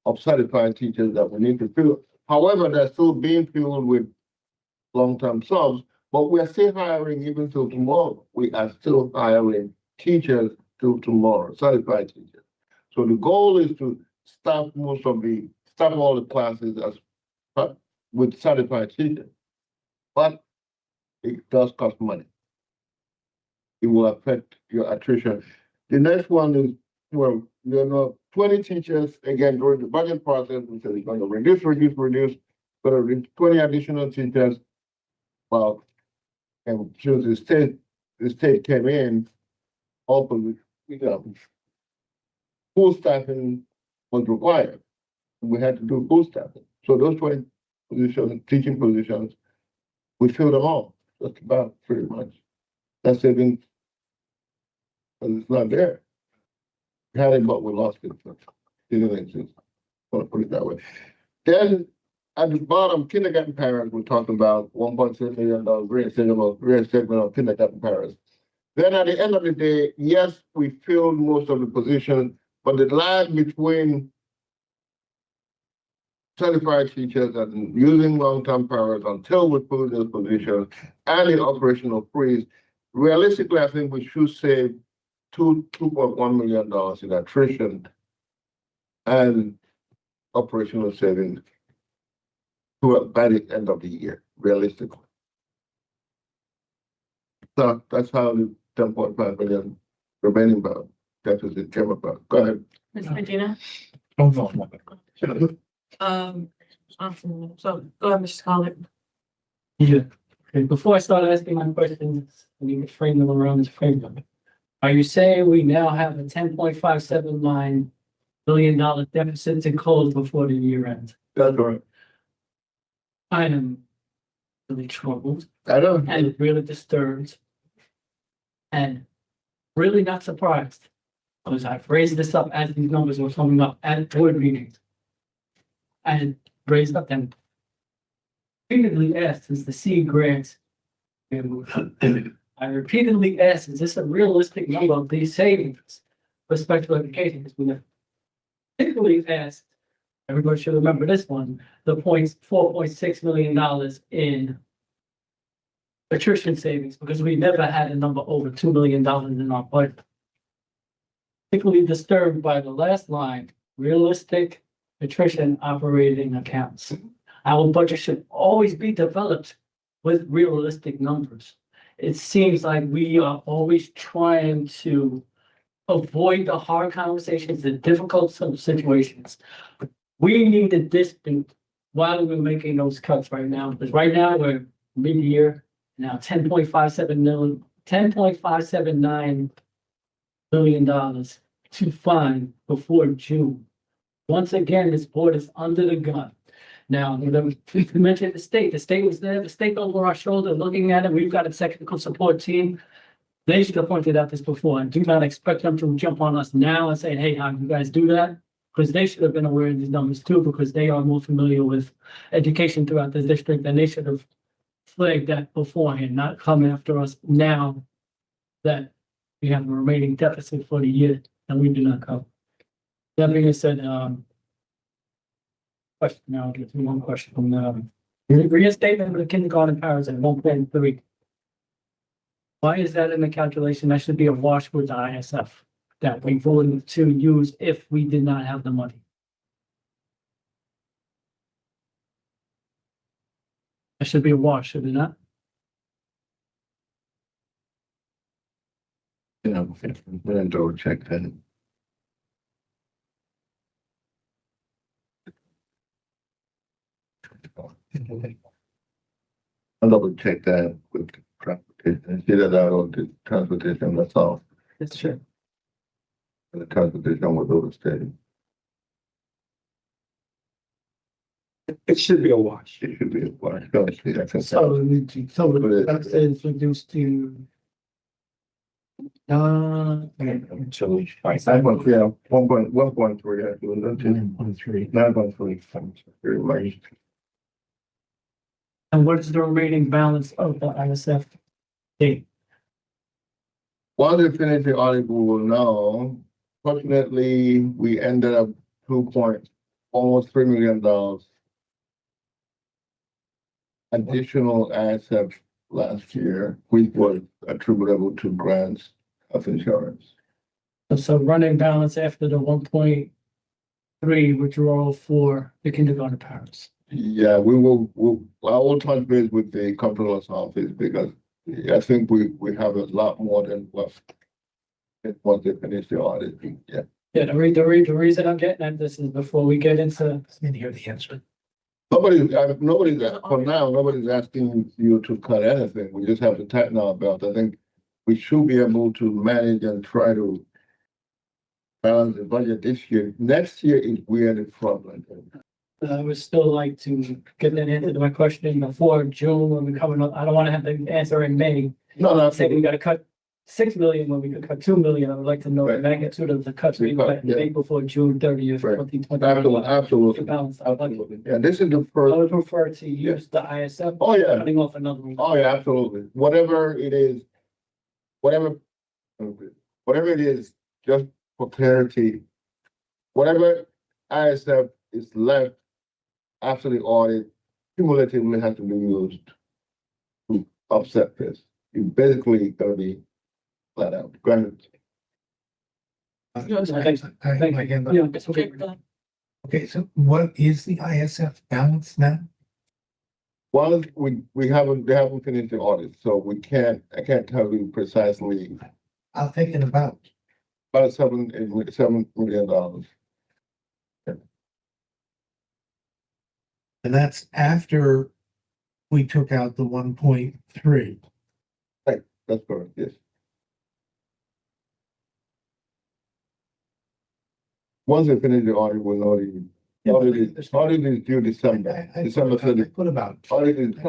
of certified teachers that we need to fill. However, they're still being filled with long-term subs, but we are still hiring even till tomorrow. We are still hiring teachers till tomorrow, certified teachers. So the goal is to staff all the classes with certified teachers, but it does cost money. It will affect your attrition. The next one is, 20 teachers, again, during the budget process, we said we're going to reduce, going to reduce 20 additional teachers. Well, and since the state came in, openly, full staffing was required. We had to do full staffing. So those 20 positions, teaching positions, we filled them all, just about pretty much. That's saving, because it's not there. We had it, but we lost it. It didn't exist. I want to put it that way. Then at the bottom, kindergarten parents, we're talking about $1.6 million reinstatement of kindergarten parents. Then at the end of the day, yes, we filled most of the positions, but the lag between certified teachers and using long-term parents until we fill those positions and the operational freeze, realistically, I think we should save $2.1 million in attrition and operational savings by the end of the year, realistically. So that's how the 10.5 million remaining balance deficit came about. Go ahead. Ms. Medina? Oh, no. So go ahead, Mr. Scarlett. Yeah. Okay, before I start asking my questions, I need to frame them around this framework. Are you saying we now have a $10.59 billion deficit to close before the year ends? That's right. I am really troubled I know. and really disturbed and really not surprised. Because I've raised this up as these numbers were coming up at board meetings. And raised up and repeatedly asked, is the seed grant? I repeatedly asked, is this a realistic number of these savings for special education? Because we have particularly asked, everybody should remember this one, the $4.6 million in attrition savings, because we never had a number over $2 million in our budget. Particularly disturbed by the last line, realistic attrition operating accounts. Our budget should always be developed with realistic numbers. It seems like we are always trying to avoid the hard conversations, the difficult situations. We need a dispute while we're making those cuts right now, because right now we're mid-year, now $10.579 billion to fund before June. Once again, this board is under the gun. Now, we mentioned the state was there, the state over our shoulder looking at it. We've got a technical support team. They should have pointed out this before, and do not expect them to jump on us now and say, hey, how do you guys do that? Because they should have been aware of these numbers too, because they are more familiar with education throughout the district, and they should have flagged that beforehand, not come after us now that we have a remaining deficit for the year and we do not cover. That being said, question now, I'll get to one question from the reinstatement of the kindergarten powers at 1.3. Why is that in the calculation? That should be a wash with the ISF that we voted to use if we did not have the money. That should be a wash, should it not? You know, then double check that. I'll double check that with transportation, see that out on the transportation, that's all, That's true. the transportation was overstated. It should be a wash. It should be, well, I don't see that. So the deficit is reduced to. Actually, I want, yeah, 1.3, actually, 9.3. And what is the remaining balance of the ISF date? Once we finish the audit, we will know. Fortunately, we ended up almost $3 million additional assets last year, which was attributable to grants of insurance. So running balance after the 1.3 withdrawal for the kindergarten parents. Yeah, I will touch base with the comptroller's office because I think we have a lot more than what once they finish the audit. Yeah. Yeah, the reason I'm getting at this is before we get into. Didn't hear the answer. Nobody's for now, nobody's asking you to cut anything. We just have to tighten our belt. I think we should be able to manage and try to balance the budget this year. Next year is where the problem is. I would still like to get that answer to my question before June when we come up. I don't want to have the answer in May. No, Say we gotta cut 6 million when we could cut 2 million. I would like to know the Right. magnitude of the cuts we cut Yeah. made before June 30th, Right. 2020. Absolutely. To balance our budget. Yeah, this is the I first. would prefer to use the ISF. Oh, yeah. Cutting off another one. Oh, yeah, absolutely. Whatever it is, whatever it is, just for clarity, whatever ISF is left after the audit, cumulatively has to be used to offset this. You basically gonna be flat out. Go ahead. Yeah, it's okay. Okay, so what is the ISF balance now? Well, they haven't finished the audit, so I can't tell you precisely. I'm thinking about About $7 million. And that's after we took out the 1.3. That's correct, yes. Once we finish the audit, we'll know audit is due December, December 30. Put about. Audit is, I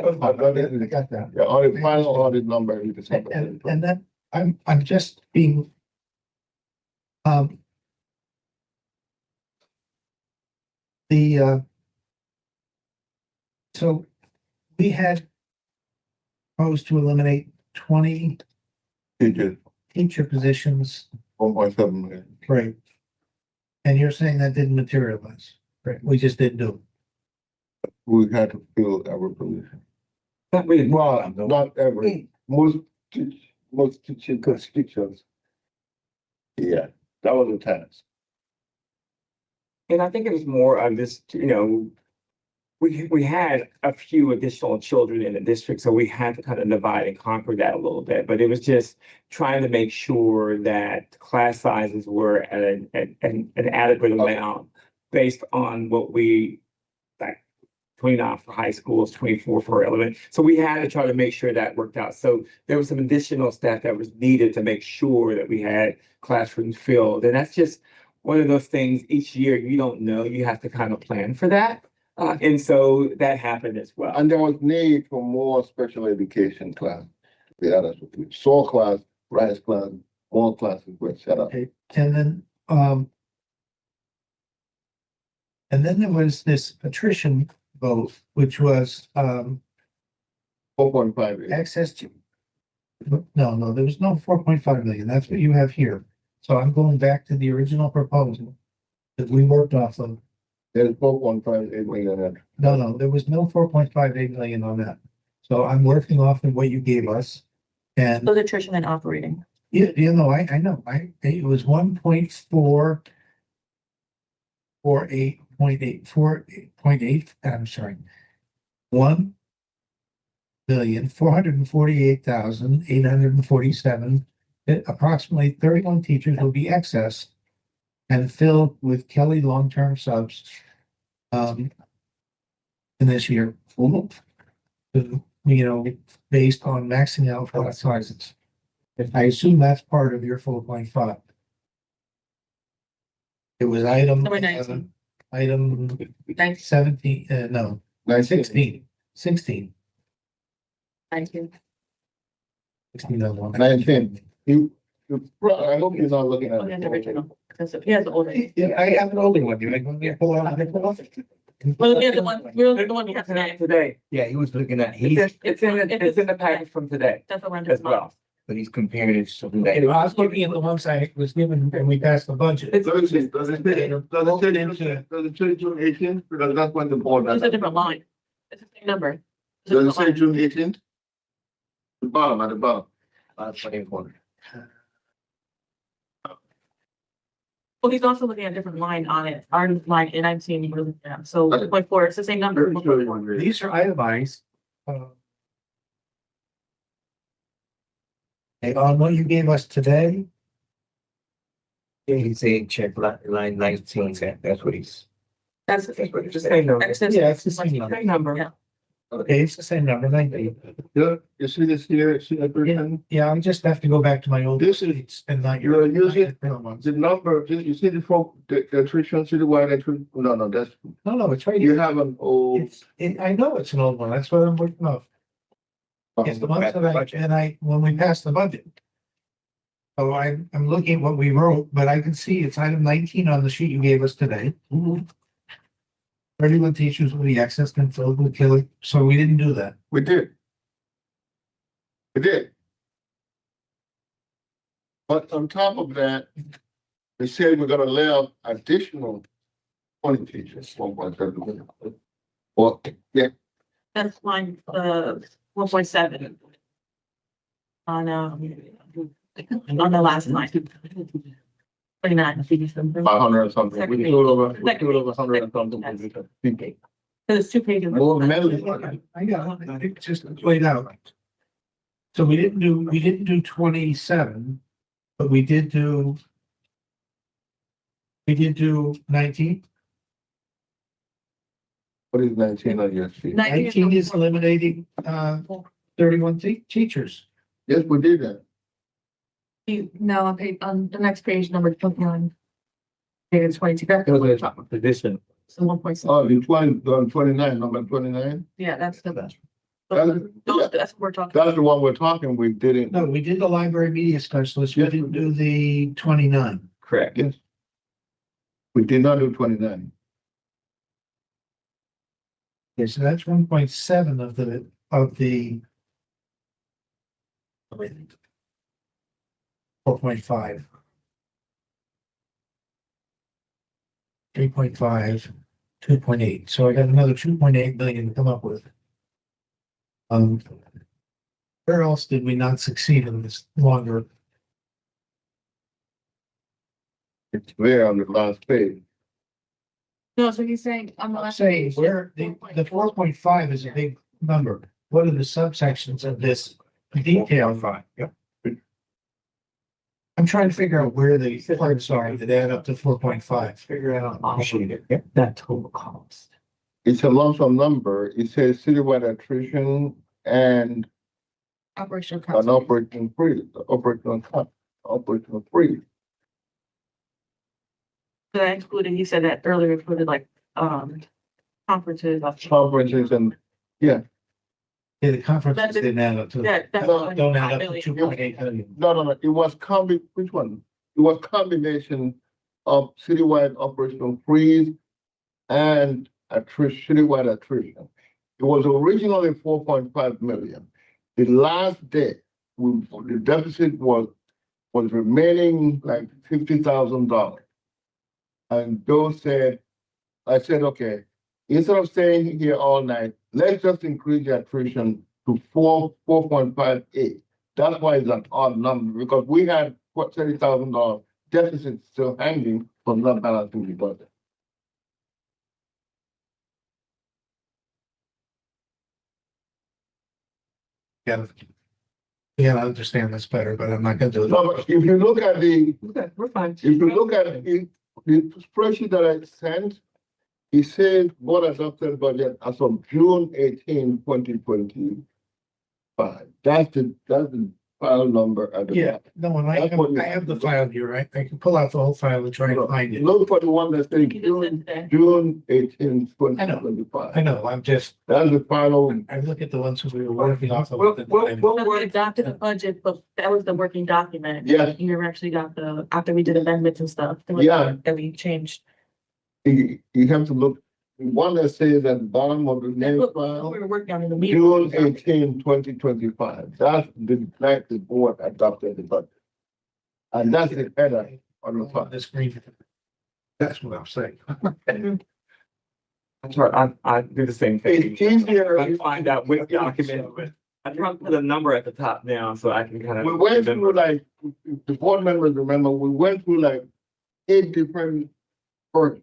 got that. yeah, final audit number is December. And then I'm just being. So we had proposed to eliminate 20 Teachers, teacher positions, 1.7 million. right? And you're saying that didn't materialize, right? We just didn't do it. We had to fill every position. Not really. Well, not every, most teachers. Yeah, that was a task. And I think it was more of this, we had a few additional children in the district, so we had to kind of divide and conquer that a little bit. But it was just trying to make sure that class sizes were at an adequate amount based on what we, like 29 for high schools, 24 for elementary. So we had to try to make sure that worked out. So there was some additional staff that was needed to make sure that we had classrooms filled. And that's just one of those things each year you don't know, you have to kind of plan for that. And so that happened as well. And there was need for more special education class. To be honest with you, soul class, rice class, more classes were set up. Okay, and then there was this attrition vote, which was 4.5. access to. No, there was no 4.5 million. That's what you have here. So I'm going back to the original proposal that we worked off of. There's 4.58 million. No, there was no 4.58 million on that. So I'm working off of what you gave us. And So the attrition and operating. I know, it was 1.448.8, I'm sorry. 1,448,847. Approximately 31 teachers will be excess and filled with Kelly long-term subs in this year. Based on maxing out class sizes. I assume that's part of your 4.5. It was item. Number 19. Item 17, no, 16. 16. 19. 16 on one. 19. I hope you're not looking at Oh, yeah, the it. original. Because he has the older. Yeah, I have an older one. You like me to pull out? Well, yeah, the one, we're the one we have today. Today, Yeah, he was looking at, it's in the package from today That's what we're as just well. but he's comparing it to Anyway, today. I was looking at the ones I was given when we passed the budget. Does it say June 18th? Because that's when the board. It's a different line. It's the same number. It's a Does it different say line. June 18th? The bottom, at the bottom. 24. Well, he's also looking at a different line on it. Our line in 19, we're looking at. So 1.4, it's the same number. Pretty sure you agree. These are itemized. On what you gave us today, He's saying check line 19, that's what he's. That's Just the same number. excess. Yeah, it's the same number. Same number. Yeah. okay, it's the same number, 19. Yeah, you see this here, see that person? Yeah, I just have to go back to my old. This is- sheets and not You're your. using the number, you see the folk, the attrition, see the wide attrition? No, that's, No, it's right you here. have an old. I know it's an old one. That's what I'm working off. It's the ones that when we passed the budget. So I'm looking at what we wrote, but I can see it's item 19 on the sheet you gave us today. 31 teachers will be accessed and filled with Kelly, so we didn't do that. We did. We did. But on top of that, we said we're gonna lay off additional 20 teachers, 1.7. Well, yeah, That's line, 1.7. On the last line. 29. 500 or something. We do it over 100 and something. Because it's 2 pages. More medals. I got it. It just laid out. So we didn't do 27, but we did do We did do 19. What is 19 on your sheet? 19 is eliminating 31 teachers. Yes, we did that. No, on the next page, number 29. It's 22, that's It was a top position. so 1.6. Oh, the 29, number 29. Yeah, that's the. That's- That's what we're talking. That's the one we're talking, we didn't. No, we did the library media specialist. We Yes, we didn't do the 29. Correct. Yes. We did not do 29. Okay, so that's 1.7 of the 4.5. 3.5, 2.8. So I got another 2.8 million to come up with. Where else did we not succeed in this longer? It's there on the last page. No, so he's saying on the I'm last saying page. where the 4.5 is a big number. What are the subsections of this detail? 4.5, yeah. I'm trying to figure out where the parts are that add up to 4.5. Figure out that total cost. It's a lump sum number. It says citywide attrition and Operational an cost. operating freeze, operational freeze. So that included, you said that earlier, included like, conferences. Conferences and, Yeah, the conferences didn't add up to, That, that's. don't add up to 2.8 million. no, it was which one? It was combination of citywide operational freeze and citywide attrition. It was originally 4.5 million. The last day, the deficit was remaining like $50,000. And Joe said, I said, okay, instead of staying here all night, let's just increase the attrition to 4.58. That's why it's an odd number, because we had $30,000 deficit still hanging from not balancing the budget. Yeah, I understand this better, but I'm not gonna do No, it. but if you look at the, Okay, we're fine. if you look at the spreadsheet that I sent, it says board adopted budget as of June 18, 2025. That's the file number at the Yeah, back. no, and That's what you- I have the file here, right? I can pull out the whole file and try and find it. Look for the one that says June 18, 2025. I know, I'm just, That's the final. I look at the ones we were working off of. We'll So work. we adopted the budget, but that was the working document. Yes. You never actually got after we did amendments and stuff. there was- Yeah. That we changed. You have to look, the one that says at the bottom of the That's name what file. we were working on in the meeting. June 18, 2025. That's the night the board adopted the budget. And that's the header on the On file. the screen. That's what I'm saying. That's right. I do the same thing. It's easier. I find out which document. I try to put a number at the top now so I can kind of. We went through like, if the board members remember, we went through like 8 different versions.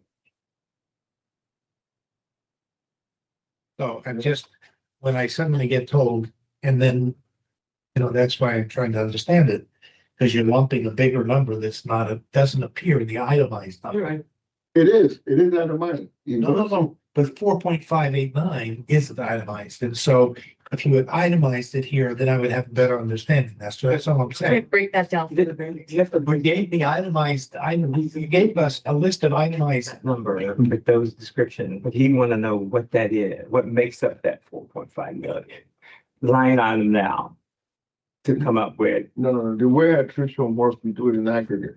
So I'm just, when I suddenly get told, and then, that's why I'm trying to understand it. Because you're lumping a bigger number that's doesn't appear in the itemized You're number. right. It is itemized. No, but 4.589 isn't itemized, and so if you had itemized it here, then I would have a better understanding. That's all I'm saying. Break that down. You have to You gave the itemized item, you gave us a list of itemized. number with those descriptions, but he want to know what that is, what makes up that 4.5 million line item now to come up with. No, the way attrition works, we do it in aggregate.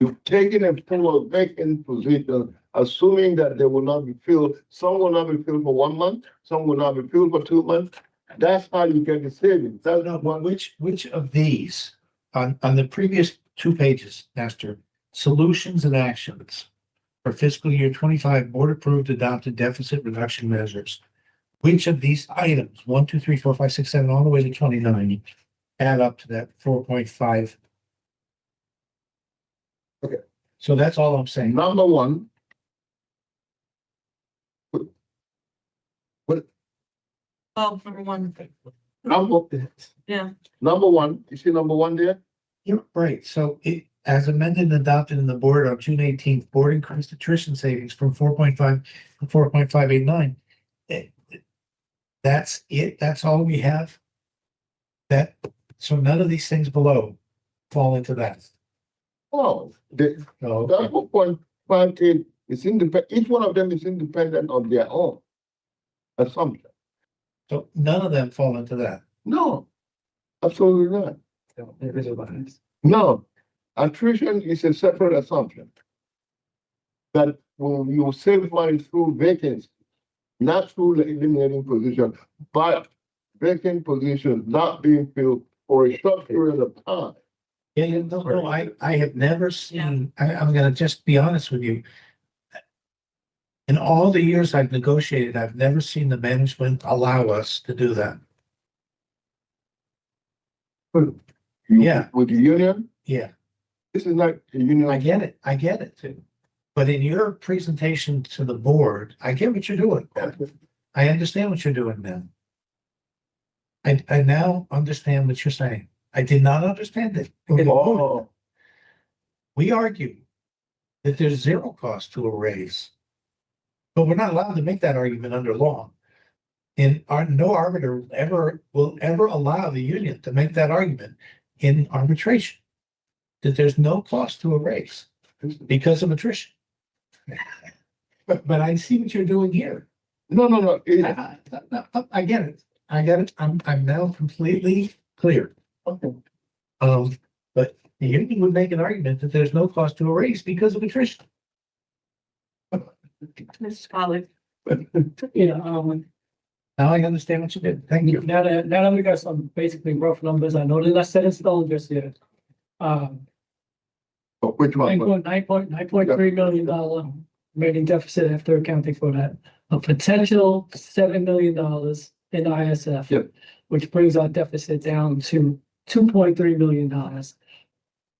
You've taken a pool of vacant positions, assuming that they will not be filled. Some will not be filled for 1 month, some will not be filled for 2 months. That's how you get the savings. That's No, one. but which of these, on the previous 2 pages, Master, solutions and actions for fiscal year 25, board approved adopted deficit reduction measures. Which of these items, 1, 2, 3, 4, 5, 6, 7, all the way to 29, add up to that 4.5? Okay. So that's all I'm saying. Number one. Oh, number one. Number Yeah. one, you see number one there? You're right. So as amended and adopted in the board on June 18th, board increased attrition savings from 4.5 to 4.589. That's it. That's all we have. So none of these things below fall into that. Oh, the, So, that 4.58 is independent, each one of them is independent of their own assumption. so none of them fall into that. No, absolutely not. So, individualized. No, attrition is a separate assumption. That will you save money through vacancy, not through eliminating position, but vacant positions not being filled for a short period of time. Yeah, no, I have never seen, I'm gonna just be honest with you. In all the years I've negotiated, I've never seen the management allow us to do that. Yeah. With the union, Yeah, this is not a union. I get it too. But in your presentation to the board, I get what you're doing. I understand what you're doing now. I now understand what you're saying. I did not understand it. Oh, We argue that there's zero cost to a raise. But we're not allowed to make that argument under law. And no arbiter will ever allow the union to make that argument in arbitration. That there's no cost to a raise because of attrition. But I see what you're doing here. no. I get it. I'm now completely clear. Okay. But the union would make an argument that there's no cost to a raise because of attrition. Mr. Pollard. Now I understand what you did. Thank you. Now that we got some basically rough numbers, I know they're not set in stone just yet. Which one? $9.3 million remaining deficit after accounting for that. A potential $7 million in ISF. Yep. Which brings our deficit down to $2.3 million.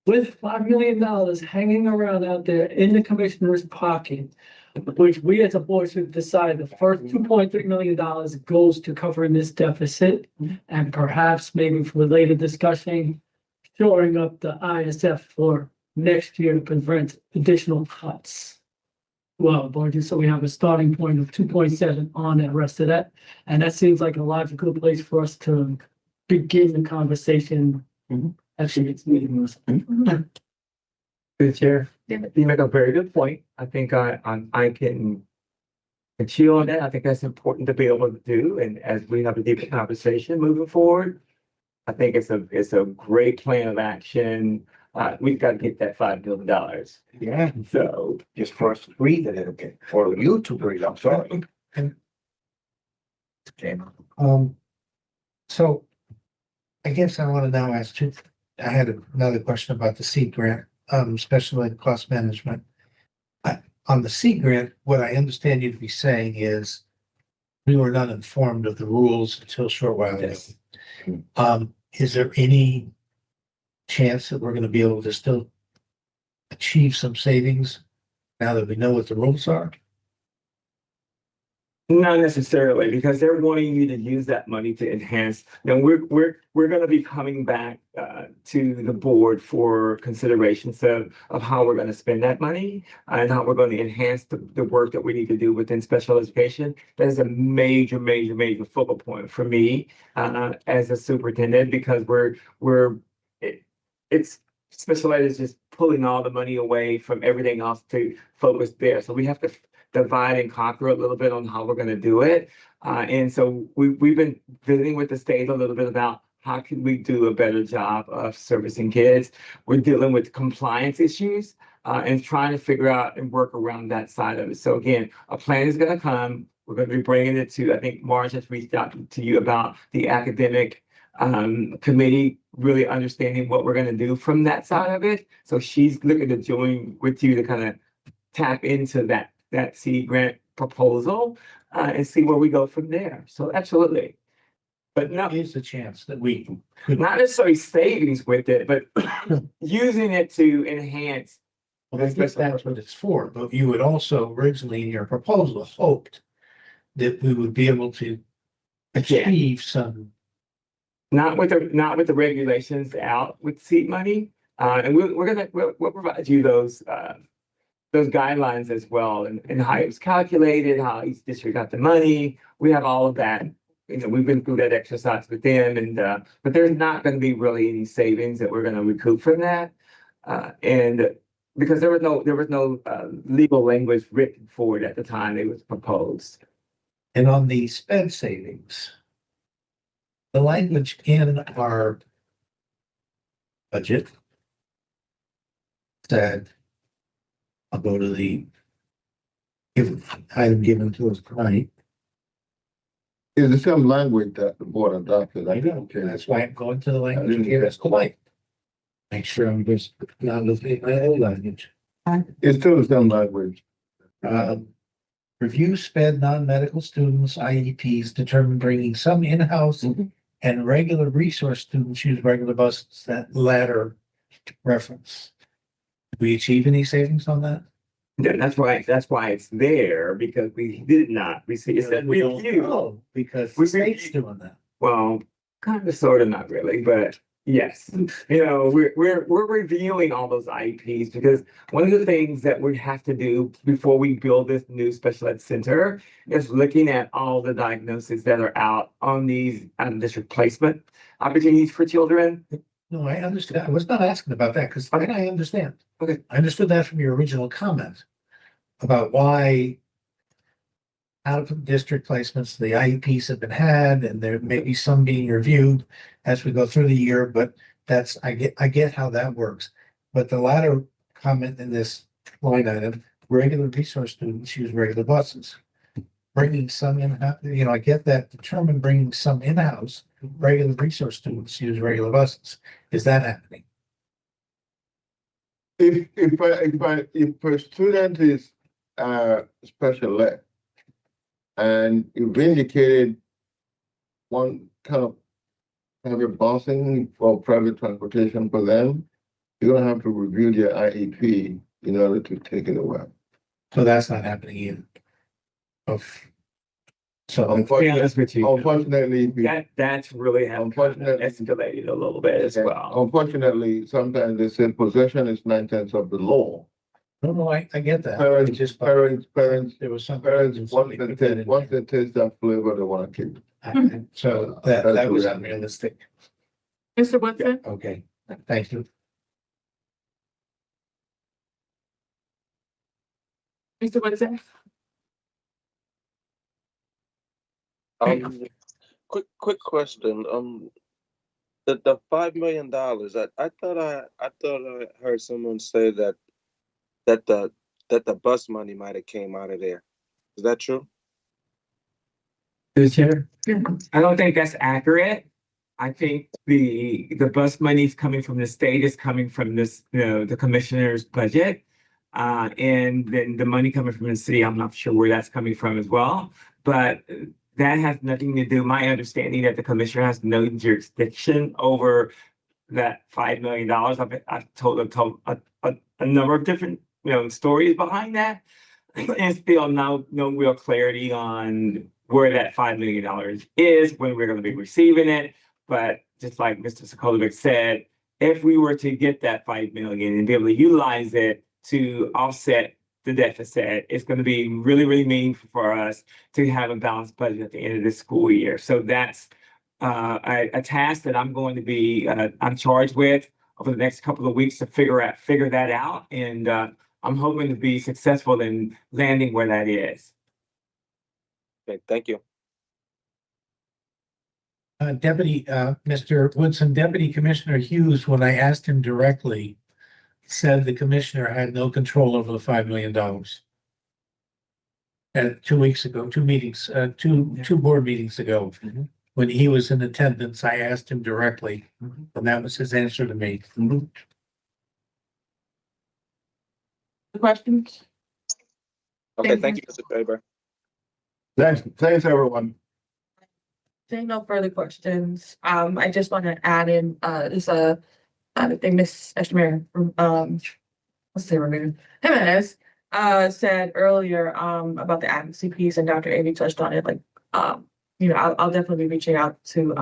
With $5 million hanging around out there in the commissioner's pocket, which we as a board should decide the first $2.3 million goes to covering this deficit. And perhaps maybe for later discussion, shoring up the ISF for next year to prevent additional cuts. Well, budget, so we have a starting point of 2.7 on the rest of that. And that seems like a logical place for us to begin the conversation at the next meeting. Good chair. You make a very good point. I think I can chew on that. I think that's important to be able to do. And as we have a deeper conversation moving forward, I think it's a great plan of action. We've got to get that $5 million. Yeah, So just for us to breathe a little bit, for you to breathe, I'm sorry. And Okay. so I guess I want to now ask you, I had another question about the seed grant, special ed cost management. On the seed grant, what I understand you to be saying is we were not informed of the rules until a short while ago. yes. Is there any chance that we're going to be able to still achieve some savings now that we know what the rules are? Not necessarily, because they're wanting you to use that money to enhance. Now, we're going to be coming back to the board for considerations of how we're going to spend that money and how we're going to enhance the work that we need to do within special education. That is a major focal point for me as a superintendent, because it's special ed is just pulling all the money away from everything else to focus there. So we have to divide and conquer a little bit on how we're going to do it. And so we've been visiting with the state a little bit about how can we do a better job of servicing kids. We're dealing with compliance issues and trying to figure out and work around that side of it. So again, a plan is going to come. We're going to be bringing it to, I think Marge has reached out to you about the academic committee, really understanding what we're going to do from that side of it. So she's looking to join with you to kind of tap into that seed grant proposal and see where we go from there. So absolutely. But no, Is a chance that we could. not necessarily savings with it, but using it to enhance. Well, I guess that's what it's for, but you would also originally in your proposal hoped that we would be able to achieve some. Not with the regulations out with seed money. And we'll provide you those guidelines as well, and how it's calculated, how each district got the money. We have all of that. We've been through that exercise with them, and but there's not going to be really any savings that we're going to recoup from that, and because there was no legal language written for it at the time it was proposed. And on the sped savings, the language in our budget said, I'll go to the item given to us tonight. Is the same language that the board adopted? I know, that's why I'm going to the language here as tonight. Make sure I'm just not looking at my old language. It's still the same language. Review sped non-medical students, IEPs, determine bringing some in-house and regular resource students use regular buses, that latter reference. Did we achieve any savings on that? Yeah, that's why it's there, because we did not receive, it said We don't review. know, because We the state's review. doing that. Well, kind of, sort of, not really, but yes. We're reviewing all those IEPs, because one of the things that we have to do before we build this new special ed center is looking at all the diagnoses that are out on these district placement opportunities for children. No, I understand. I was not asking about that, because I understand. Okay. I understood that from your original comment about why out of district placements, the IEPs have been had, and there may be some being reviewed as we go through the year, but I get how that works. But the latter comment in this line item, regular resource students use regular buses. Bringing some in, I get that, determine bringing some in-house, regular resource students use regular buses. Is that happening? If a student is special ed, and you've indicated one kind of private busing or private transportation for them, you're gonna have to review their IEP in order to take it away. So that's not happening either. So Be honest with you, Unfortunately, that's really have Unfortunately- escalated a little bit as well. unfortunately, sometimes they say possession is 9/10 of the law. no, I get that. Parents, It's just parents, there was some. once somebody they put that in taste, once there. they taste that flavor, they wanna keep it. So That's that was the- unrealistic. Mr. Woodson? Okay, thank you. Mr. Woodson? Quick question. The $5 million, I thought I heard someone say that the bus money might have came out of there. Is that true? The chair? I don't think that's accurate. I think the bus money is coming from the state, is coming from this, the commissioner's budget. And then the money coming from the city, I'm not sure where that's coming from as well, but that has nothing to do, my understanding that the commissioner has no jurisdiction over that $5 million. I've told a number of different, stories behind that. And still no real clarity on where that $5 million is, when we're going to be receiving it. But just like Mr. Sokolovic said, if we were to get that $5 million and be able to utilize it to offset the deficit, it's going to be really, really meaningful for us to have a balanced budget at the end of this school year. So that's a task that I'm going to be, I'm charged with over the next couple of weeks to figure that out. And I'm hoping to be successful in landing where that is. Okay, thank you. Mr. Woodson, Deputy Commissioner Hughes, when I asked him directly, said the commissioner had no control over the $5 million. And 2 weeks ago, two board meetings ago, when he was in attendance, I asked him directly, and that was his answer to me. Questions? Okay, Thank thank you. you, Mr. Faber. Thanks, everyone. Seeing no further questions, I just want to add in, this, I think Ms. Esmer, what's her name? Jimenez, said earlier, about the advocacy piece, and Dr. Amy touched on it, like, I'll definitely be reaching out to,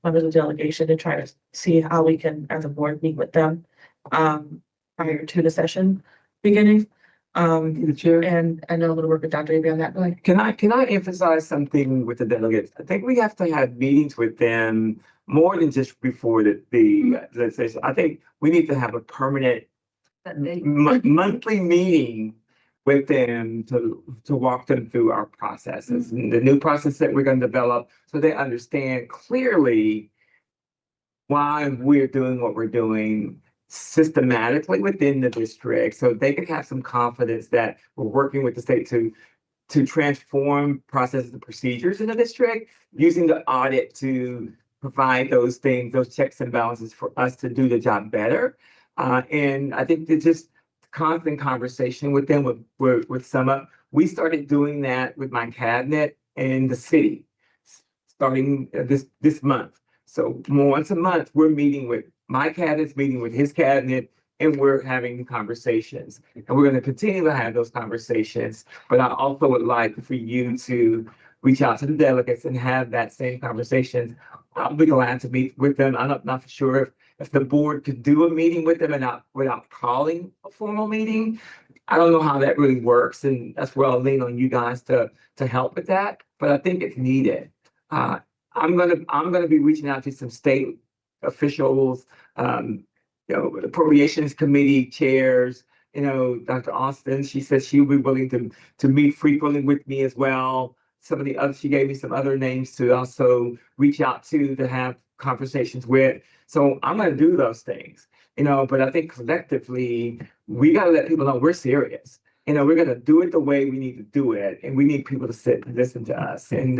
members of the delegation to try to see how we can, as a board, meet with them prior to the session beginning. The chair. And I know a little work with Dr. Avery on that, but like, Can I emphasize something with the delegates? I think we have to have meetings with them more than just before the legislation. I think we need to have a permanent monthly meeting with them to walk them through our processes and the new process that we're going to develop so they understand clearly why we're doing what we're doing systematically within the district so they can have some confidence that we're working with the state to transform processes and procedures in the district, using the audit to provide those things, those checks and balances for us to do the job better. And I think it's just constant conversation with them with some of, we started doing that with my cabinet in the city, starting this month. So once a month, we're meeting with my cabinet's meeting with his cabinet, and we're having conversations. And we're going to continue to have those conversations. But I also would like for you to reach out to the delegates and have that same conversation. I'll be glad to meet with them. I'm not sure if the board could do a meeting with them and not without calling a formal meeting. I don't know how that really works, and that's where I'll lean on you guys to help with that. But I think it's needed. I'm gonna be reaching out to some state officials, the appropriations committee chairs, Dr. Austin, she said she'll be willing to meet frequently with me as well. Some of the others, she gave me some other names to also reach out to have conversations with. So I'm gonna do those things, but I think collectively, we gotta let people know we're serious. We're gonna do it the way we need to do it, and we need people to sit and listen to us. And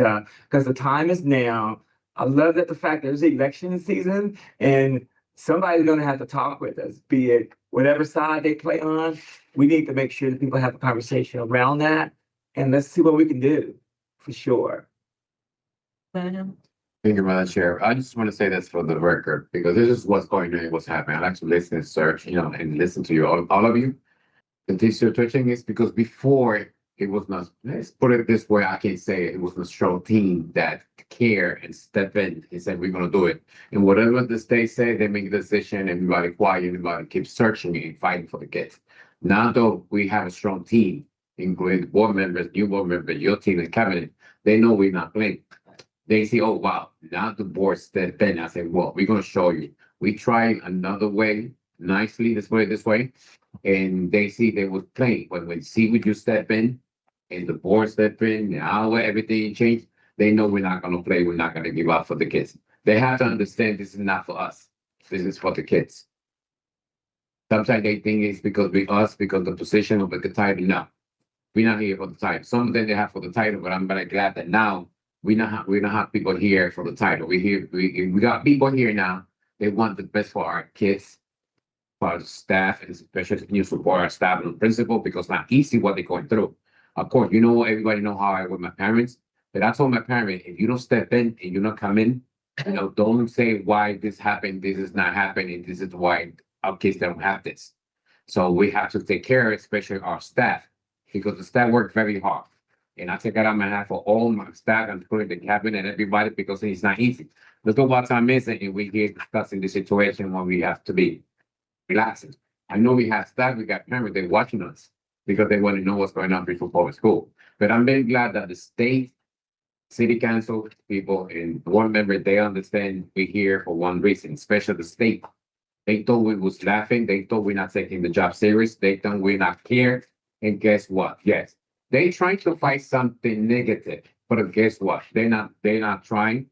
because the time is now. I love that the fact there's election season and somebody's gonna have to talk with us, be it whatever side they play on. We need to make sure that people have a conversation around that, and let's see what we can do, for sure. Thank you, Madam Chair. I just want to say this for the record, because this is what's going on, what's happening. I like to listen and search, and listen to you, all of you. The things you're touching is because before it was not, let's put it this way, I can say it was a strong team that care and step in and said, we're gonna do it. And whatever the state say, they make a decision, everybody quiet, everybody keeps searching and fighting for the kids. Now though, we have a strong team, including board members, new board members, your team and cabinet, they know we're not playing. They say, oh, wow, now the board step in. I said, well, we're gonna show you. We try another way, nicely, this way. And they see they were playing. When we see when you step in and the board step in, now everything changed, they know we're not gonna play, we're not gonna give up for the kids. They have to understand this is not for us. This is for the kids. Sometimes they think it's because because the position of the title. No, we're not here for the title. Some of them they have for the title, but I'm very glad that now we don't have people here for the title. We got people here now. They want the best for our kids, for our staff, and especially new support our staff and principal, because it's not easy what they're going through. Of course, everybody know how I with my parents, but I told my parents, if you don't step in and you don't come in, don't say why this happened, this is not happening, this is why our kids don't have this. So we have to take care, especially our staff, because the staff work very hard. And I take that on my hat for all my staff, including the cabinet and everybody, because it's not easy. Look at what time is it, and we're here discussing the situation when we have to be relaxing. I know we have staff, we got parents, they're watching us because they want to know what's going on before public school. But I'm very glad that the state, city council people, and board members, they understand we're here for one reason, especially the state. They thought we was laughing. They thought we're not taking the job serious. They thought we're not care. And guess what? Yes, they trying to find something negative, but guess what? They're not trying.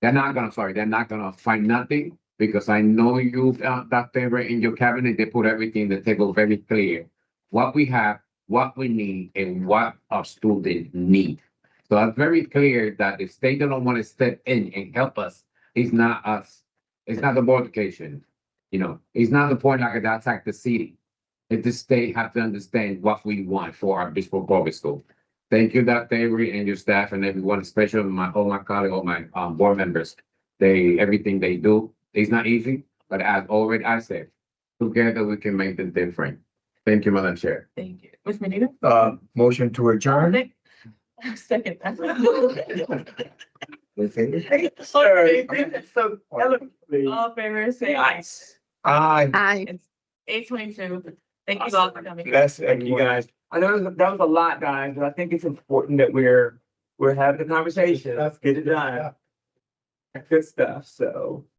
They're not gonna find nothing, because I know you, Dr. in your cabinet, they put everything on the table very clear. What we have, what we need, and what our students need. So it's very clear that if they don't want to step in and help us, it's not us. It's not the board of education. It's not the point like that's like the city. If the state have to understand what we want for our Bishop Public School. Thank you, Dr. Avery, and your staff and everyone, especially all my colleagues, all my board members. Everything they do. It's not easy, but as already I said, together we can make the difference. Thank you, Madam Chair. Thank you. Ms. Medina? Motion to adjourn. Second. Sure. So eloquently. All in favor, say aye. Aye. Aye. 8:22. Thank you all for coming. Thank you guys. I know that was a lot, guys, but I think it's important that we're having the conversation. Let's get it done. Good stuff, so.